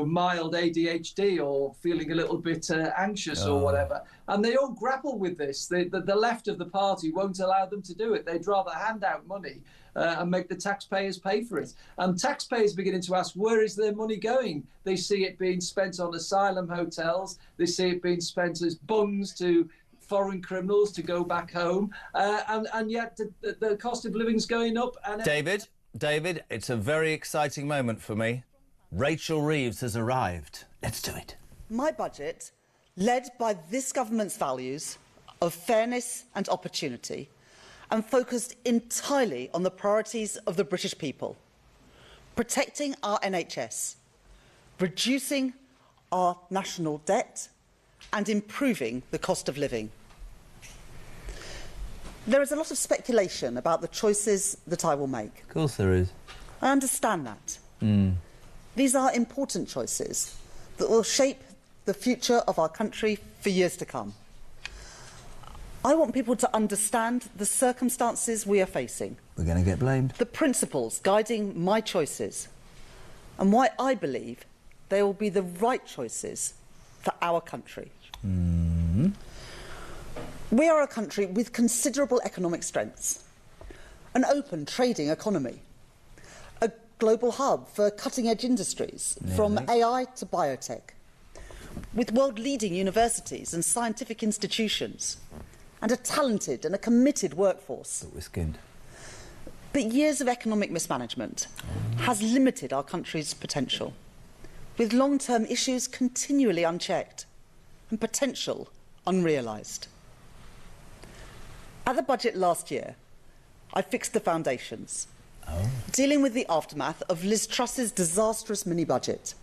mild ADHD or feeling a little bit anxious or whatever. And they all grapple with this. The left of the party won't allow them to do it. They'd rather hand out money and make the taxpayers pay for it. And taxpayers are beginning to ask, where is their money going? They see it being spent on asylum hotels. They see it being spent as bungs to foreign criminals to go back home. And yet the cost of living's going up. And David, it's a very exciting moment for me. Rachel Reeves has arrived. Let's do it. My budget, led by this government's values of fairness and opportunity, and focused entirely on the priorities of the British people, protecting our NHS, reducing our national debt, and improving the cost of living. There is a lot of speculation about the choices that I will make. Of course there is. I understand that. These are important choices that will shape the future of our country for years to come. I want people to understand the circumstances we are facing. We're going to get blamed. The principles guiding my choices, and why I believe they will be the right choices for our country. We are a country with considerable economic strengths, an open trading economy, a global hub for cutting-edge industries, from AI to biotech, with world-leading universities and scientific institutions, and a talented and a committed workforce. We're skinned. But years of economic mismanagement has limited our country's potential, with long-term issues continually unchecked and potential unrealised. At the budget last year, I fixed the foundations, dealing with the aftermath of Liz Truss's disastrous mini-budget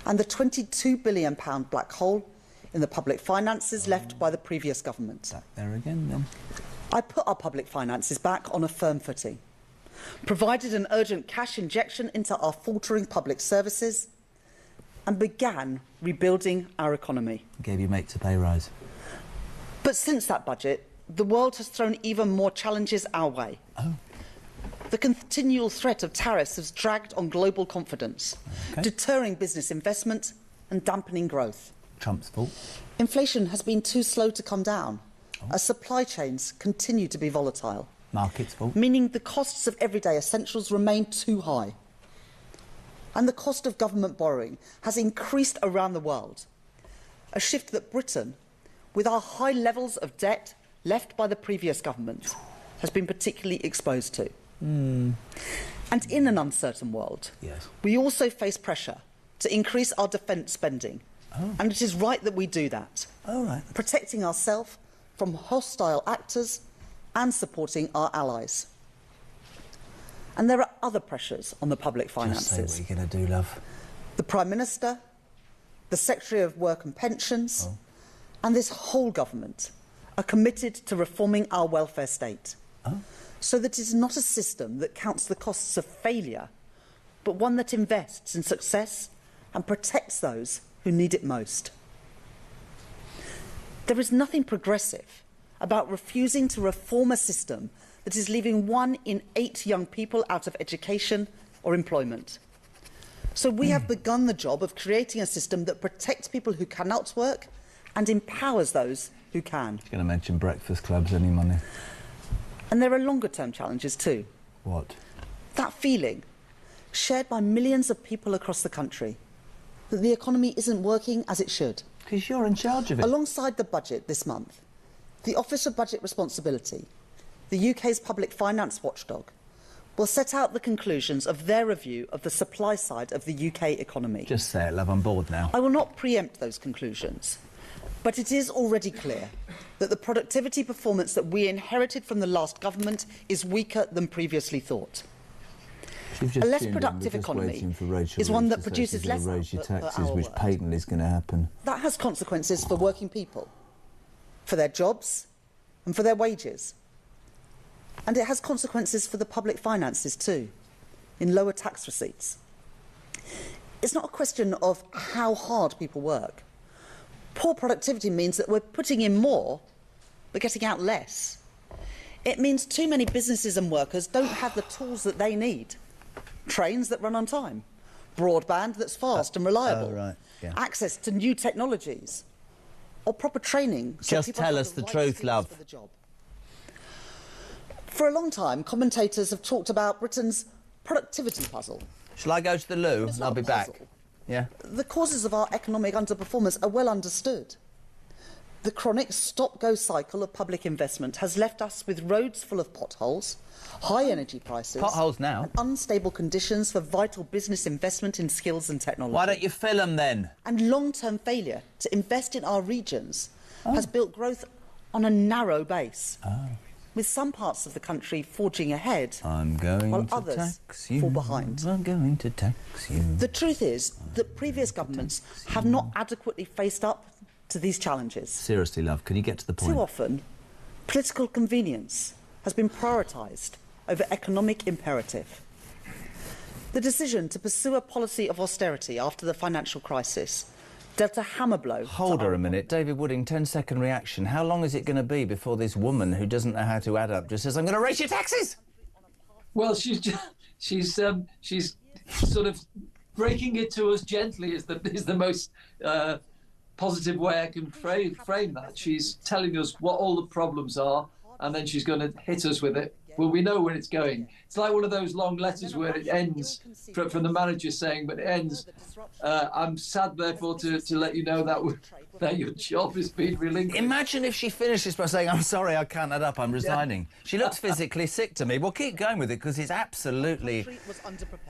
and the £22 billion black hole in the public finances left by the previous government. Back there again, then. I put our public finances back on a firm footing, provided an urgent cash injection into our faltering public services, and began rebuilding our economy. Gave your mates a pay rise. But since that budget, the world has thrown even more challenges our way. The continual threat of tariffs has dragged on global confidence, deterring business investment and dampening growth. Trump's fault. Inflation has been too slow to come down, as supply chains continue to be volatile. Market's fault. Meaning the costs of everyday essentials remain too high. And the cost of government borrowing has increased around the world, a shift that Britain, with our high levels of debt left by the previous government, has been particularly exposed to. And in an uncertain world, we also face pressure to increase our defence spending. And it is right that we do that, protecting ourselves from hostile actors and supporting our allies. And there are other pressures on the public finances. Just say what you're going to do, love. The Prime Minister, the Secretary of Work and Pensions, and this whole government are committed to reforming our welfare state so that it is not a system that counts the costs of failure, but one that invests in success and protects those who need it most. There is nothing progressive about refusing to reform a system that is leaving 1 in 8 young people out of education or employment. So we have begun the job of creating a system that protects people who cannot work and empowers those who can. You're going to mention breakfast clubs, any money? And there are longer-term challenges too. What? That feeling, shared by millions of people across the country, that the economy isn't working as it should. Because you're in charge of it. Alongside the budget this month, the Office of Budget Responsibility, the UK's public finance watchdog, will set out the conclusions of their review of the supply side of the UK economy. Just say it, love, I'm bored now. I will not preempt those conclusions, but it is already clear that the productivity performance that we inherited from the last government is weaker than previously thought. A less productive economy is one that produces less raise your output per taxes, hour which worked. patently is going to happen. That has consequences for working people, for their jobs and for their wages. And it has consequences for the public finances too, in lower tax receipts. It's not a question of how hard people work. Poor productivity means that we're putting in more, but getting out less. It means too many businesses and workers don't have the tools that they need. Trains that run on time, broadband that's fast and reliable, access to new technologies, or proper training. So Just tell us the truth, love. For the job. For a long time, commentators have talked about Britain's productivity puzzle. Shall I go to the loo and I'll be back? Yeah. The causes of our economic underperformance are well understood. The chronic stop-go cycle of public investment has left us with roads full of potholes, high energy prices, potholes now, and unstable conditions for vital business investment in skills and technology. Why don't you fill them then? And long-term failure to invest in our regions has built growth on a narrow base, with some parts of the country forging ahead, I'm going while to others tax you. fall behind. I'm going to tax you. The truth is that previous governments have not adequately faced up to these challenges. Seriously, love, can you get to the point? Too often, political convenience has been prioritised over economic imperative. The decision to pursue a policy of austerity after the financial crisis dealt a hammer blow. Hold her a minute. David Wooding, 10-second reaction. How long is it going to be before this woman who doesn't know how to add up just says, I'm going to raise your taxes? Well, she's sort of breaking it to us gently is the most positive way I can frame that. She's telling us what all the problems are, and then she's going to hit us with it. Well, we know where it's going. It's like one of those long letters where it ends from the manager saying, but it ends, I'm sad, therefore, to let you know that your job has been relinquished. Imagine if she finishes by saying, I'm sorry, I can't add up, I'm resigning. Yeah. She looks physically sick to me. We'll keep going with it because it's absolutely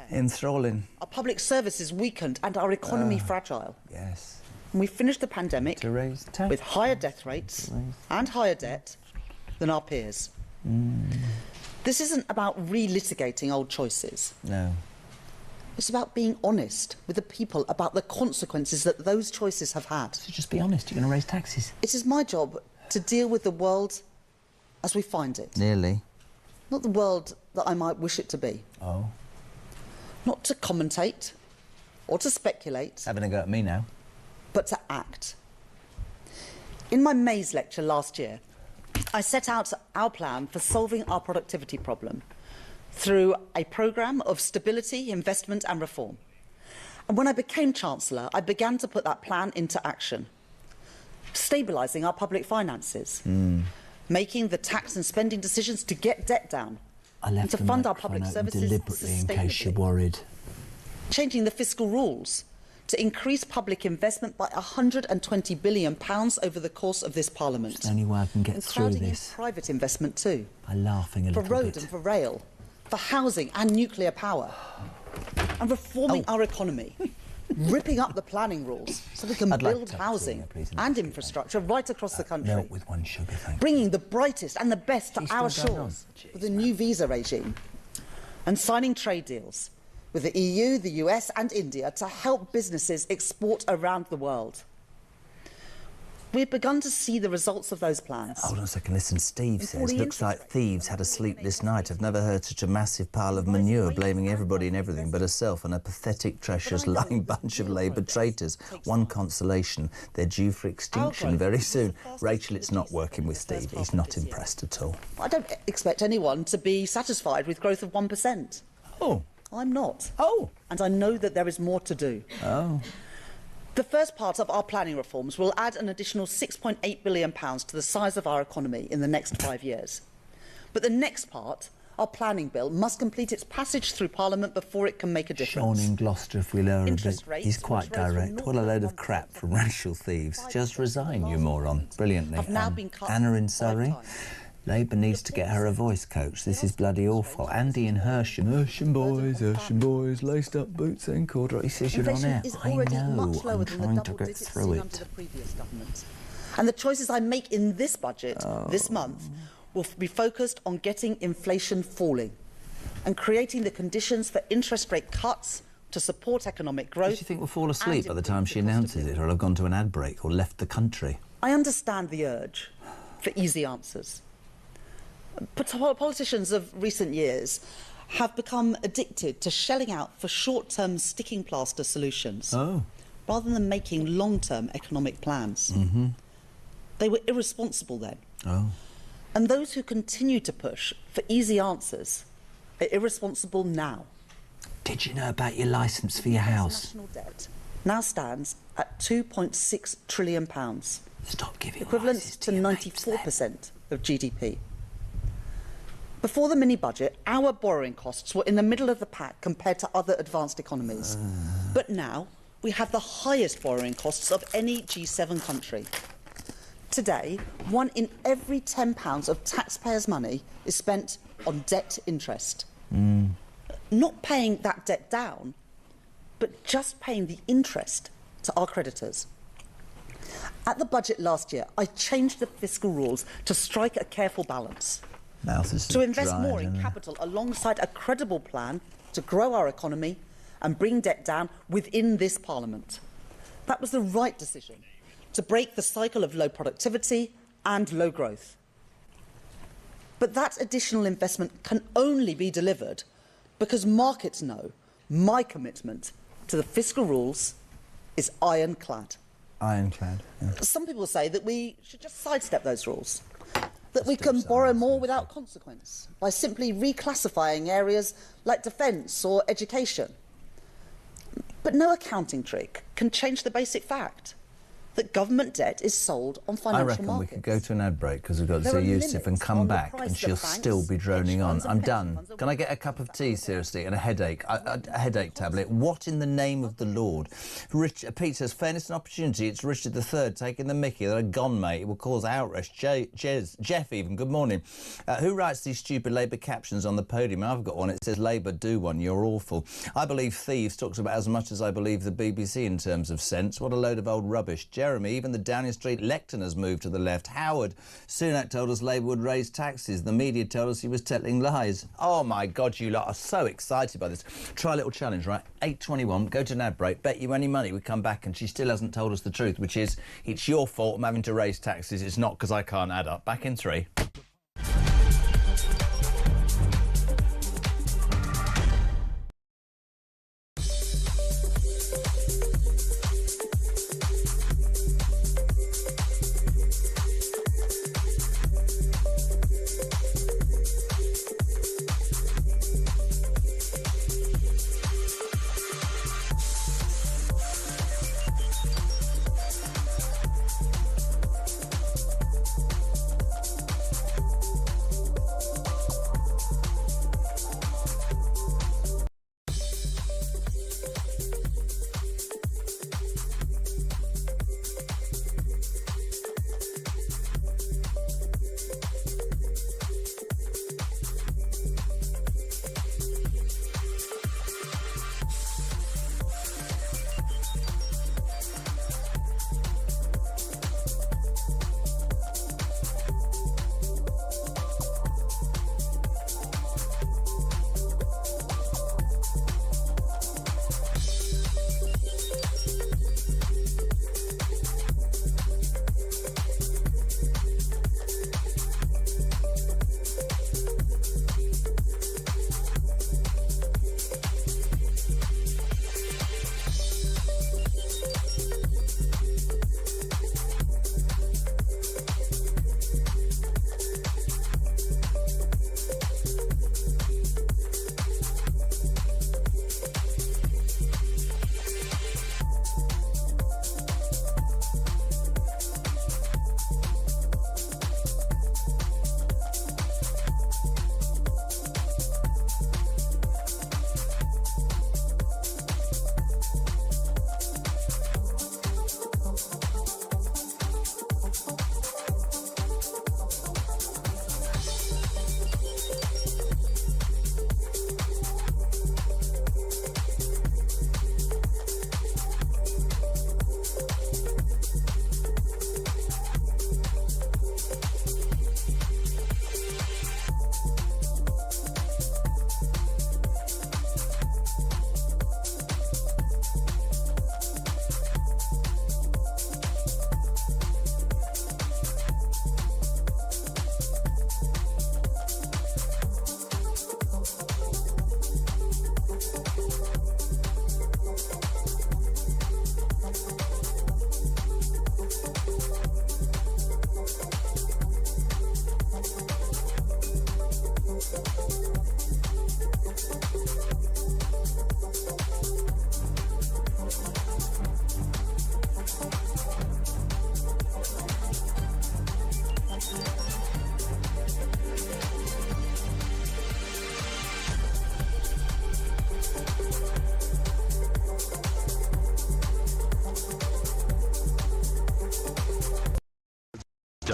enthralling. Our public service is weakened and our economy fragile. Yes. And we finished the pandemic with higher death rates and higher debt than our peers. This isn't about relitigating old choices. No. It's about being honest with the people about the consequences that those choices have had. So just be honest, you're going to raise taxes. It is my job to deal with the world as we find it. Nearly. Not the world that I might wish it to be. Oh. Not to commentate or to speculate. Having a go at me now. But to act. In my Maze lecture last year, I set out our plan for solving our productivity problem through a programme of stability, investment and reform. And when I became Chancellor, I began to put that plan into action. Stabilising our public finances, making the tax and spending decisions to get debt down, and to fund our public services deliberately in case you're worried. Changing the fiscal rules to increase public investment by £120 billion over the course of this Parliament. It's the only way I can get through this. In private investment too. By laughing a little bit. For road and for rail, for housing and nuclear power. And reforming our economy. Ripping up the planning rules so we can build housing and infrastructure right across the country. Milk with 1 sugar, thank you. Bringing the brightest and the best to our shores with a new visa regime. and signing trade deals with the EU, the US and India to help businesses export around the world. We've begun to see the results of those plans. Hold on a second, listen, Steve says, looks like thieves had a sleepless night. I've never heard such a massive pile of manure, blaming everybody and everything but herself and a pathetic, treacherous, lying bunch of Labour traitors. One consolation, they're due for extinction very soon. Rachel, it's not working with Steve. He's not impressed at all. I don't expect anyone to be satisfied with growth of 1%. Oh. I'm not. Oh. And I know that there is more to do. Oh. The first part of our planning reforms will add an additional £6.8 billion to the size of our economy in the next 5 years. But the next part, our planning bill, must complete its passage through Parliament before it can make a difference. Sean in Gloucester, if we lower a bit, rates, he's quite direct. What a load of crap from racial thieves. Just resign, you moron. Brilliantly. Have now been cut Anna in Surrey. Labour needs to get her a voice coach. This is bloody awful. Andy in Hersham. Hersham boys, laced up boots and corduroy. He says you're on air. I know, I'm trying to get through it. And the choices I make in this budget this month will be focused on getting inflation falling and creating the conditions for interest rate cuts to support economic growth. Does she think we'll fall asleep by the time she announces it, or have gone to an ad break or left the country? I understand the urge for easy answers. Politicians of recent years have become addicted to shelling out for short-term sticking plaster solutions rather than making long-term economic plans. They were irresponsible then. And those who continue to push for easy answers are irresponsible now. Did you know about your licence for your house? National debt now stands at £2.6 trillion. Stop giving equivalent to 94% of GDP. Before the mini-budget, our borrowing costs were in the middle of the pack compared to other advanced economies. But now, we have the highest borrowing costs of any G7 country. Today, 1 in every £10 of taxpayers' money is spent on debt interest. Not paying that debt down, but just paying the interest to our creditors. At the budget last year, I changed the fiscal rules to strike a careful balance. To invest more in capital alongside a credible plan to grow our economy and bring debt down within this Parliament. That was the right decision to break the cycle of low productivity and low growth. But that additional investment can only be delivered because markets know my commitment to the fiscal rules is ironclad. Ironclad. Yeah. Some people say that we should just sidestep those rules. That we can borrow more without consequence by simply reclassifying areas like defence or education. But no accounting trick can change the basic fact that government debt is sold on financial markets. I reckon we could go to an ad break because we've got to see Yusuf and come back and she'll still be droning on. I'm done. Can I get a cup of tea, seriously, and a headache? A headache tablet. What in the name of the Lord? Pete says, fairness and opportunity. It's Richard III taking the mickey. They're gone, mate. It will cause outrage. Jeff even, good morning. Who writes these stupid Labour captions on the podium? I've got one. It says, Labour, do one. You're awful. I believe thieves talks about as much as I believe the BBC in terms of sense. What a load of old rubbish. Jeremy, even the Downing Street lectern has moved to the left. Howard, Sunak told us Labour would raise taxes. The media told us he was telling lies. Oh, my God, you lot are so excited by this. Try a little challenge, right? 8:21, go to an ad break, bet you any money we come back and she still hasn't told us the truth, which is, it's your fault I'm having to raise taxes. It's not because I can't add up. Back in 3.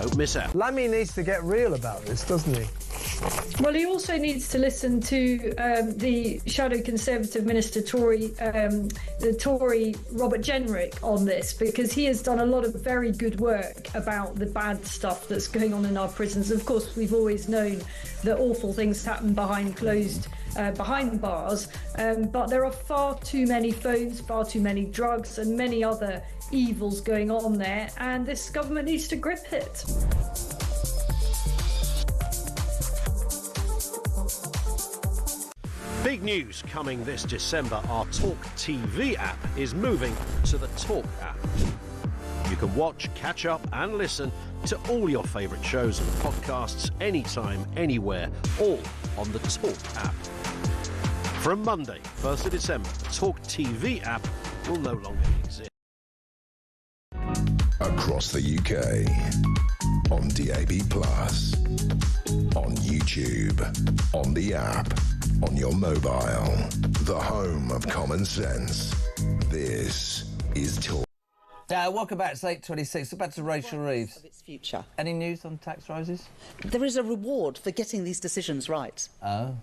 Don't miss out. Lammy needs to get real about this, doesn't he? Well, he also needs to listen to the shadow Conservative Minister the Tory Robert Jenrick on this, because he has done a lot of very good work about the bad stuff that's going on in our prisons. Of course, we've always known that awful things happen behind bars, but there are far too many phones, far too many drugs and many other evils going on there, and this government needs to grip it. Big news coming this December. Our talkTV app is moving to the Talk app. You can watch, catch up and listen to all your favourite shows and podcasts anytime, anywhere, all on the Talk app. From Monday, 1st of December, the talkTV app will no longer exist. Across the UK, on DAB+, on YouTube, on the app, on your mobile, the home of common sense. This is Talk. Welcome back. It's 8:26. Back to Rachel Reeves. Of its future. Any news on tax rises? There is a reward for getting these decisions right. Oh.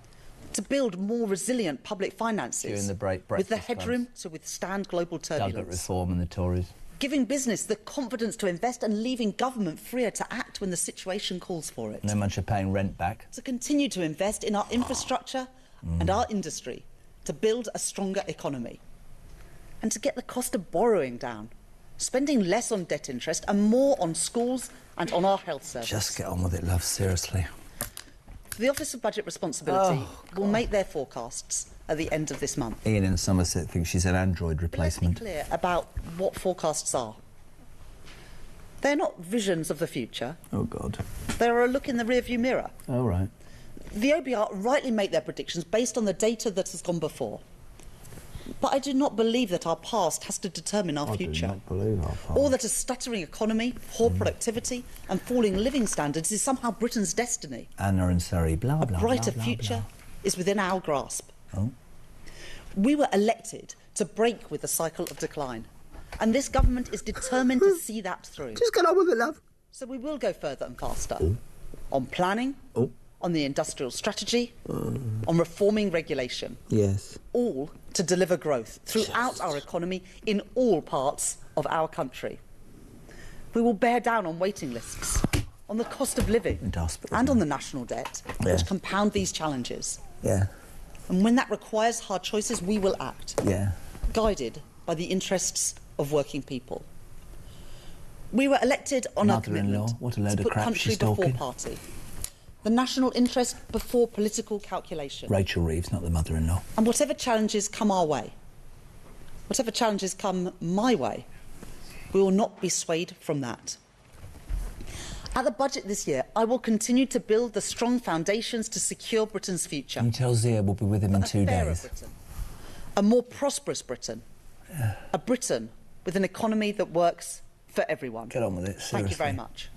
To build more resilient public finances. During the breakfast with the headroom to withstand global turbulence. Budget reform and the Tories. Giving business the confidence to invest and leaving government freer to act when the situation calls for it. No mention of paying rent back. To continue to invest in our infrastructure and our industry to build a stronger economy. And to get the cost of borrowing down. Spending less on debt interest and more on schools and on our health service. Just get on with it, love, seriously. The Office of Budget Responsibility will make their forecasts at the end of this month. Ian in Somerset thinks she's an Android replacement. Let's be clear about what forecasts are. They're not visions of the future. Oh, God. They're a look in the rearview mirror. Oh, right. The OBR rightly make their predictions based on the data that has gone before. But I do not believe that our past has to determine our future. I do not believe our past. Or that a stuttering economy, poor productivity and falling living standards is somehow Britain's destiny. Anna and Surrey, blah, blah, blah. A brighter blah, future is within our grasp. Oh. We were elected to break with the cycle of decline. And this government is determined to see that through. Just get on with it, love. So we will go further and faster. On planning, on the industrial strategy, on reforming regulation. Yes. All to deliver growth throughout our economy in all parts of our country. We will bear down on waiting lists, on the cost of living, and on the national debt, which compound these challenges. Yeah. And when that requires hard choices, we will act. Yeah. Guided by the interests of working people. We were elected on a commitment what a load to of put crap country she's before talking. party. The national interest before political calculation. Rachel Reeves, not the mother-in-law. And whatever challenges come our way, whatever challenges come my way, we will not be swayed from that. At the budget this year, I will continue to build the strong foundations to secure Britain's future. Can you tell Zia we'll be with him in 2 days? Britain, a more prosperous Britain, a Britain with an economy that works for everyone. Get on with it, seriously. Thank you very much.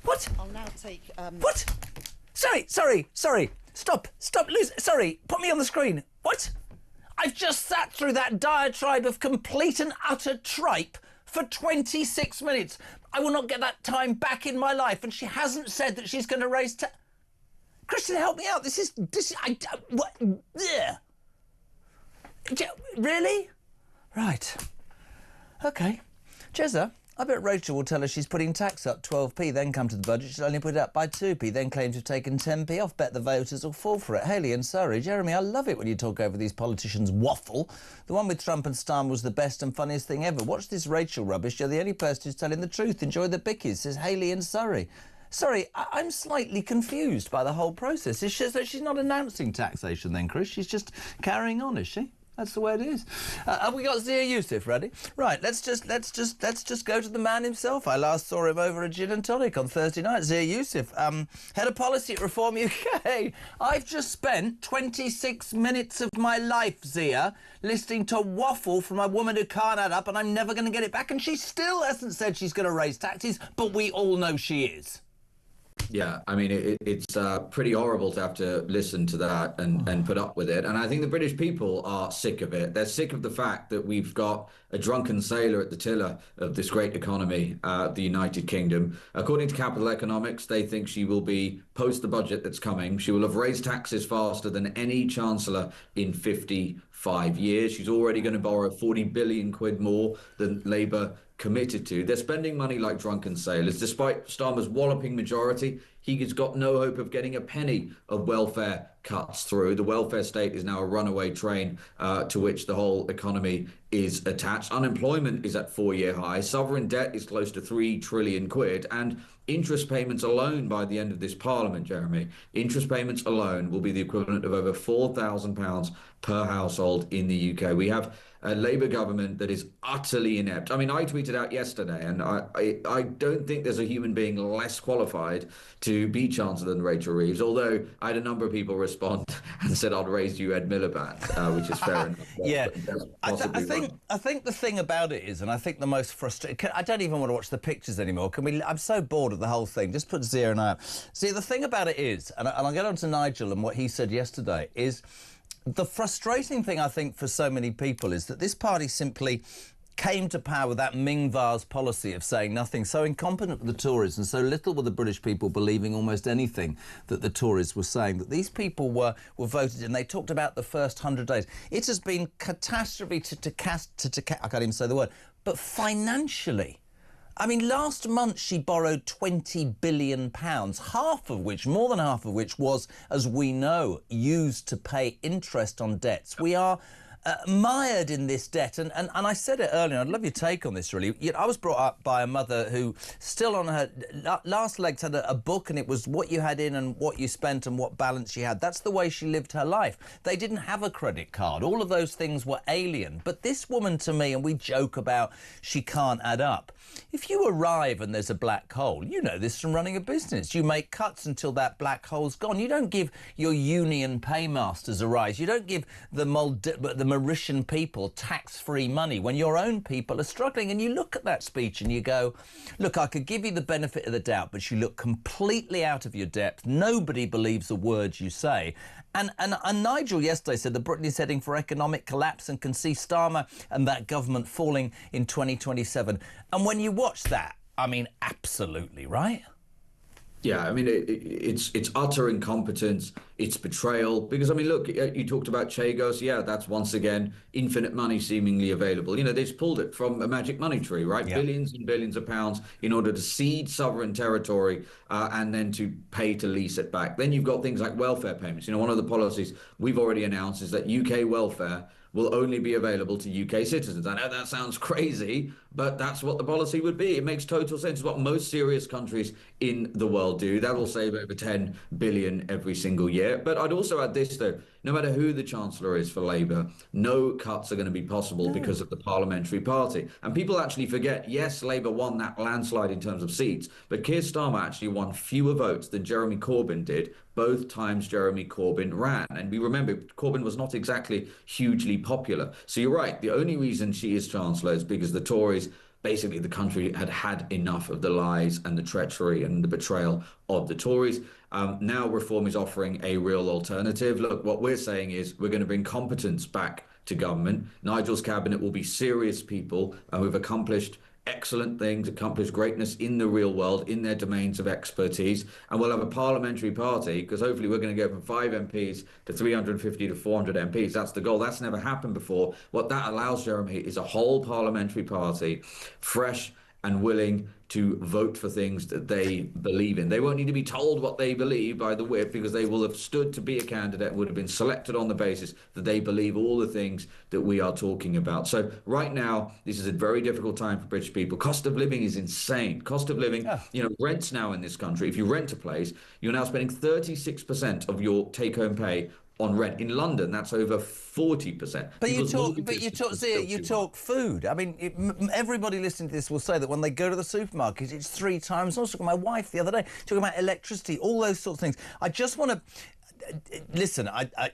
What? I'll now take... What? Sorry. Stop, sorry, put me on the screen. What? I've just sat through that diatribe of complete and utter tripe for 26 minutes. I will not get that time back in my life, and she hasn't said that she's going to raise Christian, help me out. What? Yeah. Really? Right. OK. Jezza, I bet Rachel will tell her she's putting tax up 12p, then come to the budget, she'll only put it up by 2p, then claim to have taken 10p off. Bet the voters will fall for it. Haley and Surrey. Jeremy, I love it when you talk over these politicians' waffle. The one with Trump and Starmer was the best and funniest thing ever. Watch this Rachel rubbish. You're the only person who's telling the truth. Enjoy the bickies, says Haley and Surrey. Sorry, I'm slightly confused by the whole process. It's just that she's not announcing taxation then, Chris. She's just carrying on, is she? That's the way it is. Have we got Zia Youssef ready? Right, let's just go to the man himself. I last saw him over a gin and tonic on Thursday night. Zia Youssef, head of policy at Reform UK. I've just spent 26 minutes of my life, Zia, listening to waffle from a woman who can't add up, and I'm never going to get it back. And she still hasn't said she's going to raise taxes, but we all know she is. Yeah, I mean, it's pretty horrible to have to listen to that and put up with it. And I think the British people are sick of it. They're sick of the fact that we've got a drunken sailor at the tiller of this great economy, the United Kingdom. According to Capital Economics, they think she will be, post the budget that's coming, she will have raised taxes faster than any chancellor in 55 years. She's already going to borrow 40 billion quid more than Labour committed to. They're spending money like drunken sailors. Despite Starmer's walloping majority, he's got no hope of getting a penny of welfare cuts through. The welfare state is now a runaway train to which the whole economy is attached. Unemployment is at 4-year highs. Sovereign debt is close to 3 trillion quid. And interest payments alone by the end of this parliament, Jeremy, interest payments alone will be the equivalent of over £4,000 per household in the UK. We have a Labour government that is utterly inept. I mean, I tweeted out yesterday, and I don't think there's a human being less qualified to be Chancellor than Rachel Reeves, although I had a number of people respond and said, I'd raise you Ed Miliband, which is fair enough. Yeah, I think the thing about it is, and I think the most frustrating, I don't even want to watch the pictures anymore. I'm so bored of the whole thing. Just put Zia and I up. See, the thing about it is, and I'll get on to Nigel and what he said yesterday, is the frustrating thing, I think, for so many people is that this party simply came to power with that Ming Vase policy of saying nothing, so incompetent were the Tories and so little were the British people believing almost anything that the Tories were saying, that these people were voted in. They talked about the first 100 days. It has been catastrophe I can't even say the word, but financially. I mean, last month she borrowed £20 billion, half of which, more than half of which was, as we know, used to pay interest on debts. We are mired in this debt. And I said it earlier, I'd love your take on this, really. I was brought up by a mother who, still on her last legs, had a book, and it was what you had in and what you spent and what balance you had. That's the way she lived her life. They didn't have a credit card. All of those things were alien. But this woman, to me, and we joke about she can't add up. If you arrive and there's a black hole, you know this from running a business. You make cuts until that black hole's gone. You don't give your union paymasters a rise. You don't give the Mauritian people tax-free money when your own people are struggling. And you look at that speech and you go, look, I could give you the benefit of the doubt, but you look completely out of your depth. Nobody believes the words you say. And Nigel yesterday said that Britain is heading for economic collapse and can see Starmer and that government falling in 2027. And when you watch that, I mean, absolutely, right? Yeah, I mean, it's utter incompetence, it's betrayal. Because, I mean, look, you talked about Chagos. Yeah, that's once again infinite money seemingly available. You know, they just pulled it from a magic money tree, right? Yeah. Billions and billions of pounds in order to cede sovereign territory and then to pay to lease it back. Then you've got things like welfare payments. You know, one of the policies we've already announced is that UK welfare will only be available to UK citizens. I know that sounds crazy, but that's what the policy would be. It makes total sense. It's what most serious countries in the world do. That will save over 10 billion every single year. But I'd also add this, though. No matter who the Chancellor is for Labour, no cuts are going to be possible because of the parliamentary party. And people actually forget, yes, Labour won that landslide in terms of seats, but Keir Starmer actually won fewer votes than Jeremy Corbyn did both times Jeremy Corbyn ran. And we remember Corbyn was not exactly hugely popular. So you're right, the only reason she is Chancellor is because the Tories, basically the country had had enough of the lies and the treachery and the betrayal of the Tories. Now Reform is offering a real alternative. Look, what we're saying is we're going to bring competence back to government. Nigel's cabinet will be serious people who've accomplished excellent things, accomplished greatness in the real world, in their domains of expertise. And we'll have a parliamentary party, because hopefully we're going to go from 5 MPs to 350 to 400 MPs. That's the goal. That's never happened before. What that allows, Jeremy, is a whole parliamentary party, fresh and willing to vote for things that they believe in. They won't need to be told what they believe by the whip, because they will have stood to be a candidate and would have been selected on the basis that they believe all the things that we are talking about. So right now, this is a very difficult time for British people. Cost of living is insane. Cost of living, you know, rents now in this country, if you rent a place, you're now spending 36% of your take-home pay on rent. In London, that's over 40%. But you talk food. I mean, everybody listening to this will say that when they go to the supermarket, it's 3 times. I was talking to my wife the other day, talking about electricity, all those sorts of things. I just want to... listen, I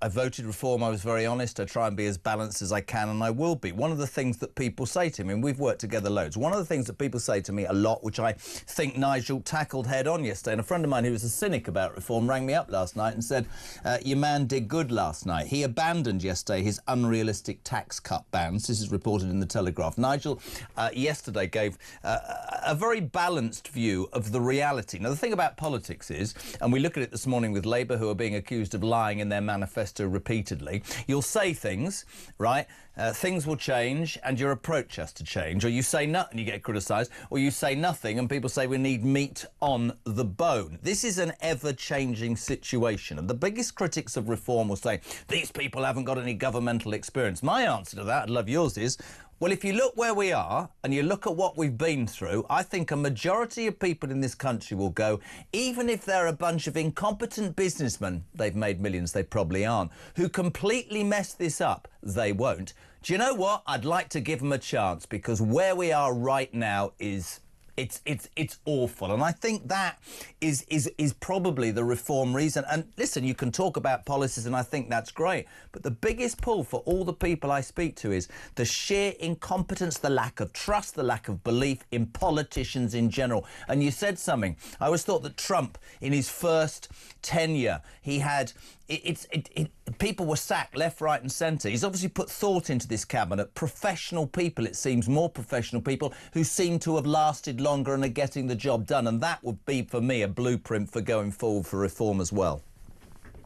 voted Reform. I was very honest. I try and be as balanced as I can, and I will be. One of the things that people say to me, and we've worked together loads, one of the things that people say to me a lot, which I think Nigel tackled head on yesterday, and a friend of mine who was a cynic about Reform rang me up last night and said, your man did good last night. He abandoned yesterday his unrealistic tax cut bans. This is reported in the Telegraph. Nigel yesterday gave a very balanced view of the reality. Now, the thing about politics is, and we look at it this morning with Labour, who are being accused of lying in their manifesto repeatedly, you'll say things, right? Things will change and your approach has to change, or you say nothing and you get criticised, or you say nothing and people say we need meat on the bone. This is an ever-changing situation, and the biggest critics of Reform will say these people haven't got any governmental experience. My answer to that, I'd love yours, is, well, if you look where we are and you look at what we've been through, I think a majority of people in this country will go, even if they're a bunch of incompetent businessmen, they've made millions, they probably aren't, who completely mess this up, they won't. Do you know what? I'd like to give them a chance, because where we are right now is... It's awful, and I think that is probably the Reform reason. And listen, you can talk about policies, and I think that's great, but the biggest pull for all the people I speak to is the sheer incompetence, the lack of trust, the lack of belief in politicians in general. And you said something. I always thought that Trump, in his first tenure, he had... people were sacked left, right and centre. He's obviously put thought into this cabinet. Professional people, it seems, more professional people who seem to have lasted longer and are getting the job done. And that would be, for me, a blueprint for going forward for Reform as well.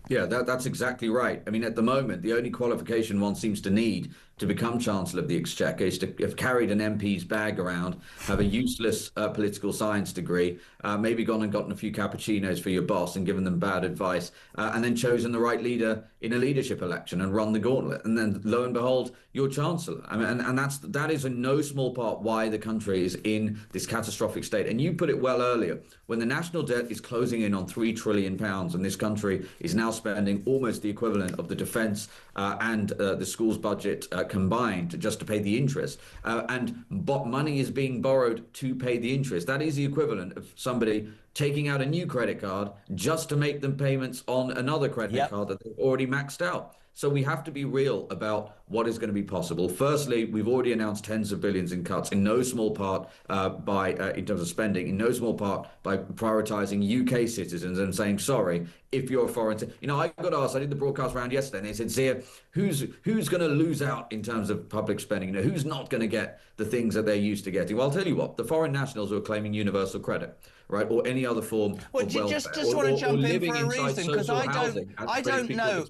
Yeah, that's exactly right. I mean, at the moment, the only qualification one seems to need to become Chancellor of the Exchequer is to have carried an MP's bag around, have a useless political science degree, maybe gone and gotten a few cappuccinos for your boss and given them bad advice, and then chosen the right leader in a leadership election and run the gauntlet. And then, lo and behold, you're Chancellor. I mean, and that is in no small part why the country is in this catastrophic state. And you put it well earlier, when the national debt is closing in on £3 trillion and this country is now spending almost the equivalent of the defence and the schools budget combined just to pay the interest, and money is being borrowed to pay the interest. That is the equivalent of somebody taking out a new credit card just to make them payments on another credit card that they've already maxed out. So we have to be real about what is going to be possible. Firstly, we've already announced tens of billions in cuts, in no small part in terms of spending, in no small part by prioritising UK citizens and saying, sorry, if you're a foreign... You know, I got asked, I did the broadcast round yesterday, and they said, Zia, who's going to lose out in terms of public spending? You know, who's not going to get the things that they're used to getting? Well, I'll tell you what, the foreign nationals who are claiming universal credit, right, or any other form of welfare, just want to jump in for a reason, because I don't know.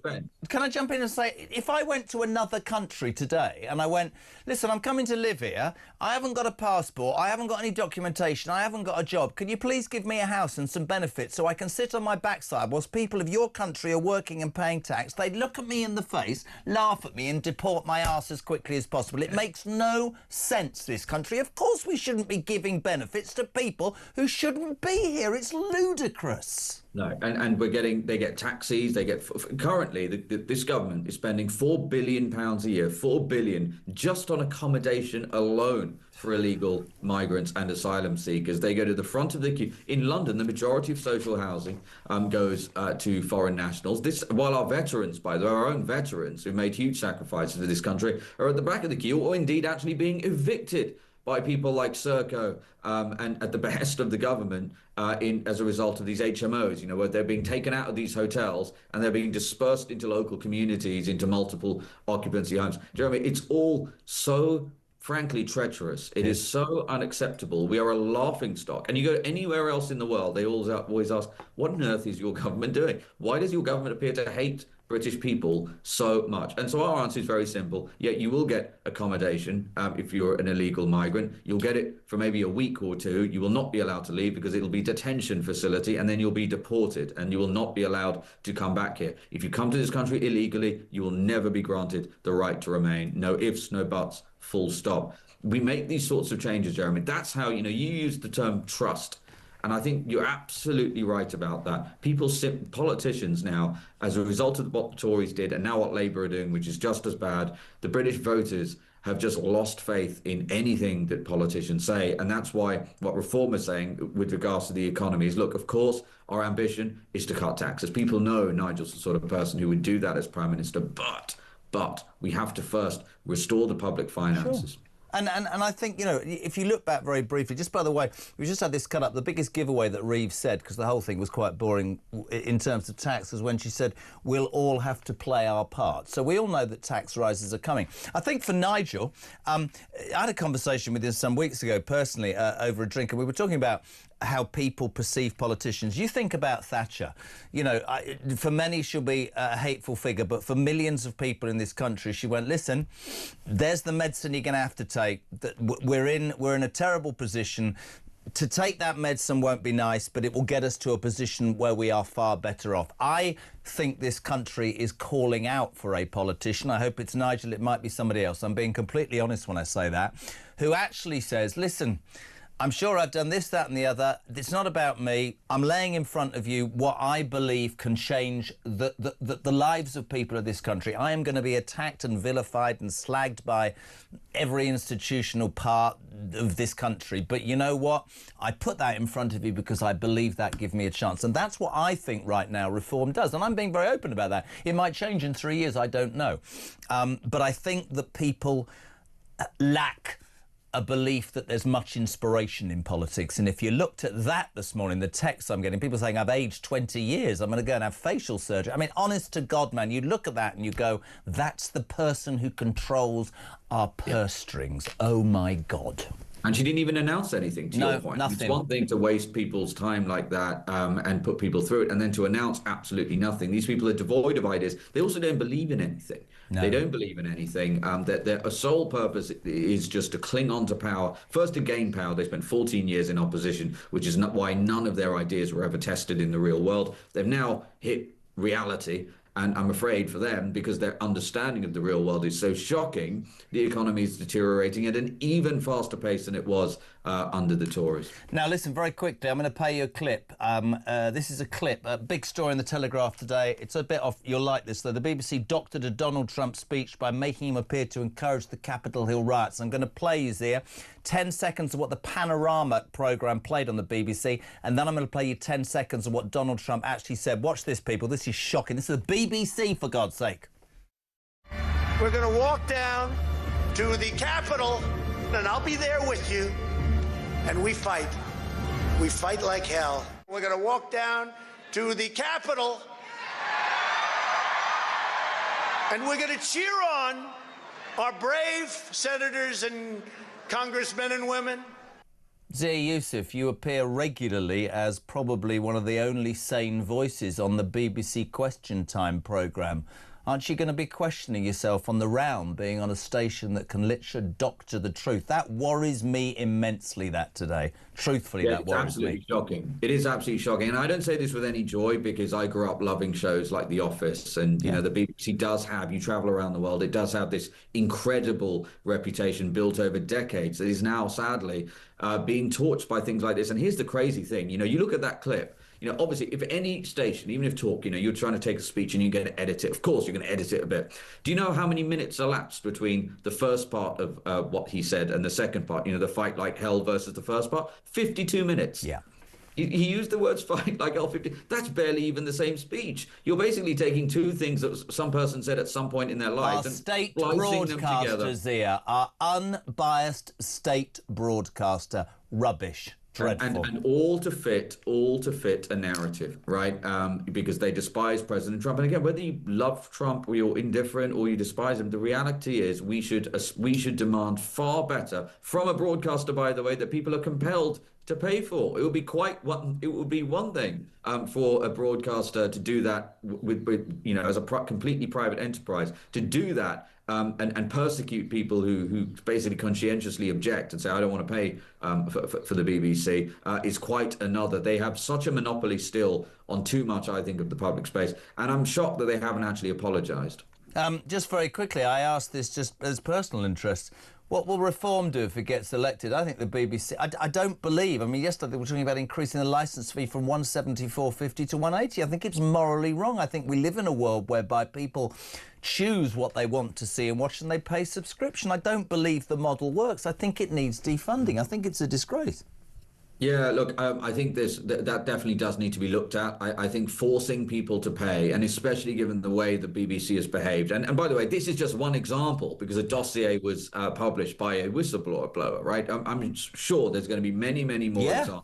Can I jump in and say, if I went to another country today and I went, listen, I'm coming to live here, I haven't got a passport, I haven't got any documentation, I haven't got a job, can you please give me a house and some benefits so I can sit on my backside whilst people of your country are working and paying tax? They'd look at me in the face, laugh at me and deport my arse as quickly as possible. It makes no sense, this country. Of course we shouldn't be giving benefits to people who shouldn't be here. It's ludicrous. No, and they get taxis, currently this government is spending £4 billion a year, £4 billion just on accommodation alone for illegal migrants and asylum seekers. They go to the front of the queue. In London, the majority of social housing goes to foreign nationals. While our veterans, by the way, our own veterans who've made huge sacrifices for this country, are at the back of the queue, or indeed actually being evicted by people like Serco and at the behest of the government as a result of these HMOs, you know, where they're being taken out of these hotels and they're being dispersed into local communities, into multiple occupancy homes. Jeremy, it's all so frankly treacherous. It is so unacceptable. We are a laughingstock. And you go anywhere else in the world, they always ask, what on earth is your government doing? Why does your government appear to hate British people so much? And so our answer is very simple. Yeah, you will get accommodation if you're an illegal migrant. You'll get it for maybe a week or two. You will not be allowed to leave because it'll be detention facility, and then you'll be deported and you will not be allowed to come back here. If you come to this country illegally, you will never be granted the right to remain. No ifs, no buts, full stop. We make these sorts of changes, Jeremy. That's how, you use the term trust. And I think you're absolutely right about that. Politicians now, as a result of what the Tories did and now what Labour are doing, which is just as bad, the British voters have just lost faith in anything that politicians say. And that's why what Reform is saying with regards to the economy is, look, of course, our ambition is to cut taxes. People know Nigel's the sort of person who would do that as Prime Minister, but we have to first restore the public finances. Sure. And I think, if you look back very briefly, just by the way, we just had this cut up. The biggest giveaway that Reeve said, because the whole thing was quite boring in terms of tax, was when she said, we'll all have to play our part. So we all know that tax rises are coming. I think for Nigel, I had a conversation with him some weeks ago, personally, over a drink, and we were talking about how people perceive politicians. You think about Thatcher, for many she'll be a hateful figure, but for millions of people in this country, she went, listen, there's the medicine you're going to have to take. We're in a terrible position. To take that medicine won't be nice, but it will get us to a position where we are far better off. I think this country is calling out for a politician. I hope it's Nigel, it might be somebody else. I'm being completely honest when I say that, who actually says, listen, I'm sure I've done this, that and the other. It's not about me. I'm laying in front of you what I believe can change the lives of people of this country. I am going to be attacked and vilified and slagged by every institutional part of this country. But you know what? I put that in front of you because I believe that gives me a chance. And that's what I think right now Reform does. And I'm being very open about that. It might change in 3 years. I don't know. But I think that people lack a belief that there's much inspiration in politics. And if you looked at that this morning, the text I'm getting, people saying, I've aged 20 years, I'm going to go and have facial surgery. I mean, honest to God, man, you look at that and you go, that's the person who controls our purse strings. Oh, my God. And she didn't even announce anything, to your point. Nothing. It's one thing to waste people's time like that and put people through it, and then to announce absolutely nothing. These people are devoid of ideas. They also don't believe in anything. No. They don't believe in anything. Their sole purpose is just to cling on to power. First, to gain power. They spent 14 years in opposition, which is not why none of their ideas were ever tested in the real world. They've now hit reality. And I'm afraid for them, because their understanding of the real world is so shocking, the economy is deteriorating at an even faster pace than it was under the Tories. Now, listen, very quickly, I'm going to play you a clip. This is a clip, a big story in the Telegraph today. It's a bit off. You'll like this, though. The BBC doctored a Donald Trump speech by making him appear to encourage the Capitol Hill riots. I'm going to play you here 10 seconds of what the Panorama programme played on the BBC, and then I'm going to play you 10 seconds of what Donald Trump actually said. Watch this, people. This is shocking. This is the BBC, for God's sake. We're going to walk down to the Capitol, and I'll be there with you, and we fight. We fight like hell. We're going to walk down to the Capitol, and we're going to cheer on our brave senators and congressmen and women. Zia Yusuf, you appear regularly as probably one of the only sane voices on the BBC Question Time programme. Aren't you going to be questioning yourself on the round, being on a station that can literally doctor the truth? That worries me immensely, that today. Truthfully, that worries me. It's absolutely shocking. It is absolutely shocking. And I don't say this with any joy, because I grew up loving shows like The Office. And, you know, the BBC does have, you travel around the world, it does have this incredible reputation built over decades that is now, sadly, being torched by things like this. And here's the crazy thing. You know, you look at that clip. You know, obviously, if any station, even if Talk, you know, you're trying to take a speech and you're going to edit it, of course, you're going to edit it a bit. Do you know how many minutes elapsed between the first part of what he said and the second part, you know, the fight like hell versus the first part? 52 minutes. Yeah. He used the words fight like hell. 50. That's barely even the same speech. You're basically taking two things that some person said at some point in their lives our and state splicing them together. broadcasters here, our unbiased state broadcaster, rubbish. And all to fit a narrative, right? Because they despise President Trump. And again, whether you love Trump or you're indifferent or you despise him, the reality is we should demand far better from a broadcaster, by the way, that people are compelled to pay for. It would be one thing for a broadcaster to do that with you know, as a completely private enterprise, to do that and persecute people who basically conscientiously object and say, I don't want to pay for the BBC, is quite another. They have such a monopoly still on too much, I think, of the public space. And I'm shocked that they haven't actually apologised. Just very quickly, I asked this just as personal interest. What will Reform do if it gets elected? I think the BBC... I don't believe... I mean, yesterday they were talking about increasing the licence fee from $174.50 to $180. I think it's morally wrong. I think we live in a world whereby people choose what they want to see and watch and they pay subscription. I don't believe the model works. I think it needs defunding. I think it's a disgrace. Yeah, look, I think that definitely does need to be looked at. I think forcing people to pay, and especially given the way the BBC has behaved, and by the way, this is just one example because a dossier was published by a whistleblower, right? I'm sure there's going to be many, many more examples.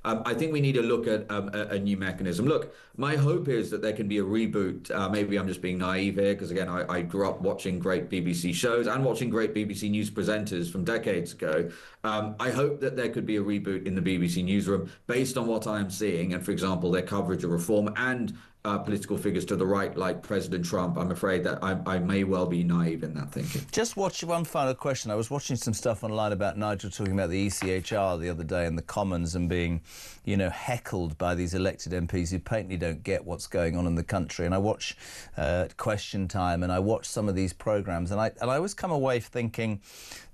I think we need to look at a new mechanism. Look, my hope is that there can be a reboot. Maybe I'm just being naive here because, again, I grew up watching great BBC shows and watching great BBC News presenters from decades ago. I hope that there could be a reboot in the BBC newsroom based on what I am seeing and, for example, their coverage of reform and political figures to the right, like President Trump. I'm afraid that I may well be naive in that thinking. Just watch one final question. I was watching some stuff online about Nigel talking about the ECHR the other day in the Commons and being, you know, heckled by these elected MPs who patently don't get what's going on in the country. And I watch Question Time and I watch some of these programmes and I always come away thinking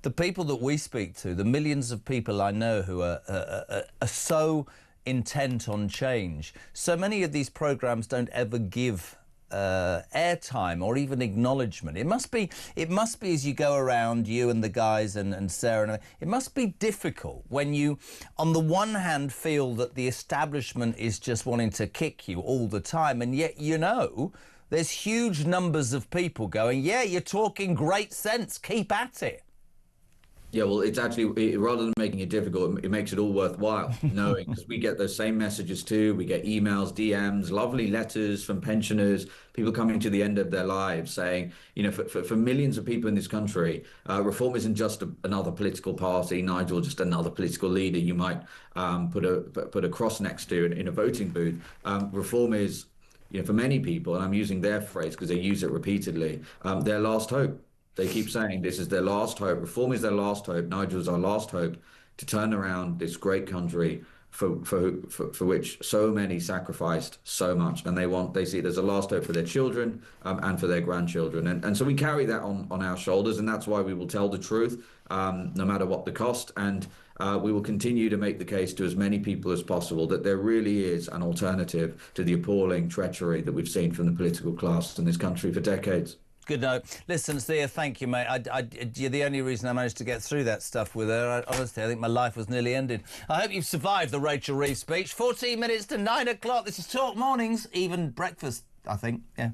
the people that we speak to, the millions of people I know who are so intent on change. So many of these programmes don't ever give airtime or even acknowledgement. It must be as you go around, you and the guys and Sarah, it must be difficult when you, on the one hand, feel that the establishment is just wanting to kick you all the time, and yet, you know, there's huge numbers of people going, yeah, you're talking great sense, keep at it. Yeah, well, it's actually, rather than making it difficult, it makes it all worthwhile knowing, because we get those same messages too. We get emails, DMs, lovely letters from pensioners, people coming to the end of their lives saying, you know, for millions of people in this country, Reform isn't just another political party, Nigel, just another political leader you might put a cross next to in a voting booth. Reform is, you know, for many people, and I'm using their phrase because they use it repeatedly, their last hope. They keep saying this is their last hope. Reform is their last hope. Nigel's our last hope to turn around this great country for which so many sacrificed so much. And they see it as a last hope for their children and for their grandchildren. And so we carry that on our shoulders. And that's why we will tell the truth, no matter what the cost. And we will continue to make the case to as many people as possible that there really is an alternative to the appalling treachery that we've seen from the political class in this country for decades. Good note. Listen, Thea, thank you, mate. You're the only reason I managed to get through that stuff with her. Honestly, I think my life was nearly ended. I hope you've survived the Rachel Reeves speech. 14 minutes to 9 o'clock. This is Talk Mornings, even breakfast, I think. Yeah.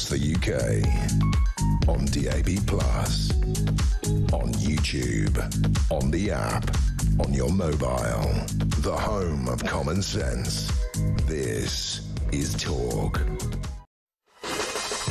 across the UK. On DAB+, on YouTube, on the app, on your mobile. The home of common sense. This is Talk.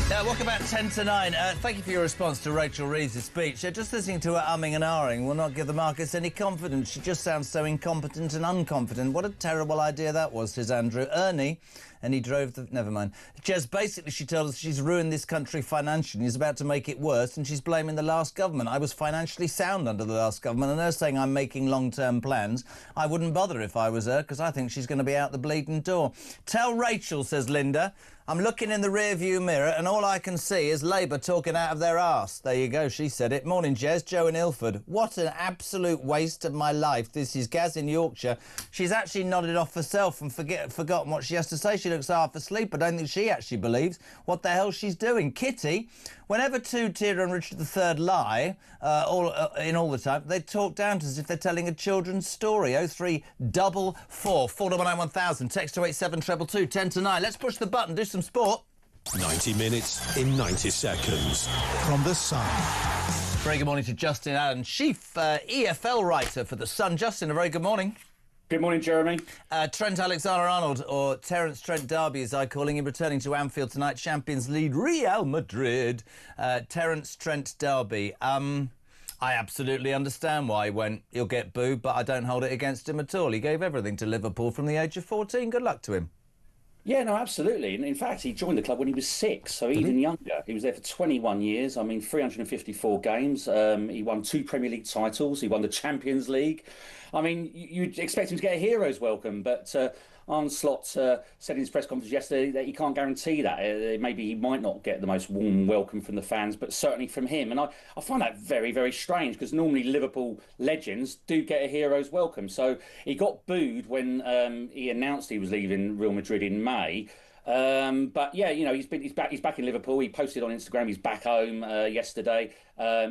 Welcome back, 10 to 9. Thank you for your response to Rachel Reeves' speech. Just listening to her umming and ahhing will not give the markets any confidence. She just sounds so incompetent and unconfident. What a terrible idea that was, says Andrew. Ernie, and he drove the... Never mind. Jez, basically, she told us she's ruined this country financially and is about to make it worse, and she's blaming the last government. I was financially sound under the last government, and her saying I'm making long-term plans. I wouldn't bother if I was her, because I think she's going to be out the bleeding door. Tell Rachel, says Linda, I'm looking in the rear-view mirror and all I can see is Labour talking out of their arse. There you go, she said it. Morning, Jez. Joe in Ilford. What an absolute waste of my life. This is Gaz in Yorkshire. She's actually nodded off herself and forgotten what she has to say. She looks half asleep. I don't think she actually believes what the hell she's doing. Kitty, whenever Two-Tier and Richard III lie, all the time, they talk down to us as if they're telling a children's story. 0344 499 1000. Text to 87222 10 to 9. Let's push the button, do some sport. 90 minutes in 90 seconds. From The Sun. Very good morning to Justin Allen, chief EFL writer for The Sun. Justin, a very good morning. Good morning, Jeremy. Trent Alexander-Arnold, or Terence Trent Derby, as I calling him, returning to Anfield tonight. Champions lead Real Madrid. Terence Trent Derby. I absolutely understand why he went. He'll get booed, but I don't hold it against him at all. He gave everything to Liverpool from the age of 14. Good luck to him. Yeah, no, absolutely. And in fact, he joined the club when he was 6, so even younger. He was there for 21 years. I mean, 354 games. He won 2 Premier League titles. He won the Champions League. I mean, you'd expect him to get a hero's welcome, but Arne Slot said in his press conference yesterday that he can't guarantee that. Maybe he might not get the most warm welcome from the fans, but certainly from him. And I find that very, very strange, because normally Liverpool legends do get a hero's welcome. So he got booed when he announced he was leaving Real Madrid in May. But yeah, you know, he's back in Liverpool. He posted on Instagram he's back home yesterday.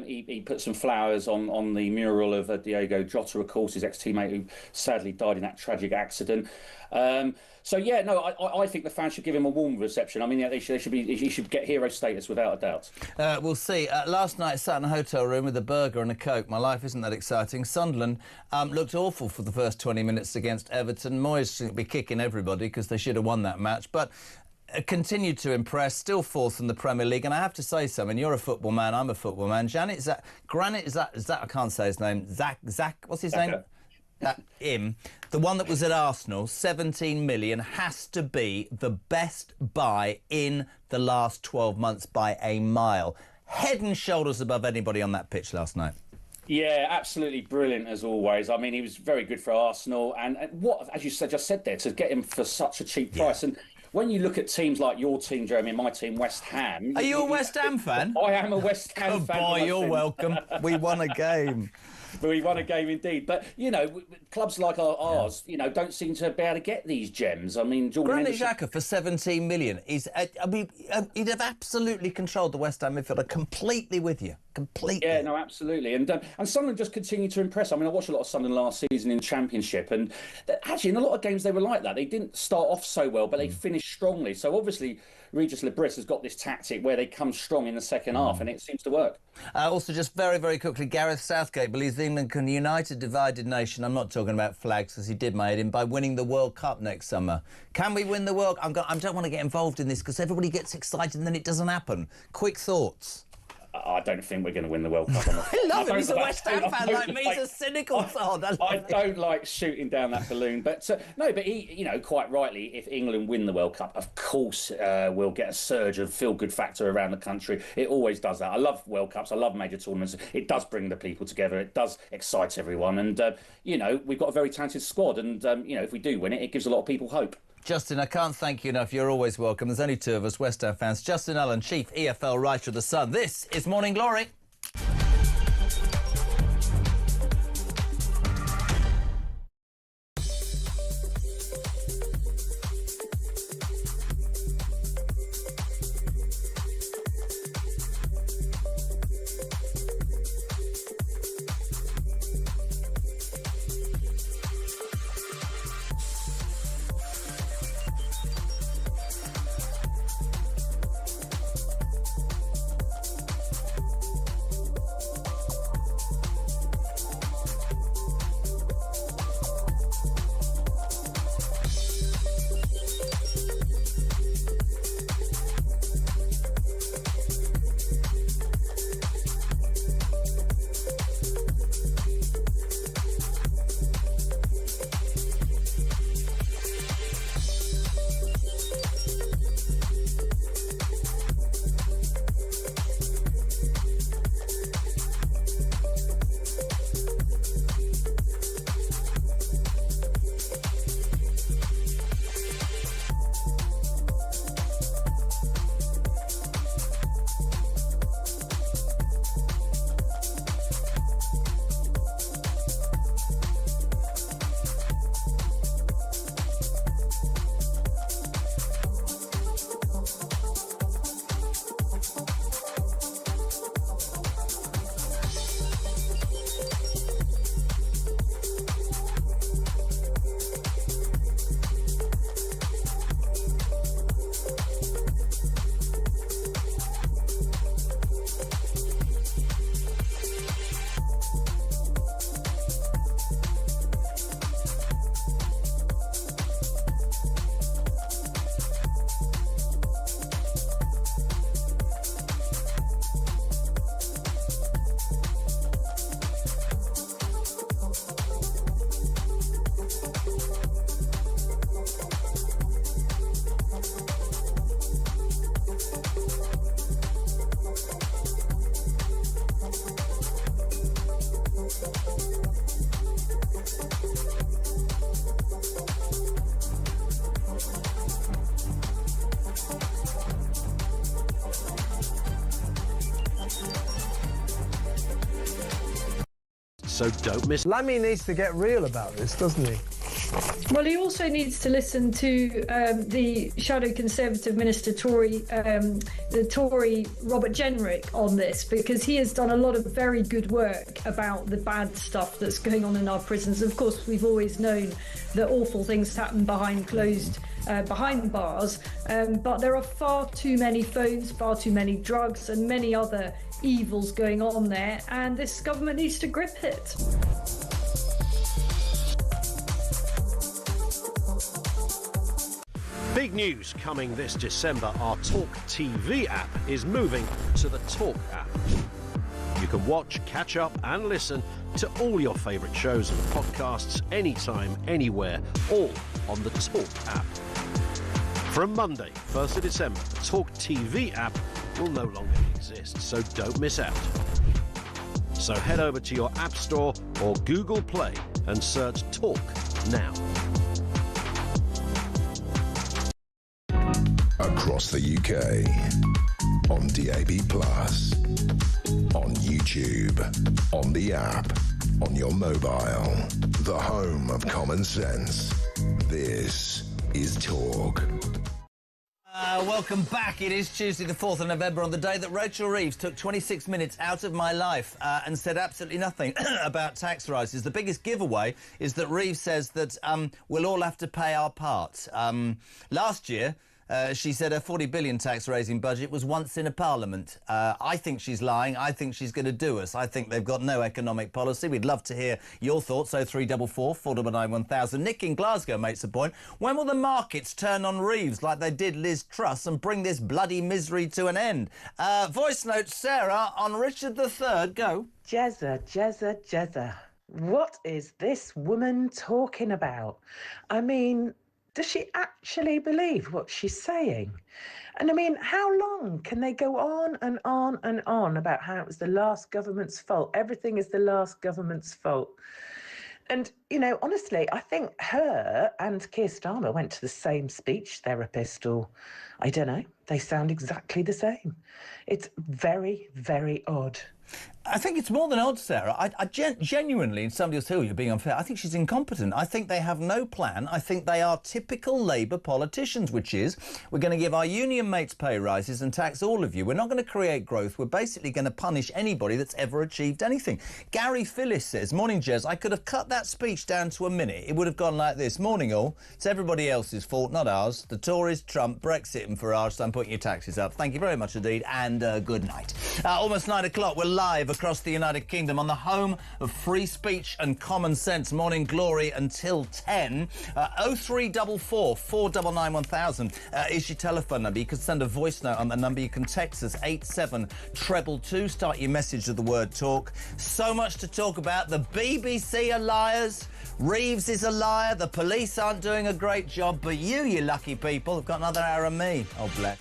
He put some flowers on the mural of Diego Jota, of course, his ex-teammate who sadly died in that tragic accident. So yeah, no, I think the fans should give him a warm reception. I mean, yeah, he should get hero status without a doubt. We'll see. Last night, sat in a hotel room with a burger and a Coke. My life isn't that exciting. Sunderland looked awful for the first 20 minutes against Everton. Moyes should be kicking everybody because they should have won that match, but continued to impress. Still fourth in the Premier League, and I have to say something. You're a football man. I'm a football man. Granit is that I can't say his name. Zach. What's his name? Him, the one that was at Arsenal, 17 million, has to be the best buy in the last 12 months by a mile. Head and shoulders above anybody on that pitch last night. Yeah, absolutely brilliant as always. I mean, he was very good for Arsenal, and what, as you just said there, to get him for such a cheap price. And when you look at teams like your team, Jeremy, and my team, West Ham... Are you a West Ham fan? I am a West Ham fan. Boy, you're welcome. We won a game. We won a game indeed. But, you know, clubs like ours, you know, don't seem to be able to get these gems. I mean, Granit Xhaka for 17 million is... he'd have absolutely controlled the West Ham midfielder. Completely with you. Completely. Yeah, no, absolutely. And Sunderland just continue to impress. I mean, I watched a lot of Sunderland last season in Championship, and actually in a lot of games they were like that. They didn't start off so well, but they finished strongly. So obviously Regis Lebris has got this tactic where they come strong in the second half, and it seems to work. Also, just very, very quickly, Gareth Southgate believes England can unite a divided nation. I'm not talking about flags, because he did made him, by winning the World Cup next summer. Can we win the World Cup? I don't want to get involved in this, because everybody gets excited and then it doesn't happen. Quick thoughts. I don't think we're going to win the World Cup. I love him. He's a West Ham fan like me. He's a cynical sod. I don't like shooting down that balloon. But no, but he, you know, quite rightly, if England win the World Cup, of course we'll get a surge of feel-good factor around the country. It always does that. I love World Cups. I love major tournaments. It does bring the people together. It does excite everyone. And, you know, we've got a very talented squad. And, you know, if we do win it, it gives a lot of people hope. Justin, I can't thank you enough. You're always welcome. There's only two of us, West Ham fans. Justin Allen, chief EFL writer of The Sun. This is Morning Glory. so don't miss... Lammy needs to get real about this, doesn't he? Well, he also needs to listen to the shadow Conservative Minister the Tory Robert Jenrick on this, because he has done a lot of very good work about the bad stuff that's going on in our prisons. Of course, we've always known that awful things happen behind bars, but there are far too many phones, far too many drugs and many other evils going on there, and this government needs to grip it. Big news coming this December. Our talkTV app is moving to the Talk app. You can watch, catch up and listen to all your favourite shows and podcasts anytime, anywhere, all on the Talk app. From Monday, 1st of December, the talkTV app will no longer exist, so don't miss out. So head over to your App Store or Google Play and search Talk now. Across the UK, on DAB+, on YouTube, on the app, on your mobile, the home of common sense. This is Talk. Welcome back. It is Tuesday the 4th of November, on the day that Rachel Reeves took 26 minutes out of my life and said absolutely nothing about tax rises. The biggest giveaway is that Reeves says that we'll all have to pay our part. Last year, she said her 40 billion tax-raising budget was once in a parliament. I think she's lying. I think she's going to do us. I think they've got no economic policy. We'd love to hear your thoughts. 0344 499 1000. Nick in Glasgow makes a point. When will the markets turn on Reeves like they did Liz Truss and bring this bloody misery to an end? Voice note, Sarah, on Richard III. Go. Jezza. What is this woman talking about? I mean, does she actually believe what she's saying? And I mean, how long can they go on and on and on about how it was the last government's fault? Everything is the last government's fault. And, you know, honestly, I think her and Keir Starmer went to the same speech therapist, or I don't know. They sound exactly the same. It's very, very odd. I think it's more than odd, Sarah. I genuinely, and somebody will say, oh, you're being unfair, I think she's incompetent. I think they have no plan. I think they are typical Labour politicians, which is, we're going to give our union mates pay rises and tax all of you. We're not going to create growth. We're basically going to punish anybody that's ever achieved anything. Gary Phillips says, morning, Jez, I could have cut that speech down to a minute. It would have gone like this. Morning, all. It's everybody else's fault, not ours. The Tories, Trump, Brexit and Farage, so I'm putting your taxes up. Thank you very much indeed, and good night. Almost 9 o'clock. We're live across the United Kingdom on the home of free speech and common sense. Morning Glory until 10. 0344 499 1000 is your telephone number. You can send a voice note on the number. You can text us 87222. Start your message with the word talk. So much to talk about. The BBC are liars. Reeves is a liar. The police aren't doing a great job. But you lucky people, have got another hour of me. Oh, bless.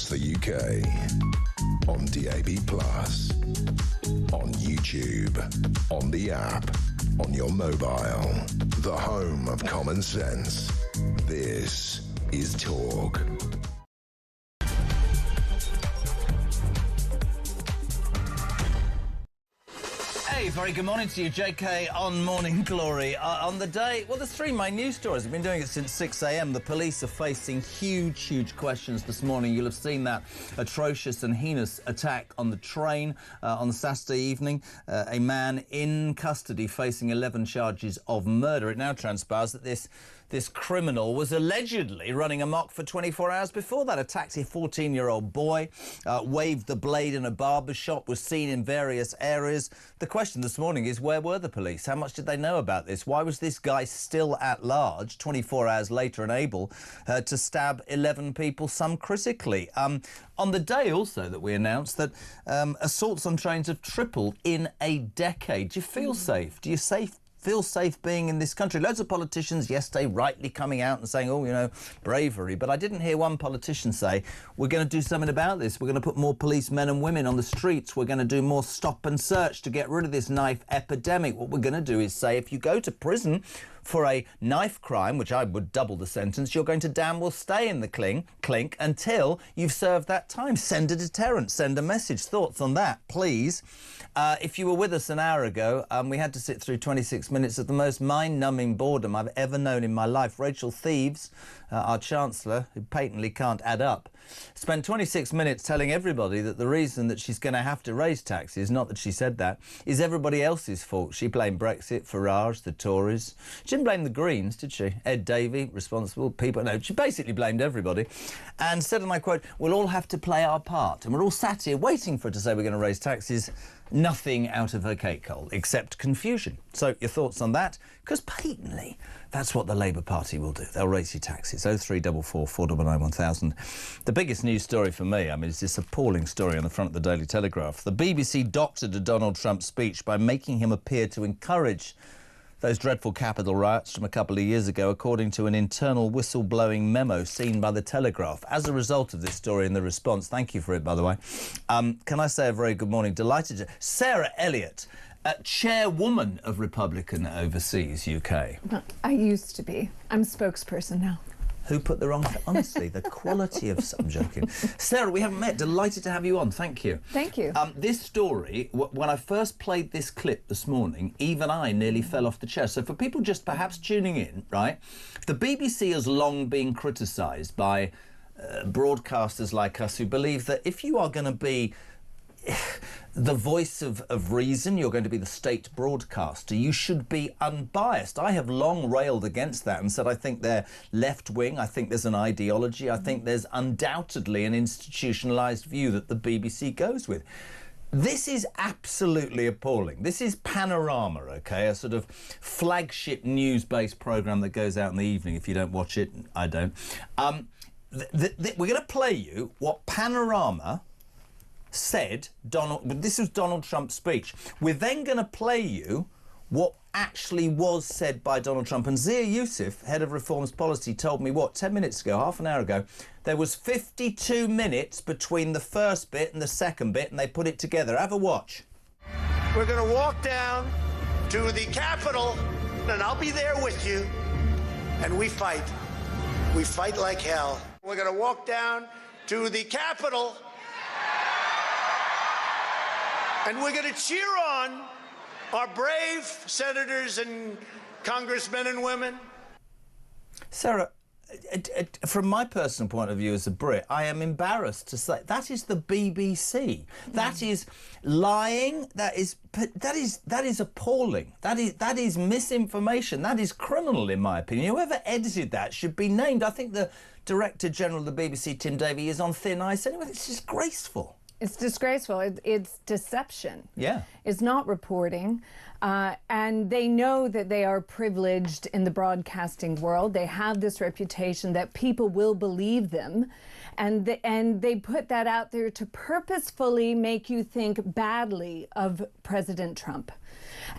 across the UK. On DAB+, on YouTube, on the app, on your mobile. The home of common sense. This is Talk. Hey, very good morning to you, JK on Morning Glory. On the day, well, there's three main news stories. I've been doing it since 6 a.m. The police are facing huge questions this morning. You'll have seen that atrocious and heinous attack on the train on Saturday evening. A man in custody facing 11 charges of murder. It now transpires that this criminal was allegedly running amok for 24 hours before that. Attacked a 14-year-old boy, waved the blade in a barber shop, was seen in various areas. The question this morning is, where were the police? How much did they know about this? Why was this guy still at large 24 hours later and able to stab 11 people, some critically? On the day also that we announced that assaults on trains have tripled in a decade. Do you feel safe? Do you feel safe being in this country? Loads of politicians yesterday rightly coming out and saying, oh, you know, bravery. But I didn't hear one politician say, we're going to do something about this. We're going to put more policemen and women on the streets. We're going to do more stop and search to get rid of this knife epidemic. What we're going to do is say, if you go to prison for a knife crime, which I would double the sentence, you're going to damn well stay in the clink until you've served that time. Send a deterrent, send a message. Thoughts on that, please? If you were with us an hour ago, we had to sit through 26 minutes of the most mind-numbing boredom I've ever known in my life. Rachel Thieves, our Chancellor, who patently can't add up, spent 26 minutes telling everybody that the reason that she's going to have to raise taxes, not that she said that, is everybody else's fault. She blamed Brexit, Farage, the Tories. She didn't blame the Greens, did she? Ed Davey, responsible people. No, she basically blamed everybody and said, and I quote, we'll all have to play our part. And we're all sat here waiting for her to say we're going to raise taxes. Nothing out of her cake hole except confusion. So your thoughts on that? Because patently, that's what the Labour Party will do. They'll raise your taxes. 0344 499 1000. The biggest news story for me, is this appalling story on the front of the Daily Telegraph. The BBC doctored a Donald Trump speech by making him appear to encourage those dreadful Capitol riots from a couple of years ago, according to an internal whistleblowing memo seen by the Telegraph. As a result of this story and the response, thank you for it, by the way, can I say a very good morning? Delighted to... Sarah Elliott, chairwoman of Republican Overseas UK. I used to be. I'm spokesperson now. Who put the wrong... Honestly, the quality of... I'm joking. Sarah, we haven't met. Delighted to have you on. Thank you. Thank you. This story, when I first played this clip this morning, even I nearly fell off the chair. So for people just perhaps tuning in, right, the BBC has long been criticised by broadcasters like us who believe that if you are going to be the voice of reason, you're going to be the state broadcaster, you should be unbiased. I have long railed against that and said I think they're left-wing, I think there's an ideology, I think there's undoubtedly an institutionalised view that the BBC goes with. This is absolutely appalling. This is Panorama, OK, a sort of flagship news-based programme that goes out in the evening. If you don't watch it, I don't. We're going to play you what Panorama said. This was Donald Trump's speech. We're then going to play you what actually was said by Donald Trump. And Zia Youssef, head of Reforms Policy, told me, 10 minutes ago, half an hour ago, there was 52 minutes between the first bit and the second bit, and they put it together. Have a watch. We're going to walk down to the Capitol, and I'll be there with you, and we fight. We fight like hell. We're going to walk down to the Capitol, and we're going to cheer on our brave senators and congressmen and women. Sarah, from my personal point of view as a Brit, I am embarrassed to say that is the BBC. That is lying. That is appalling. That is misinformation. That is criminal, in my opinion. Whoever edited that should be named. I think the Director General of the BBC, Tim Davie, is on thin ice anyway. It's disgraceful. It's disgraceful. It's deception. Yeah. It's not reporting. And they know that they are privileged in the broadcasting world. They have this reputation that people will believe them. And they put that out there to purposefully make you think badly of President Trump.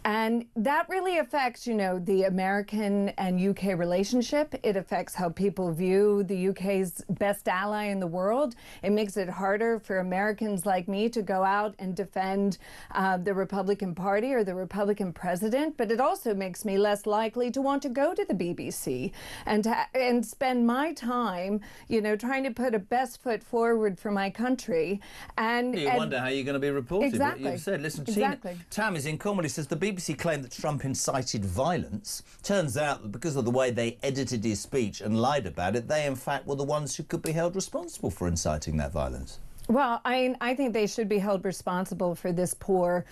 And that really affects, you know, the American and UK relationship. It affects how people view the UK's best ally in the world. It makes it harder for Americans like me to go out and defend the Republican Party or the Republican president, but it also makes me less likely to want to go to the BBC and spend my time, you know, trying to put a best foot forward for my country. And you wonder how you're going to be reported. Exactly. What you've said. Listen, exactly. Tam is in Cornwall. He says the BBC claimed that Trump incited violence. Turns out that because of the way they edited his speech and lied about it, they in fact were the ones who could be held responsible for inciting that violence. Well, I think they should be held responsible for this poor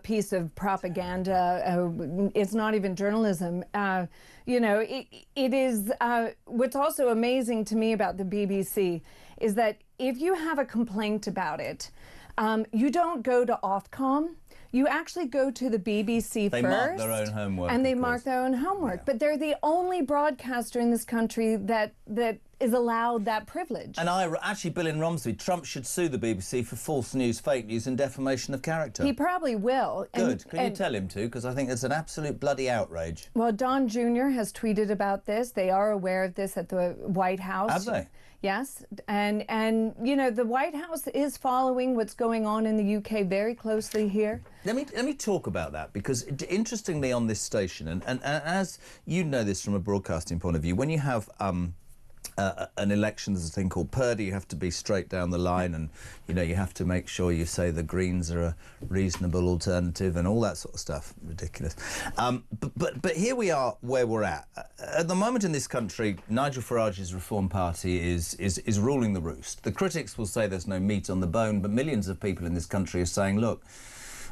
piece of propaganda. It's not even journalism. You know, it is. What's also amazing to me about the BBC is that if you have a complaint about it, you don't go to Ofcom. You actually go to the BBC They first. mark their own homework. And they mark their own homework. Yeah. But they're the only broadcaster in this country that is allowed that privilege. And actually, Bill in Romsey, Trump should sue the BBC for false news, fake news and defamation of character. He probably will. Good. Can you tell him to? Because I think it's an absolute bloody outrage. Well, Don Jr. has tweeted about this. They are aware of this at the White House. Have they? Yes, and you know, the White House is following what's going on in the UK very closely here. Let me talk about that, because interestingly on this station, and as you know this from a broadcasting point of view, when you have an election, there's a thing called Purdy. You have to be straight down the line, and you know, you have to make sure you say the Greens are a reasonable alternative and all that sort of stuff. Ridiculous. But here we are where we're at. At the moment in this country, Nigel Farage's Reform Party is ruling the roost. The critics will say there's no meat on the bone, but millions of people in this country are saying, look,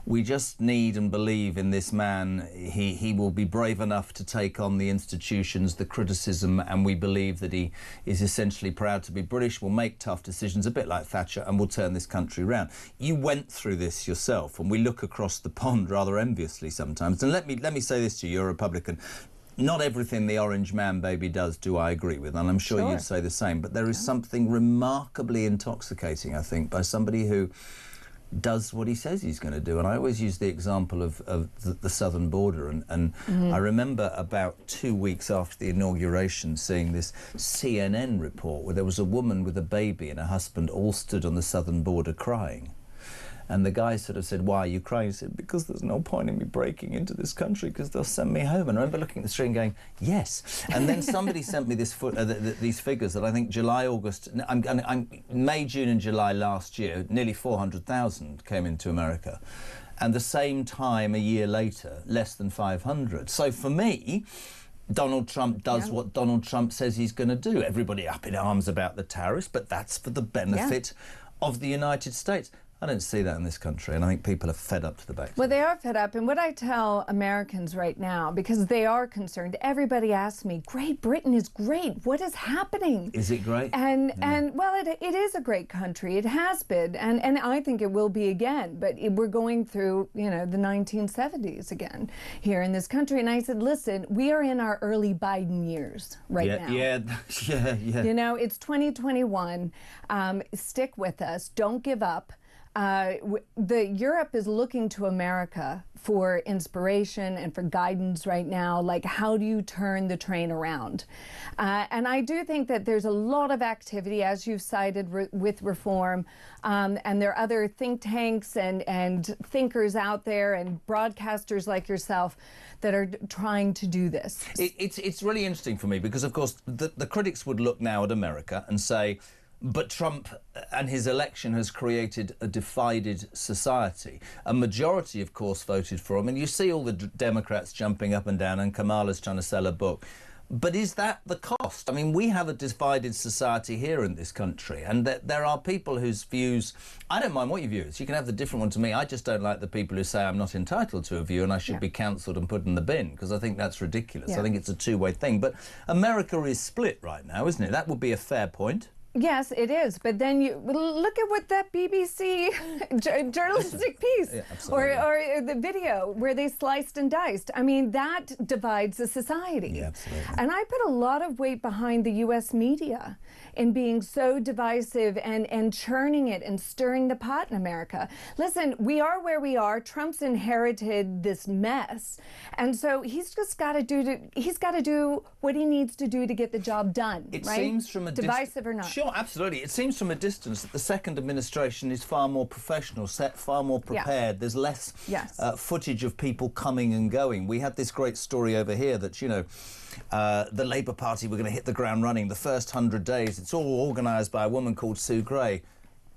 we just need and believe in this man. He will be brave enough to take on the institutions, the criticism, and we believe that he is essentially proud to be British, will make tough decisions, a bit like Thatcher, and will turn this country around. You went through this yourself, and we look across the pond rather enviously sometimes. And let me say this to you, you're a Republican. Not everything the Orange Man baby does do I agree with, and I'm sure you'd say the same, but there is something remarkably intoxicating, I think, by somebody who does what he says he's going to do. And I always use the example of the southern border, and I remember about 2 weeks after the inauguration seeing this CNN report where there was a woman with a baby and a husband all stood on the southern border crying. And the guy sort of said, why are you crying? He said, because there's no point in me breaking into this country because they'll send me home. And I remember looking at the street and going, yes. And then somebody sent me this these figures that I think July, August, May, June and July last year, nearly 400,000 came into America. And the same time a year later, less than 500. So for me, Donald Trump does what Donald Trump says he's going to do. Everybody up in arms about the tariffs, but that's for the benefit of the United States. I don't see that in this country, and I think people are fed up to the back. Well, they are fed up, and what I tell Americans right now, because they are concerned, everybody asks me, Great Britain is great, what is happening? Is it great? And well, it is a great country, it has been, and I think it will be again, but we're going through, you know, the 1970s again here in this country, and I said, listen, we are in our early Biden years right now. Yeah. You know, it's 2021, stick with us, don't give up. Europe is looking to America for inspiration and for guidance right now, like how do you turn the train around? And I do think that there's a lot of activity, as you've cited, with reform, and there are other think tanks and thinkers out there and broadcasters like yourself that are trying to do this. It's really interesting for me because, of course, the critics would look now at America and say, but Trump and his election has created a divided society. A majority, of course, voted for him. And you see all the Democrats jumping up and down, and Kamala's trying to sell a book. But is that the cost? I mean, we have a divided society here in this country, and there are people whose views... I don't mind what your view is. You can have the different one to me. I just don't like the people who say I'm not entitled to a view and I should be cancelled and put in the bin, because I think that's ridiculous. I think it's a two-way thing. But America is split right now, isn't it? That would be a fair point. Yes, it is. But then you look at what that BBC journalistic piece or the video where they sliced and diced. I mean, that divides a society. Yeah, absolutely. And I put a lot of weight behind the U.S. media in being so divisive and churning it and stirring the pot in America. Listen, we are where we are. Trump's inherited this mess. And so he's just got to do what he needs to do to get the job done. It right? seems from a divisive or not. Sure, absolutely. It seems from a distance that the second administration is far more professional, far more prepared. There's less footage of people coming and going. We had this great story over here that, you know, the Labour Party were going to hit the ground running the first 100 days. It's all organised by a woman called Sue Gray,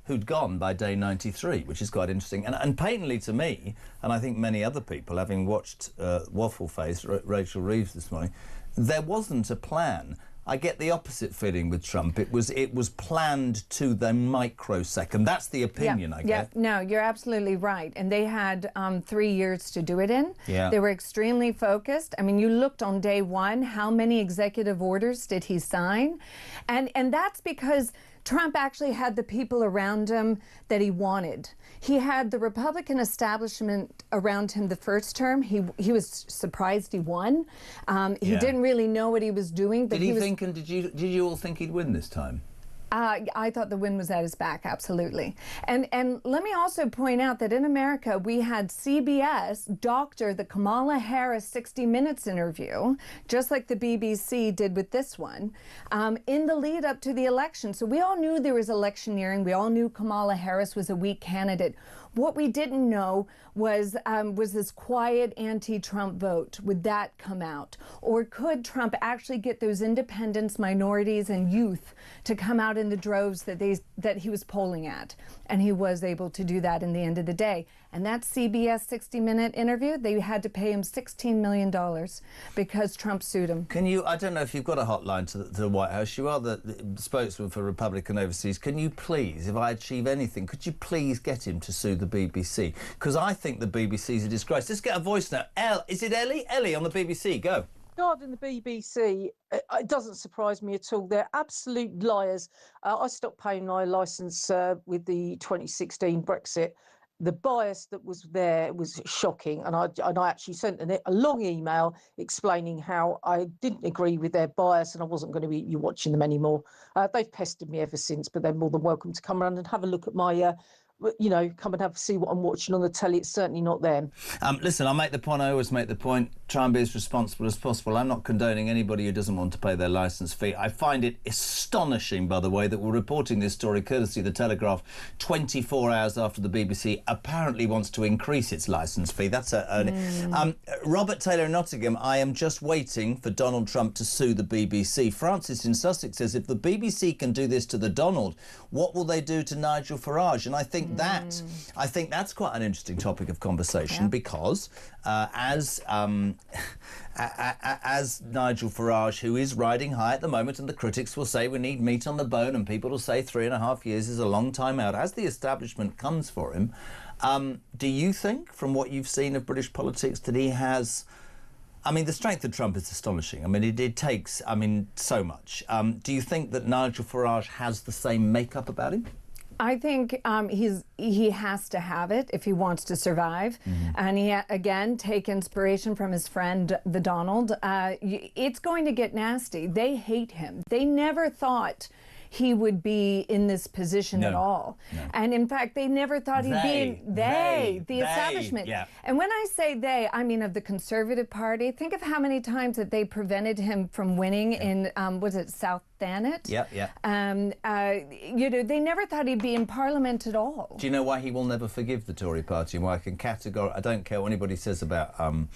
who'd gone by day 93, which is quite interesting. And patently to me, and I think many other people, having watched Waffle Face, Rachel Reeves this morning, there wasn't a plan. I get the opposite feeling with Trump. It was planned to the microsecond. That's the opinion, I get. Yeah, no, you're absolutely right. And they had 3 years to do it in. Yeah. They were extremely focused. I mean, you looked on day one, how many executive orders did he sign? And that's because Trump actually had the people around him that he wanted. He had the Republican establishment around him the first term. He was surprised he won. He didn't really know what he was doing. But did you all think he'd win this time? I thought the wind was at his back, absolutely. And let me also point out that in America, we had CBS doctor the Kamala Harris 60 Minutes interview, just like the BBC did with this one, in the lead up to the election. So we all knew there was electioneering. We all knew Kamala Harris was a weak candidate. What we didn't know was this quiet anti-Trump vote. Would that come out? Or could Trump actually get those independents, minorities, and youth to come out in the droves that he was polling at? And he was able to do that in the end of the day. And that CBS 60-minute interview, they had to pay him $16 million because Trump sued him. Can you, I don't know if you've got a hotline to the White House. You are the spokesman for Republican Overseas. Can you please, if I achieve anything, could you please get him to sue the BBC? Because I think the BBC is a disgrace. Let's get a voice now. Is it Ellie? Ellie on the BBC, go. Regarding the BBC, it doesn't surprise me at all. They're absolute liars. I stopped paying my licence with the 2016 Brexit. The bias that was there was shocking, and I actually sent a long email explaining how I didn't agree with their bias and I wasn't going to be watching them anymore. They've pestered me ever since, but they're more than welcome to come around and have a look at my come and see what I'm watching on the telly. It's certainly not them. Listen, I always make the point, try and be as responsible as possible. I'm not condoning anybody who doesn't want to pay their licence fee. I find it astonishing, by the way, that we're reporting this story courtesy of The Telegraph 24 hours after the BBC apparently wants to increase its licence fee. That's Robert Taylor in Nottingham, I am just waiting for Donald Trump to sue the BBC. Francis in Sussex says, if the BBC can do this to the Donald, what will they do to Nigel Farage? And I think that's quite an interesting topic of conversation because as Nigel Farage, who is riding high at the moment, and the critics will say we need meat on the bone, and people will say 3.5 years is a long time out, as the establishment comes for him, do you think, from what you've seen of British politics, that he has... I mean, the strength of Trump is astonishing. I mean, it takes, so much. Do you think that Nigel Farage has the same makeup about him? I think he has to have it if he wants to survive. And he, again, take inspiration from his friend, the Donald. It's going to get nasty. They hate him. They never thought he would be in this position at all. No. And in fact, they never thought he'd be in the establishment. Yeah. And when I say they, I mean of the Conservative Party. Think of how many times that they prevented him from winning in, was it South Thanet? Yeah. They never thought he'd be in Parliament at all. Do you know why he will never forgive the Tory party and why I can categorically... I don't care what anybody says about an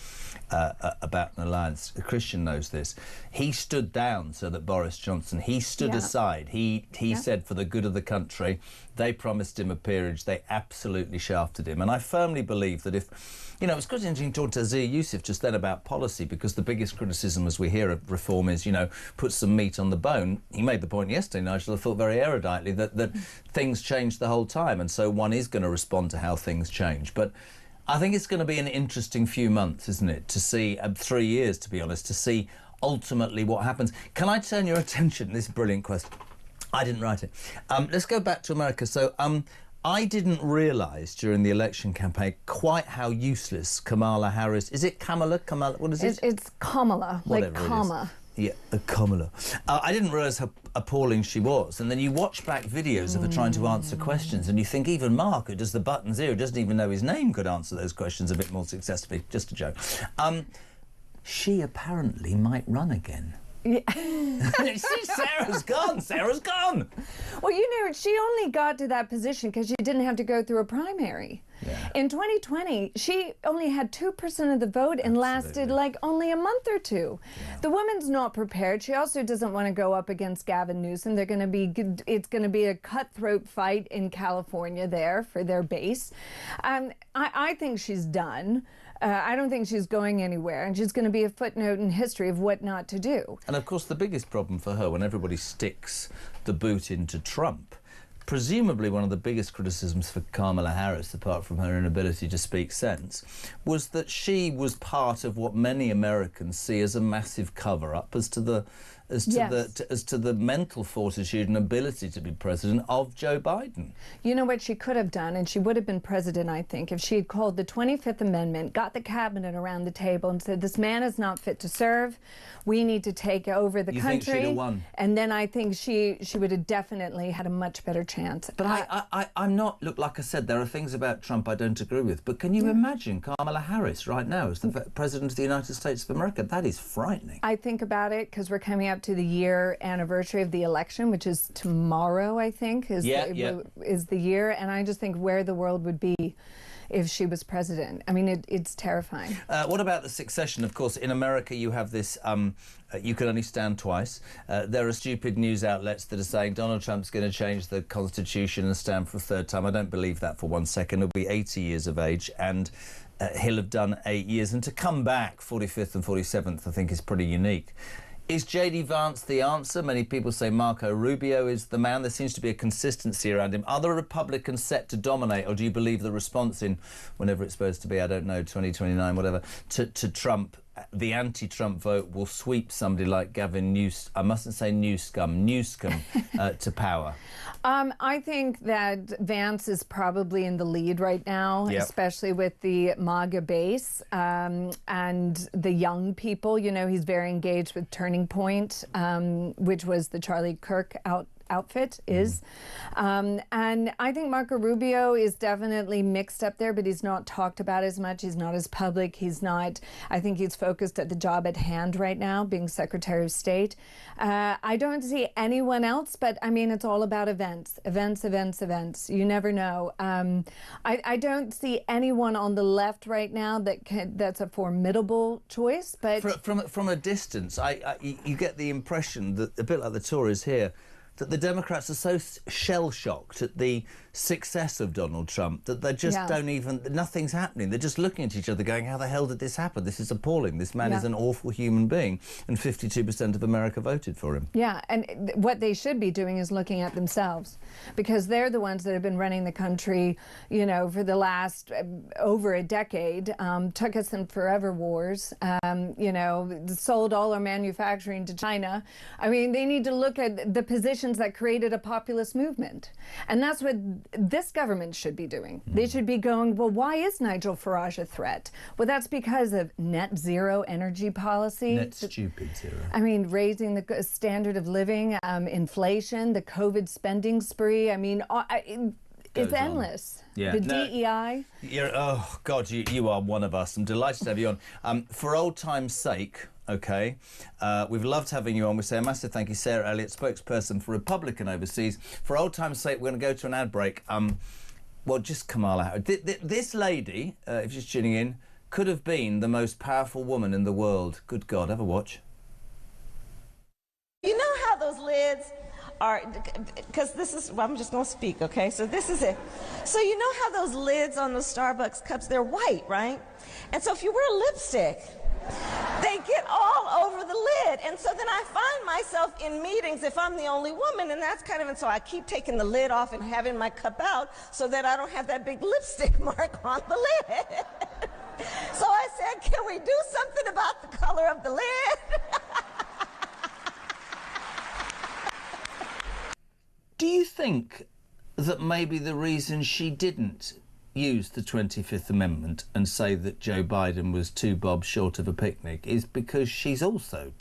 alliance. Christian knows this. He stood down so that Boris Johnson, he stood aside. He said for the good of the country, they promised him a peerage, they absolutely shafted him. And I firmly believe that if... You know, it's quite interesting to talk to Azir Youssef just then about policy, because the biggest criticism, as we hear of reform, is, put some meat on the bone. He made the point yesterday, Nigel, I thought very eruditely, that things change the whole time, and so one is going to respond to how things change. But I think it's going to be an interesting few months, isn't it, to see, 3 years, to be honest, to see ultimately what happens. Can I turn your attention, this is a brilliant question, I didn't write it. Let's go back to America. So I didn't realise during the election campaign quite how useless Kamala Harris... Is it Kamala? Kamala? What is it? It's Kamala, whatever like comma. Yeah, Kamala. I didn't realise how appalling she was. And then you watch back videos of her trying to answer questions and you think even Mark, who does the buttons here, who doesn't even know his name, could answer those questions a bit more successfully. Just a joke. She apparently might run again. Yeah. Sarah's gone. Sarah's gone. Well, you know, she only got to that position because she didn't have to go through a primary. Yeah. In 2020, she only had 2% of the vote and lasted like only a month or two. Yeah. The woman's not prepared. She also doesn't want to go up against Gavin Newsom. It's going to be a cutthroat fight in California there for their base. I think she's done. I don't think she's going anywhere, and she's going to be a footnote in history of what not to do. And of course, the biggest problem for her, when everybody sticks the boot into Trump, presumably one of the biggest criticisms for Kamala Harris, apart from her inability to speak sense, was that she was part of what many Americans see as a massive cover-up as to the mental fortitude and ability to be president of Joe Biden. You know what she could have done, and she would have been president, I think, if she had called the 25th Amendment, got the cabinet around the table and said, this man is not fit to serve. We need to take over the country. You think she'd have won? And then I think she would have definitely had a much better chance. But I'm not, look, like I said, there are things about Trump I don't agree with, but can you imagine Kamala Harris right now as the President of the United States of America? That is frightening. I think about it because we're coming up to the year anniversary of the election, which is tomorrow, I think, is the year, and I just think where the world would be if she was president. I mean, it's terrifying. What about the succession? Of course, in America you have this, you can only stand twice. There are stupid news outlets that are saying Donald Trump's going to change the Constitution and stand for a third time. I don't believe that for 1 second. He'll be 80 years of age and he'll have done 8 years. And to come back 45th and 47th, I think, is pretty unique. Is J.D. Vance the answer? Many people say Marco Rubio is the man. There seems to be a consistency around him. Are the Republicans set to dominate, or do you believe the response in, whenever it's supposed to be, I don't know, 2029, whatever, to Trump, the anti-Trump vote will sweep somebody like Gavin Newsom, I mustn't say Newscomb, to power? I think that Vance is probably in the lead right now, especially with the MAGA base and the young people. You know, he's very engaged with Turning Point, which was the Charlie Kirk outfit is. And I think Marco Rubio is definitely mixed up there, but he's not talked about as much. He's not as public. He's not, I think he's focused at the job at hand right now, being Secretary of State. I don't see anyone else, but I mean, it's all about events. You never know. I don't see anyone on the left right now that's a formidable choice, but... From a distance, you get the impression that, a bit like the Tories here, that the Democrats are so shell-shocked at the success of Donald Trump that they just don't even, nothing's happening. They're just looking at each other going, how the hell did this happen? This is appalling. This man is an awful human being. And 52% of America voted for him. Yeah, and what they should be doing is looking at themselves, because they're the ones that have been running the country, you know, for the last over a decade, took us in forever wars, you know, sold all our manufacturing to China. I mean, they need to look at the positions that created a populist movement. And that's what this government should be doing. They should be going, well, why is Nigel Farage a threat? Well, that's because of net zero energy policy. Net stupid zero. I mean, raising the standard of living, inflation, the COVID spending spree. I mean, it's endless. Yeah. The DEI. Oh, God, you are one of us. I'm delighted to have you on. For old time's sake, OK, we've loved having you on. We say a massive thank you, Sarah Elliott, spokesperson for Republican Overseas. For old time's sake, we're going to go to an ad break. Well, just Kamala Harris. This lady, if she's tuning in, could have been the most powerful woman in the world. Good God, have a watch. You know how those lids are, because this is, well, I'm just going to speak, okay? So this is it. So you know how those lids on those Starbucks cups, they're white, right? And so if you wear lipstick, they get all over the lid. And so then I find myself in meetings if I'm the only woman, and that's kind of, and so I keep taking the lid off and having my cup out so that I don't have that big lipstick mark on the lid. So I said, can we do something about the color of the lid? think that maybe the reason she didn't use the 25th Amendment and say that Joe Biden was 2 bob short of a picnic is because she's also...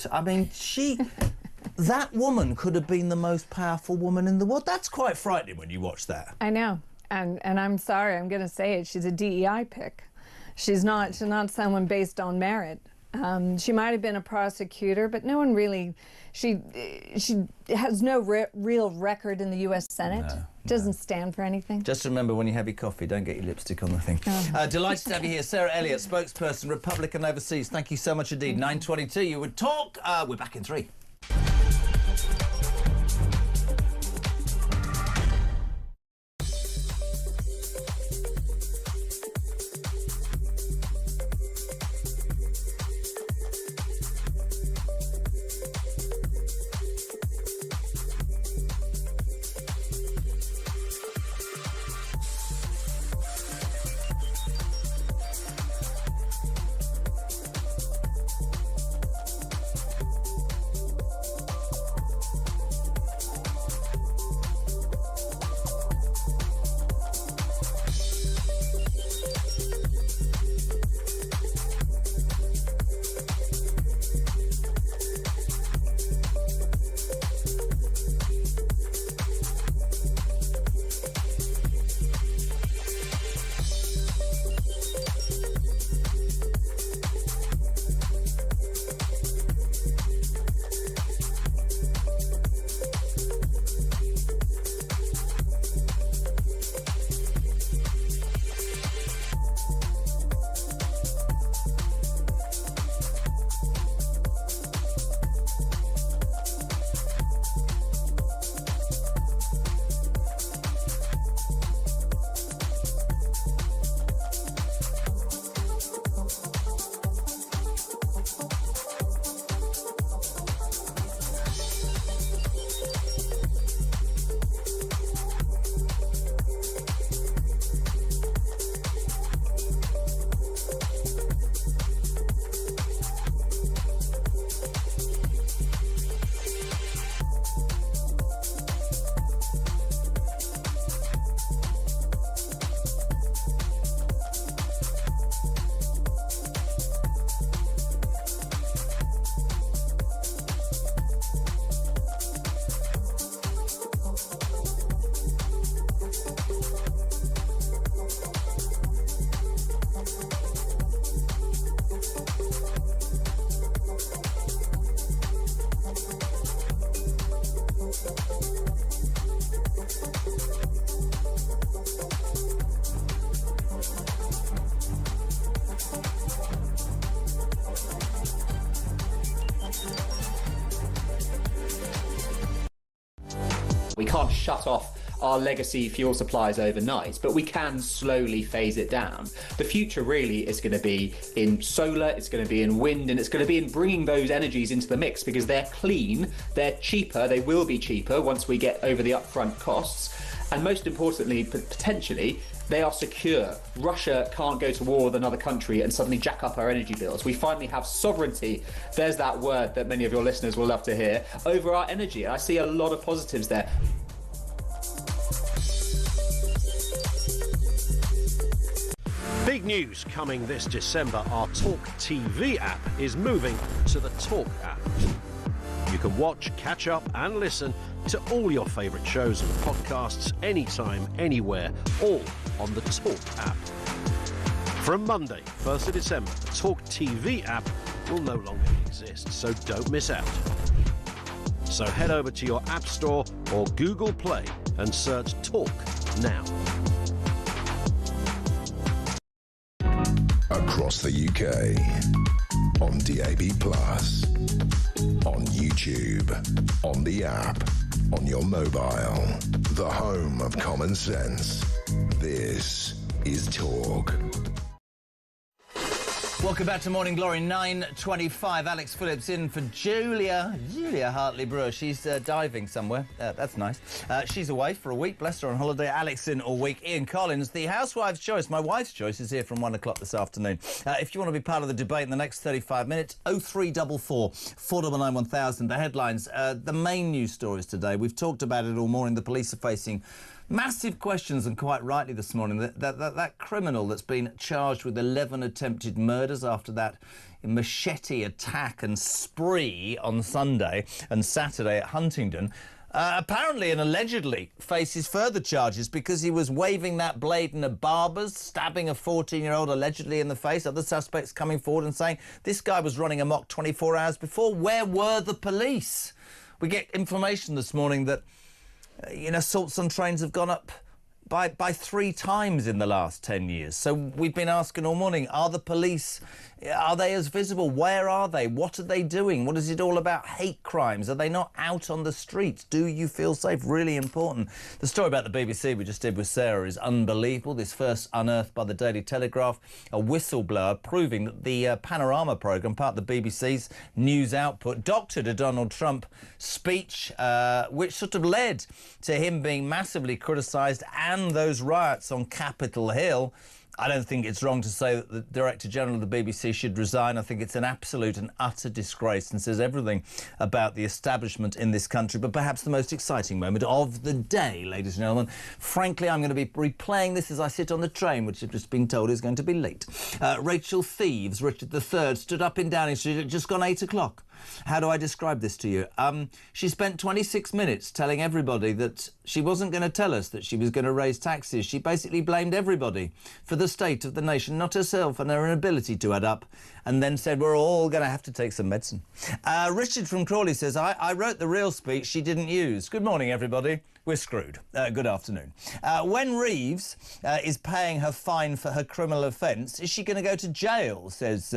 that woman could have been the most powerful woman in the world. That's quite frightening when you watch that. I know. And I'm sorry, I'm going to say it. She's a DEI pick. She's not someone based on merit. She might have been a prosecutor, but no one really... She has no real record in the U.S. Senate. Doesn't stand for anything. Just remember, when you have your coffee, don't get your lipstick on the thing. Delighted to have you here. Sarah Elliott, spokesperson, Republican Overseas. Thank you so much indeed. 9:22, you would talk. We're back in 3. We can't shut off our legacy fuel supplies overnight, but we can slowly phase it down. The future really is going to be in solar, it's going to be in wind, and it's going to be in bringing those energies into the mix because they're clean, they're cheaper, they will be cheaper once we get over the upfront costs, and most importantly, potentially, they are secure. Russia can't go to war with another country and suddenly jack up our energy bills. We finally have sovereignty, there's that word that many of your listeners will love to hear, over our energy. I see a lot of positives there. Big news coming this December. Our talkTV app is moving to the Talk app. You can watch, catch up and listen to all your favourite shows and podcasts anytime, anywhere, all on the Talk app. From Monday, 1st of December, the talkTV app will no longer exist, so don't miss out. So head over to your App Store or Google Play and search Talk now. Across the UK, on DAB+, on YouTube, on the app, on your mobile, the home of common sense. This is Talk. Welcome back to Morning Glory, 9:25. Alex Phillips in for Julia Hartley-Brewer. She's diving somewhere. That's nice. She's away for a week. Bless her, on holiday. Alex in all week. Ian Collins, the housewife's choice. My wife's choice is here from 1 o'clock this afternoon. If you want to be part of the debate in the next 35 minutes, 0344 499 1000. The headlines, the main news stories today. We've talked about it all morning. The police are facing massive questions, and quite rightly this morning. That criminal that's been charged with 11 attempted murders after that machete attack and spree on Sunday and Saturday at Huntingdon, apparently and allegedly faces further charges because he was waving that blade in a barber's, stabbing a 14-year-old allegedly in the face. Other suspects coming forward and saying this guy was running amok 24 hours before. Where were the police? We get information this morning that assaults on trains have gone up by 3 times in the last 10 years. So we've been asking all morning, are the police, are they as visible? Where are they? What are they doing? What is it all about? Hate crimes? Are they not out on the streets? Do you feel safe? Really important. The story about the BBC we just did with Sarah is unbelievable. This first unearthed by the Daily Telegraph, a whistleblower proving that the Panorama programme, part of the BBC's news output, doctored a Donald Trump speech, which sort of led to him being massively criticised, and those riots on Capitol Hill. I don't think it's wrong to say that the Director-General of the BBC should resign. I think it's an absolute and utter disgrace and says everything about the establishment in this country. But perhaps the most exciting moment of the day, ladies and gentlemen. Frankly, I'm going to be replaying this as I sit on the train, which I've just been told is going to be late. Rachel Thieves, Richard III, stood up in Downing Street at just gone 8 o'clock. How do I describe this to you? She spent 26 minutes telling everybody that she wasn't going to tell us that she was going to raise taxes. She basically blamed everybody for the state of the nation, not herself and her inability to add up, and then said we're all going to have to take some medicine. Richard from Crawley says, I wrote the real speech she didn't use. Good morning, everybody. We're screwed. Good afternoon. When Reeves is paying her fine for her criminal offence, is she going to go to jail, says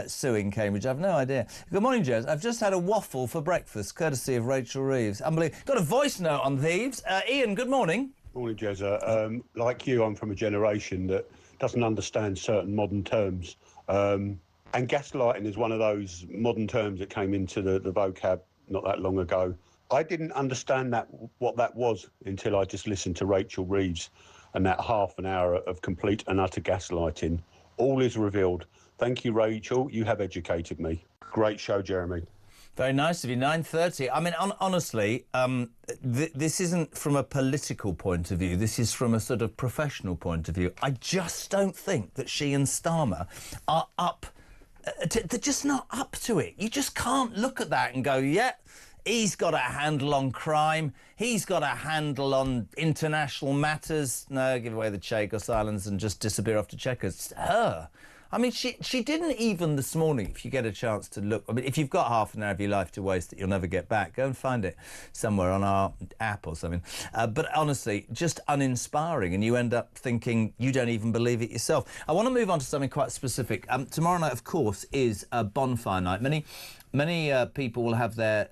Sue in Cambridge? I've no idea. Good morning, Jez. I've just had a waffle for breakfast, courtesy of Rachel Reeves. Unbelievable. Got a voice note on Thieves. Ian, good morning. Morning, Jezza. Like you, I'm from a generation that doesn't understand certain modern terms. And gaslighting is one of those modern terms that came into the vocab not that long ago. I didn't understand what that was until I just listened to Rachel Reeves and that half an hour of complete and utter gaslighting. All is revealed. Thank you, Rachel. You have educated me. Great show, Jeremy. Very nice of you. 9:30. I mean, honestly, this isn't from a political point of view. This is from a sort of professional point of view. I just don't think that she and Starmer are up. They're just not up to it. You just can't look at that and go, yeah, he's got a handle on crime. He's got a handle on international matters. No, give away the Chagos Islands and just disappear off to Chequers. It's her. I mean, she didn't even this morning, if you get a chance to look. I mean, if you've got half an hour of your life to waste that you'll never get back, go and find it somewhere on our app or something. But honestly, just uninspiring, and you end up thinking you don't even believe it yourself. I want to move on to something quite specific. Tomorrow night, of course, is a bonfire night. Many people will have their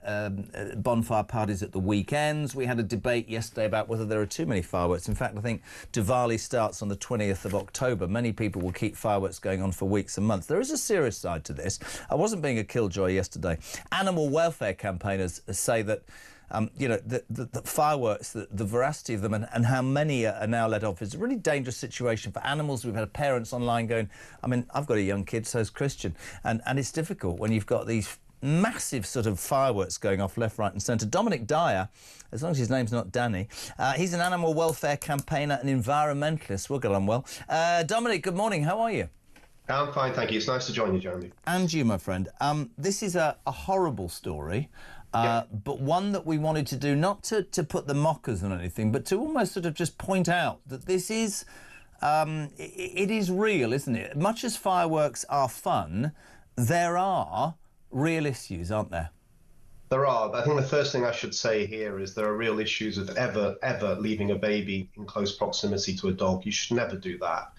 bonfire parties at the weekends. We had a debate yesterday about whether there are too many fireworks. In fact, I think Diwali starts on the 20th of October. Many people will keep fireworks going on for weeks and months. There is a serious side to this. I wasn't being a killjoy yesterday. Animal welfare campaigners say that the fireworks, the veracity of them and how many are now let off is a really dangerous situation for animals. We've had parents online going, I mean, I've got a young kid, so's Christian, and it's difficult when you've got these massive sort of fireworks going off left, right and centre. Dominic Dyer, as long as his name's not Danny, he's an animal welfare campaigner and environmentalist. We'll get on well. Dominic, good morning. How are you? I'm fine, thank you. It's nice to join you, Jeremy. And you, my friend. This is a horrible story, but one that we wanted to do, not to put the mockers on anything, but to almost sort of just point out that this is, it is real, isn't it? Much as fireworks are fun, there are real issues, aren't there? There are. I think the first thing I should say here is there are real issues with ever leaving a baby in close proximity to a dog. You should never do that.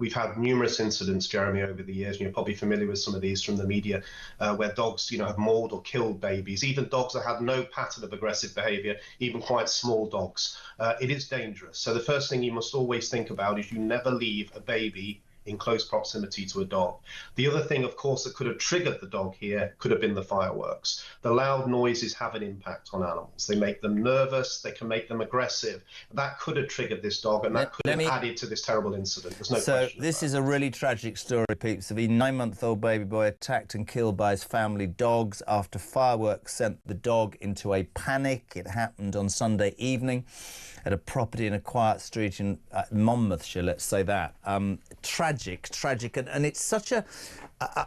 We've had numerous incidents, Jeremy, over the years, and you're probably familiar with some of these from the media, where dogs, have mauled or killed babies, even dogs that have no pattern of aggressive behaviour, even quite small dogs. It is dangerous. So the first thing you must always think about is you never leave a baby in close proximity to a dog. The other thing, of course, that could have triggered the dog here could have been the fireworks. The loud noises have an impact on animals. They make them nervous, they can make them aggressive. That could have triggered this dog, and that could have added to this terrible incident. There's no question. So this is a really tragic story, peeps, of a 9-month-old baby boy attacked and killed by his family dogs after fireworks sent the dog into a panic. It happened on Sunday evening at a property in a quiet street in Monmouthshire, let's say that. Tragic, and it's such a...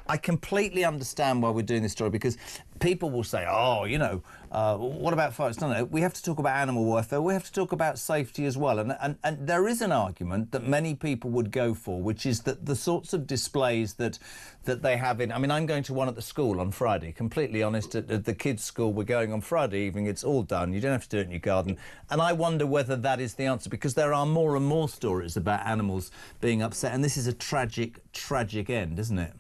I completely understand why we're doing this story, because people will say, oh, you know, what about fireworks? No, we have to talk about animal welfare. We have to talk about safety as well. And there is an argument that many people would go for, which is that the sorts of displays that they have in... I mean, I'm going to one at the school on Friday, completely honest. At the kids' school, we're going on Friday evening. It's all done. You don't have to do it in your garden. And I wonder whether that is the answer, because there are more and more stories about animals being upset. And this is a tragic, tragic end, isn't it?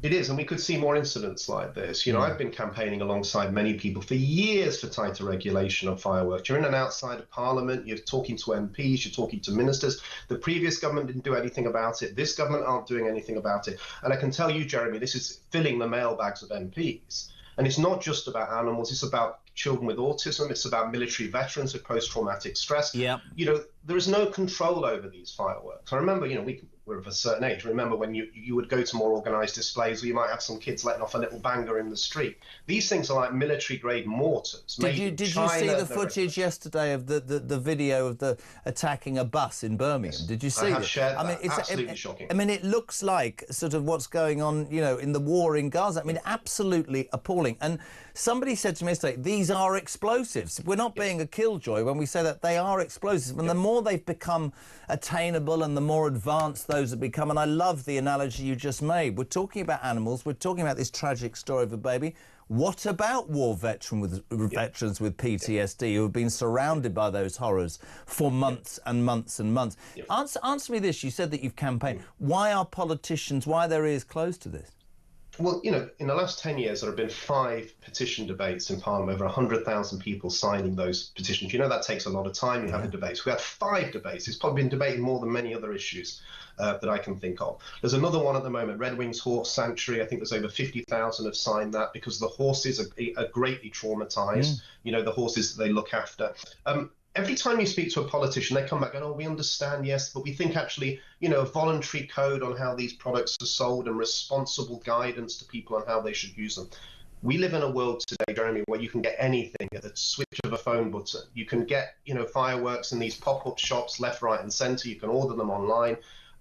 It is, and we could see more incidents like this. You know, I've been campaigning alongside many people for years for tighter regulation of fireworks. You're in and outside of Parliament, you're talking to MPs, you're talking to ministers. The previous government didn't do anything about it. This government aren't doing anything about it. And I can tell you, Jeremy, this is filling the mailbags of MPs. And it's not just about animals, it's about children with autism, it's about military veterans with post-traumatic stress. Yeah. You know, there is no control over these fireworks. I remember, you know, we're of a certain age. Remember when you would go to more organised displays where you might have some kids letting off a little banger in the street. These things are like military-grade mortars. Did you see the footage yesterday of the video of the attacking a bus in Birmingham? Did you see I have that? shared that. I mean, it's absolutely shocking. I mean, it looks like sort of what's going on, you know, in the war in Gaza. I mean, absolutely appalling. And somebody said to me yesterday, these are explosives. We're not being a killjoy when we say that they are explosives. And the more they've become attainable and the more advanced those have become, and I love the analogy you just made. We're talking about animals. We're talking about this tragic story of a baby. What about war veterans with PTSD who have been surrounded by those horrors for months and months and months? Answer me this. You said that you've campaigned. Why are politicians, why are their ears closed to this? Well, you know, in the last 10 years, there have been 5 petition debates in Parliament, over 100,000 people signing those petitions. You know, that takes a lot of time. You have the debates. We had 5 debates. It's probably been debated more than many other issues that I can think of. There's another one at the moment, Red Wings Horse Sanctuary. I think there's over 50,000 have signed that because the horses are greatly traumatized. You know, the horses that they look after. Every time you speak to a politician, they come back and, oh, we understand, yes, but we think actually, you know, a voluntary code on how these products are sold and responsible guidance to people on how they should use them. We live in a world today, Jeremy, where you can get anything at the switch of a phone button. You can get, you know, fireworks in these pop-up shops left, right and centre. You can order them online,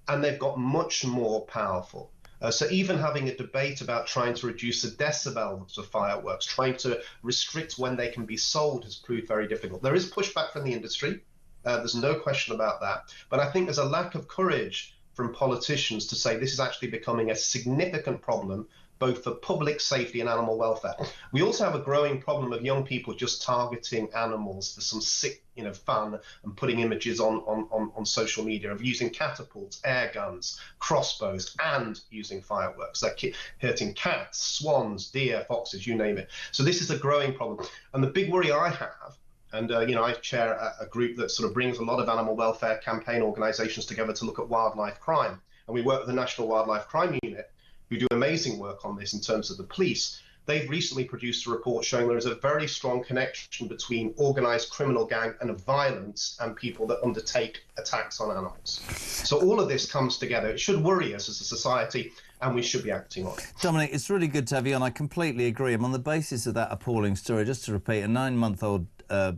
and they've got much more powerful. So even having a debate about trying to reduce the decibels of fireworks, trying to restrict when they can be sold has proved very difficult. There is pushback from the industry. There's no question about that. But I think there's a lack of courage from politicians to say this is actually becoming a significant problem, both for public safety and animal welfare. We also have a growing problem of young people just targeting animals for some sick, you know, fun and putting images on social media of using catapults, air guns, crossbows, and using fireworks. They're hurting cats, swans, deer, foxes, you name it. So this is a growing problem. And the big worry I have, and you know, I chair a group that sort of brings a lot of animal welfare campaign organisations together to look at wildlife crime. And we work with the National Wildlife Crime Unit, who do amazing work on this in terms of the police. They've recently produced a report showing there is a very strong connection between organised criminal gang and violence and people that undertake attacks on animals. So all of this comes together. It should worry us as a society, and we should be acting on it. Dominic, it's really good to have you on. I completely agree. I'm on the basis of that appalling story. Just to repeat, a 9-month-old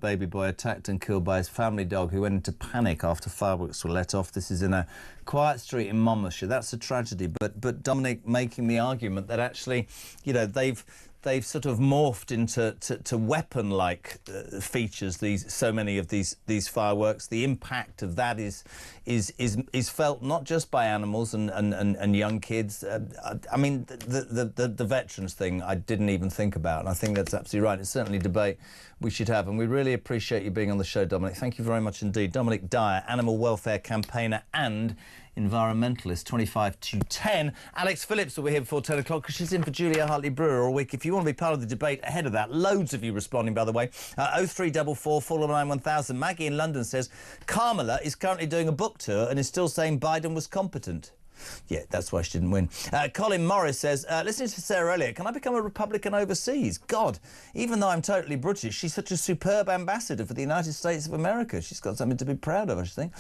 baby boy attacked and killed by his family dog, who went into panic after fireworks were let off. This is in a quiet street in Monmouthshire. That's a tragedy. But Dominic making the argument that actually, you know, they've sort of morphed into weapon-like features. So many of these fireworks. The impact of that is felt not just by animals and young kids. I mean, the veterans thing I didn't even think about, and I think that's absolutely right. It's certainly a debate we should have, and we really appreciate you being on the show, Dominic. Thank you very much indeed. Dominic Dyer, animal welfare campaigner and environmentalist, 25 to 10. Alex Phillips will be here before 10 o'clock because she's in for Julia Hartley-Brewer all week. If you want to be part of the debate ahead of that, loads of you responding, by the way. 0344 499 1000. Maggie in London says Kamala is currently doing a book tour and is still saying Biden was competent. Yeah, that's why she didn't win. Colin Morris says, listening to Sarah Elliott, can I become a Republican overseas? God, even though I'm totally British, she's such a superb ambassador for the United States of America. She's got something to be proud of, I should think.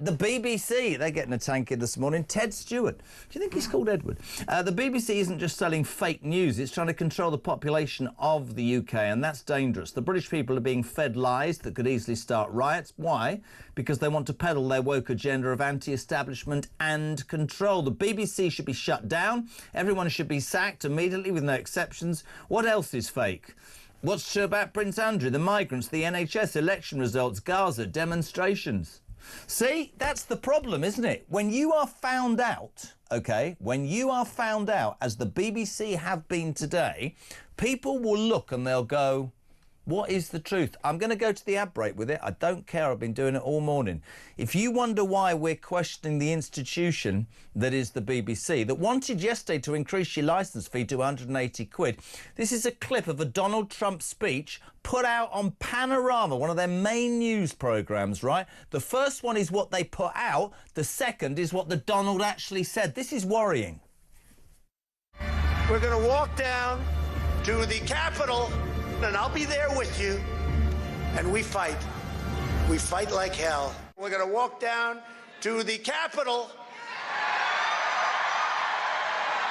The BBC, they're getting a tank in this morning. Ted Stewart. Do you think he's called Edward? The BBC isn't just selling fake news, it's trying to control the population of the UK, and that's dangerous. The British people are being fed lies that could easily start riots. Why? Because they want to peddle their woke agenda of anti-establishment and control. The BBC should be shut down. Everyone should be sacked immediately with no exceptions. What else is fake? What's true about Prince Andrew, the migrants, the NHS, election results, Gaza, demonstrations? See, that's the problem, isn't it? When you are found out, OK, when you are found out, as the BBC have been today, people will look and they'll go, what is the truth? I'm going to go to the ad break with it. I don't care. I've been doing it all morning. If you wonder why we're questioning the institution that is the BBC, that wanted yesterday to increase your licence fee to 180 quid, this is a clip of a Donald Trump speech put out on Panorama, one of their main news programmes, right? The first one is what they put out. The second is what the Donald actually said. This is worrying. We're going to walk down to the Capitol, and I'll be there with you, and we fight. We fight like hell. We're going to walk down to the Capitol,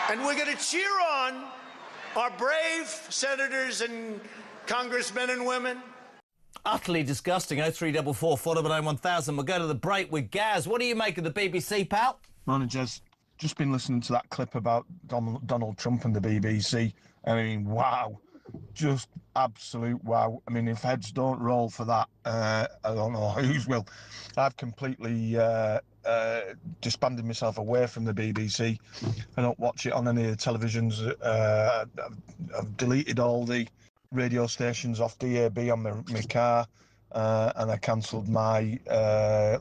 and we're going to cheer on our brave senators and congressmen and women. Utterly disgusting. 0344 499 1000. We'll go to the break with Gaz. What do you make of the BBC, pal? Morning, Jez. Just been listening to that clip about Donald Trump and the BBC. I mean, wow. Just absolute wow. I mean, if heads don't roll for that, I don't know whose will. I've completely disbanded myself away from the BBC. I don't watch it on any of the televisions. I've deleted all the radio stations off DAB on my car, and I cancelled my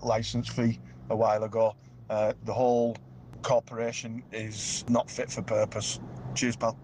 licence fee a while ago. The whole corporation is not fit for purpose. Cheers, pal.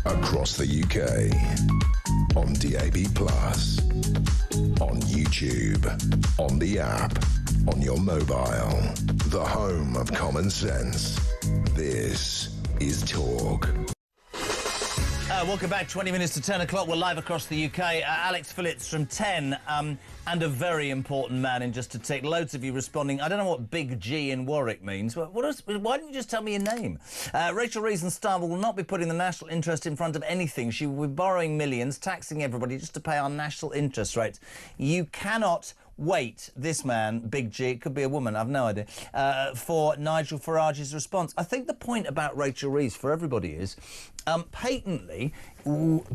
across the UK, on DAB+, on YouTube, on the app, on your mobile, the home of common sense. This is Talk. Welcome back. 20 minutes to 10 o'clock. We're live across the UK. Alex Phillips from 10, and a very important man in just a tick. Loads of you responding. I don't know what Big G in Warwick means. Why don't you just tell me your name? Rachel Reason Starmer will not be putting the national interest in front of anything. She will be borrowing millions, taxing everybody just to pay our national interest rates. You cannot wait, this man, Big G, it could be a woman, I've no idea, for Nigel Farage's response. I think the point about Rachel Reeves for everybody is, patently,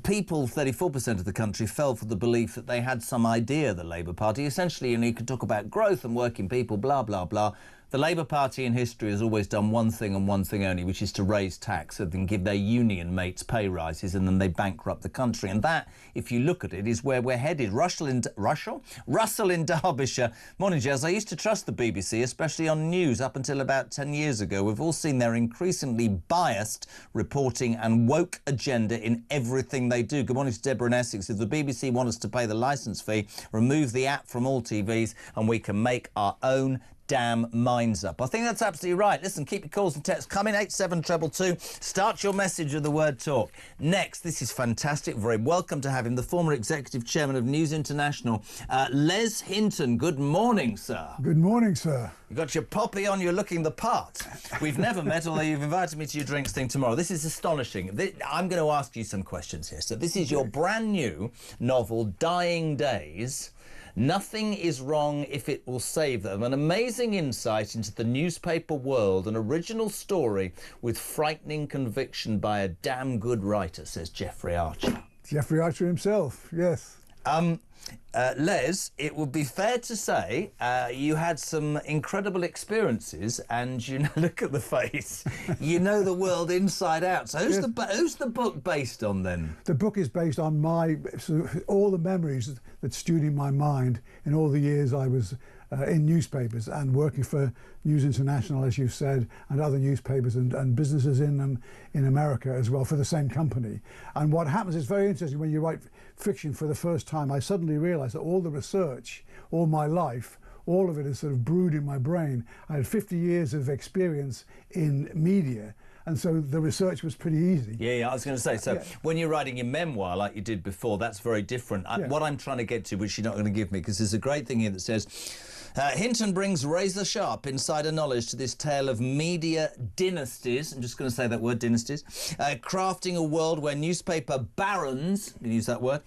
people, 34% of the country, fell for the belief that they had some idea, the Labour Party. Essentially, you could talk about growth and working people, blah, blah, blah. The Labour Party in history has always done one thing and one thing only, which is to raise tax and then give their union mates pay rises, and then they bankrupt the country. And that, if you look at it, is where we're headed. Russell in Derbyshire. Morning, Jez. I used to trust the BBC, especially on news, up until about 10 years ago. We've all seen their increasingly biased reporting and woke agenda in everything they do. Good morning to Deborah in Essex. If the BBC want us to pay the licence fee, remove the app from all TVs, and we can make our own damn minds up. I think that's absolutely right. Listen, keep your calls and texts coming. 87222. Start your message with the word talk. Next, this is fantastic. Very welcome to have him, the former executive chairman of News International, Les Hinton. Good morning, sir. Good morning, sir. You got your poppy on, you're looking the part. We've never met, although you've invited me to your drinks thing tomorrow. This is astonishing. I'm going to ask you some questions here. So this is your brand new novel, Dying Days. Nothing is wrong if it will save them. An amazing insight into the newspaper world, an original story with frightening conviction by a damn good writer, says Jeffrey Archer. Jeffrey Archer himself, yes. Les, it would be fair to say you had some incredible experiences, and look at the face. You know the world inside out. So who's the book based on then? The book is based on all the memories that stewed in my mind in all the years I was in newspapers and working for News International, as you said, and other newspapers and businesses in America as well for the same company. And what happens is very interesting when you write fiction for the first time. I suddenly realised that all the research, all my life, all of it is sort of brewed in my brain. I had 50 years of experience in media, and so the research was pretty easy. Yeah, I was going to say, when you're writing your memoir like you did before, that's very different. What I'm trying to get to, which you're not going to give me, because there's a great thing here that says, Hinton brings razor-sharp insider knowledge to this tale of media dynasties. I'm just going to say that word, dynasties. Crafting a world where newspaper barons, you can use that word,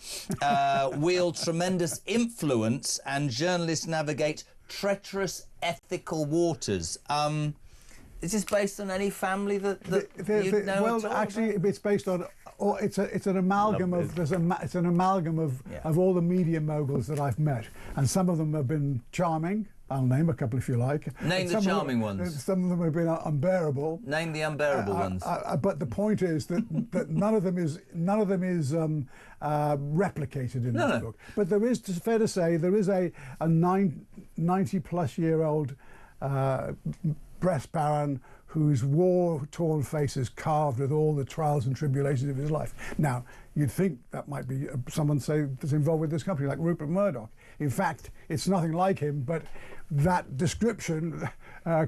wield tremendous influence and journalists navigate treacherous ethical waters. Is this based on any family that you know? Well, actually, it's based on. It's an amalgam of it's an amalgam of all the media moguls that I've met, and some of them have been charming. I'll name a couple if you like. Name the charming ones. Some of them have been unbearable. Name the unbearable ones. But the point is that none of them is replicated in this book. But there is, it's fair to say, there is a 90-plus-year-old breast baron whose war-torn face is carved with all the trials and tribulations of his life. Now, you'd think that might be someone, say, that's involved with this company, like Rupert Murdoch. In fact, it's nothing like him, but that description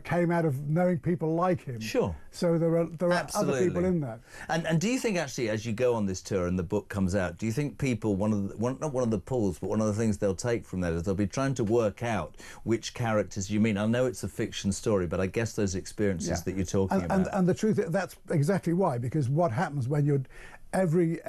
came out of knowing people like him. Sure. So there are other people in that. And do you think, actually, as you go on this tour and the book comes out, do you think people, not one of the pulls, but one of the things they'll take from that is they'll be trying to work out which characters you mean? I know it's a fiction story, but I guess those experiences that you're talking about. And the truth, that's exactly why, because what happens when you're every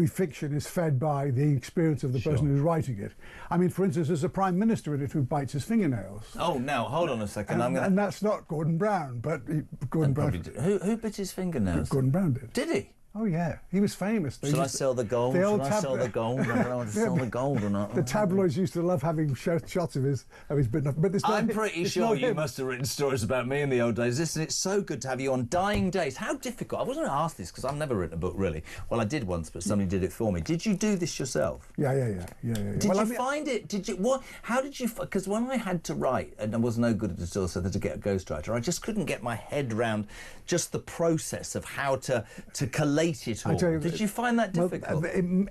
fiction is fed by the experience of the person who's writing it. I mean, for instance, there's a prime minister in it who bites his fingernails. Oh, now hold on a second. And that's not Gordon Brown, but Gordon Brown. Who bit his fingernails? Gordon Brown did. Did he? Oh yeah, he was famous. Should I sell the gold? Should I sell the gold? I don't know whether to sell the gold or not. The tabloids used to love having shots of his bitten off. But it's not, I'm pretty sure you must have written stories about me in the old days. Listen, it's so good to have you on. Dying Days. How difficult? I wasn't asked this because I've never written a book really. Well, I did once, but somebody did it for me. Did you do this yourself? Yeah. Did you find it? Did you what? How did you? Because when I had to write, and I was no good at it at all, so I had to get a ghostwriter. I just couldn't get my head around just the process of how to collate it all. Did you find that difficult?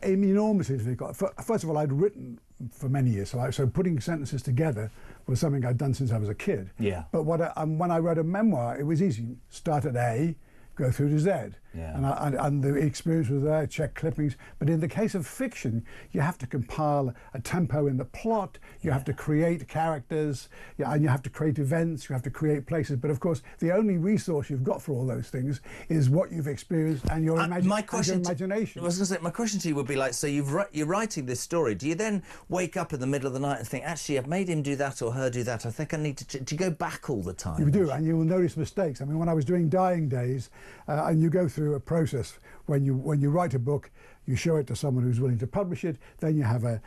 Enormously difficult. First of all, I'd written for many years, so putting sentences together was something I'd done since I was a kid. Yeah. But when I wrote a memoir, it was easy. Start at A, go through to Z. Yeah. And the experience was there, check clippings. But in the case of fiction, you have to compile a tempo in the plot, you have to create characters, and you have to create events, you have to create places. But of course, the only resource you've got for all those things is what you've experienced and your imagination. I was going to say, my question to you would be like, so you're writing this story. Do you then wake up in the middle of the night and think, actually, I've made him do that or her do that. I think I need to. Do you go back all the time? You do, and you will notice mistakes. I mean, when I was doing Dying Days, and you go through a process when you write a book, you show it to someone who's willing to publish it, then you have a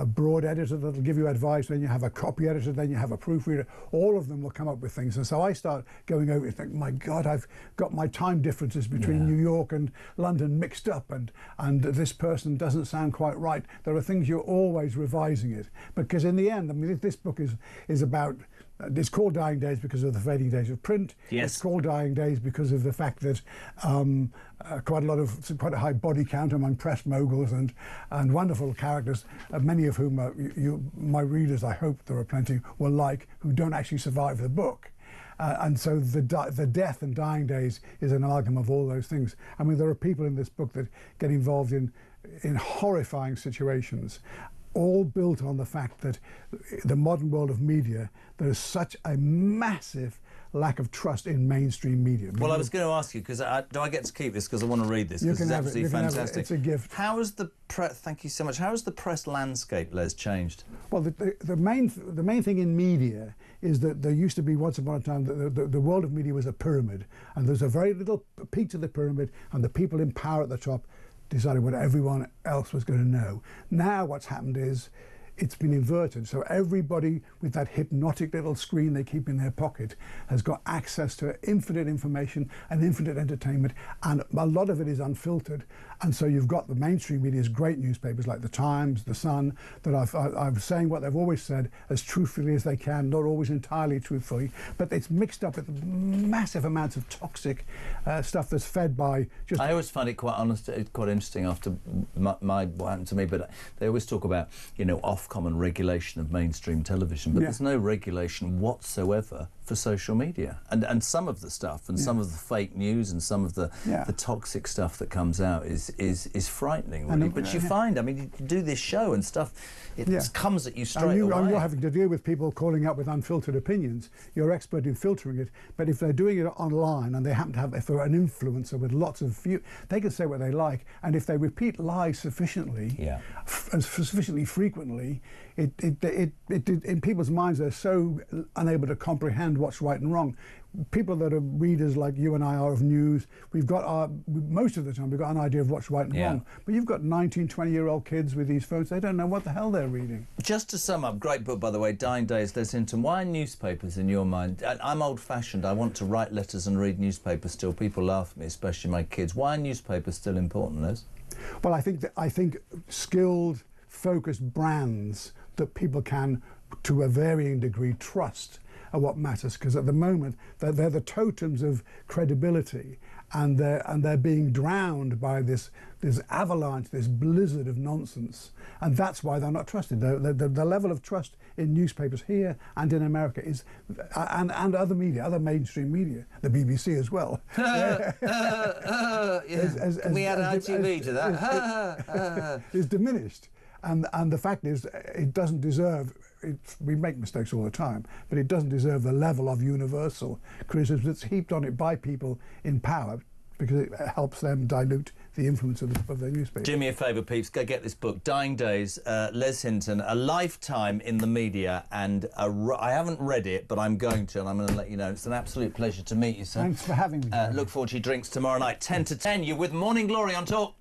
broad editor that'll give you advice, then you have a copy editor, then you have a proofreader. All of them will come up with things. And so I start going over it and think, my God, I've got my time differences between New York and London mixed up, and this person doesn't sound quite right. There are things you're always revising it. Because in the end, I mean, this book is about... It's called Dying Days because of the fading days of print. Yes. It's called Dying Days because of the fact that quite a high body count among press moguls and wonderful characters, many of whom my readers, I hope there are plenty, will like, who don't actually survive the book. And so the death and dying days is an amalgam of all those things. I mean, there are people in this book that get involved in horrifying situations, all built on the fact that the modern world of media, there is such a massive lack of trust in mainstream media. Well, I was going to ask you, because do I get to keep this because I want to read this? Because it's absolutely fantastic. It's a gift. How has the thank you so much. How has the press landscape, Les, changed? Well, the main thing in media is that there used to be once upon a time the world of media was a pyramid, and there's a very little peak to the pyramid, and the people in power at the top decided what everyone else was going to know. Now what's happened is it's been inverted. So everybody with that hypnotic little screen they keep in their pocket has got access to infinite information and infinite entertainment, and a lot of it is unfiltered. And so you've got the mainstream media's great newspapers like The Times, The Sun, that are saying what they've always said as truthfully as they can, not always entirely truthfully, but it's mixed up with massive amounts of toxic stuff that's fed by just... I always find it quite interesting after what happened to me, but they always talk about, Ofcom regulation of mainstream television, but there's no regulation whatsoever for social media, and some of the stuff and some of the fake news and some of the toxic stuff that comes out is frightening, really. But you find, I mean, you do this show and stuff, it comes at you straight away. And you're having to deal with people calling up with unfiltered opinions. You're expert in filtering it, but if they're doing it online and they happen to have, if they're an influencer with lots of views, they can say what they like, and if they repeat lies sufficiently and sufficiently frequently, it in people's minds, they're so unable to comprehend what's right and wrong. People that are readers like you and I are of news, most of the time we've got an idea of what's right and wrong. But you've got 19, 20-year-old kids with these phones, they don't know what the hell they're reading. Just to sum up, great book, by the way, Dying Days, Les Hinton. Why are newspapers in your mind? I'm old-fashioned, I want to write letters and read newspapers still. People laugh at me, especially my kids. Why are newspapers still important, Les? Well, I think skilled, focused brands that people can, to a varying degree, trust are what matters, because at the moment they're the totems of credibility, and they're being drowned by this avalanche, this blizzard of nonsense, and that's why they're not trusted. The level of trust in newspapers here and in America is, and other media, other mainstream media, the BBC as well. Can we add ITV to that? Is diminished. And the fact is, it doesn't deserve, we make mistakes all the time, but it doesn't deserve the level of universal criticism that's heaped on it by people in power, because it helps them dilute the influence of their newspaper. Do me a favour, peeps, go get this book, Dying Days, Les Hinton, A Lifetime in the Media, and I haven't read it, but I'm going to, and I'm going to let you know. It's an absolute pleasure to meet you, sir. Thanks for having me. Look forward to your drinks tomorrow night, 10 to 10. You're with Morning Glory on Talk.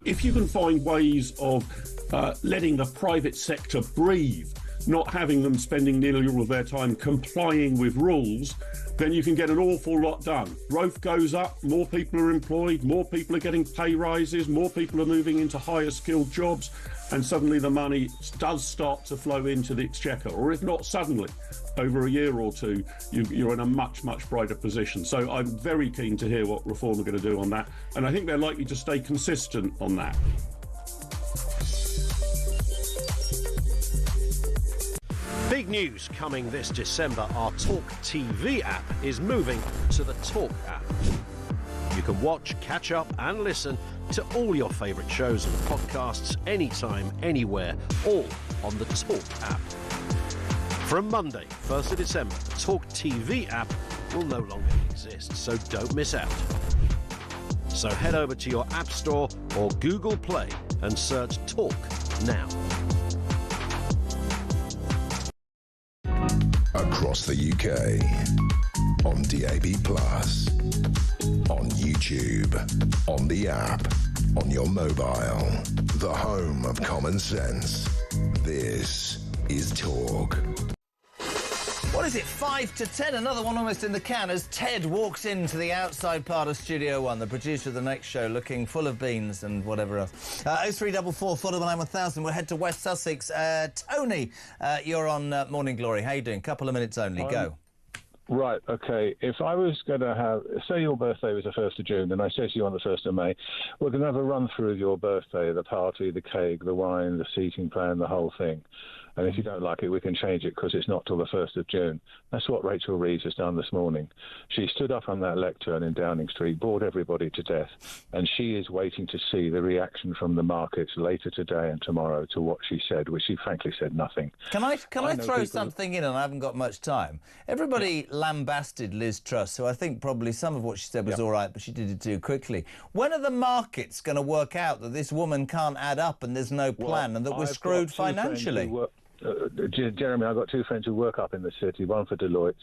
If you can find ways of letting the private sector breathe, not having them spending nearly all of their time complying with rules, then you can get an awful lot done. Growth goes up, more people are employed, more people are getting pay rises, more people are moving into higher skilled jobs, and suddenly the money does start to flow into the exchequer. Or if not suddenly, over a year or two, you're in a much, much brighter position. So I'm very keen to hear what Reform are going to do on that, and I think they're likely to stay consistent on that. Big news coming this December. Our talkTV app is moving to the Talk app. You can watch, catch up and listen to all your favourite shows and podcasts anytime, anywhere, all on the Talk app. From Monday, 1st of December, the talkTV app will no longer exist, so don't miss out. So head over to your App Store or Google Play and search Talk now. Across the UK, on DAB+, on YouTube, on the app, on your mobile, the home of common sense. This is Talk. What is it, 5 to 10? Another one almost in the can as Ted walks into the outside part of Studio 1, the producer of the next show, looking full of beans and whatever else. 0344 499 We'll head to West Sussex. Tony, you're on Morning Glory. How you doing? Couple of minutes only. Go. Right, OK. If I was going to have... Say your birthday was the 1st of June, and I say to you on the 1st of May, we're going to have a run-through of your birthday, the party, the cake, the wine, the seating plan, the whole thing. And if you don't like it, we can change it because it's not till the 1st of June. That's what Rachel Reeves has done this morning. She stood up on that lectern in Downing Street, bored everybody to death, and she is waiting to see the reaction from the markets later today and tomorrow to what she said, which she frankly said nothing. Can I throw something in, and I haven't got much time? Everybody lambasted Liz Truss, who I think probably some of what she said was all right, but she did it too quickly. When are the markets going to work out that this woman can't add up and there's no plan and that we're screwed financially? Jeremy, I've got two friends who work up in the city, one for Deloitte,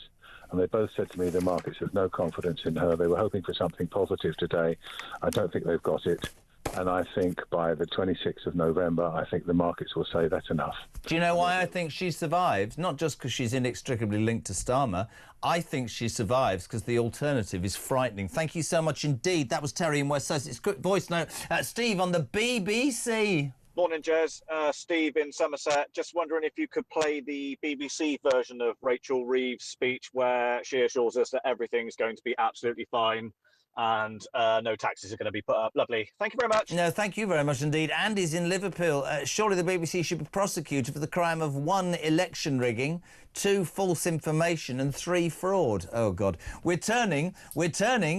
and they both said to me the markets have no confidence in her. They were hoping for something positive today. I don't think they've got it. And I think by the 26th of November, I think the markets will say that's enough. Do you know why I think she survives? Not just because she's inextricably linked to Starmer. I think she survives because the alternative is frightening. Thank you so much indeed. That was Terry in West Sussex. Quick voice note. Steve on the BBC. Morning, Jez. Steve in Somerset. Just wondering if you could play the BBC version of Rachel Reeves' speech where she assures us that everything's going to be absolutely fine and no taxes are going to be put up. Lovely. Thank you very much. No, thank you very much indeed. Andy's in Liverpool. Surely the BBC should be prosecuted for the crime of 1, election rigging, 2, false information and 3, fraud. Oh, God. We're turning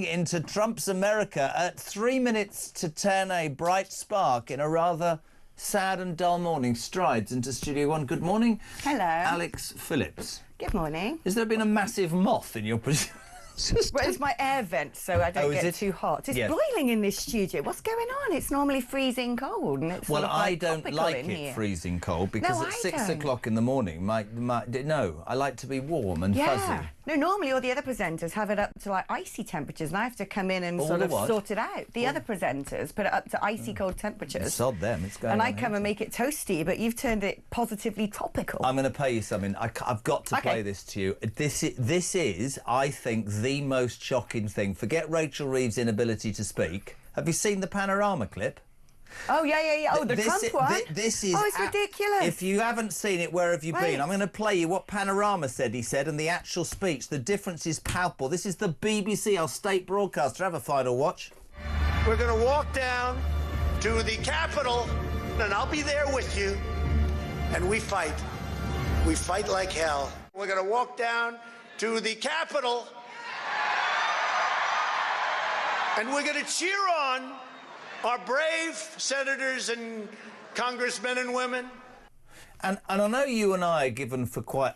into Trump's America at 3 minutes to 10, a bright spark in a rather sad and dull morning strides into Studio One. Good morning. Hello. Alex Phillips. Good morning. Has there been a massive moth in your position? Well, it's my air vent, so I don't get too hot. It's boiling in this studio. What's going on? It's normally freezing cold, and it's I don't like it freezing cold because at 6 o'clock in the morning, no, I like to be warm and fuzzy. No, normally all the other presenters have it up to like icy temperatures, and I have to come in and sort of sort it out. The other presenters put it up to icy cold temperatures. Sod them, it's going. And I come and make it toasty, but you've turned it positively tropical. I'm going to pay you something. I've got to play this to you. This is, I think, the most shocking thing. Forget Rachel Reeves' inability to speak. Have you seen the panorama clip? Oh, yeah. Oh, the Trump one? This is... Oh, it's ridiculous. If you haven't seen it, where have you been? I'm going to play you what Panorama said, he said, and the actual speech. The difference is palpable. This is the BBC, our state broadcaster. Have a final watch. We're going to walk down to the Capitol, and I'll be there with you, and we fight. We fight like hell. We're going to walk down to the Capitol, and we're going to cheer on our brave senators and congressmen and women. And I know you and I are given for quite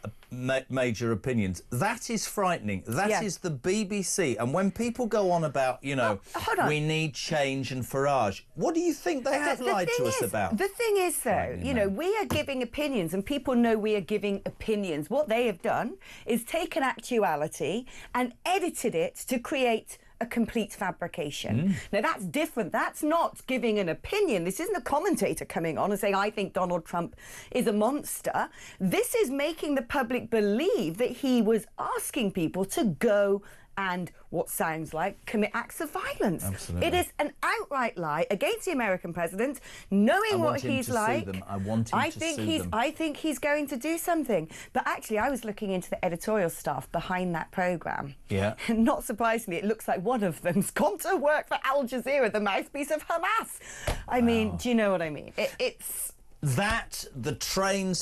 major opinions. That is frightening. That is the BBC. And when people go on about, we need change and Farage, what do you think they have lied to us about? The thing is, though, we are giving opinions and people know we are giving opinions. What they have done is taken actuality and edited it to create a complete fabrication. Now, that's different. That's not giving an opinion. This isn't a commentator coming on and saying, I think Donald Trump is a monster. This is making the public believe that he was asking people to go and what sounds like commit acts of violence. Absolutely. It is an outright lie against the American president, knowing what he's like. I want him to sue them. I think he's going to do something. But actually, I was looking into the editorial staff behind that programme. Yeah. And not surprisingly, it looks like one of them's gone to work for Al Jazeera, the mouthpiece of Hamas. I mean, do you know what I mean? It's... That, the trains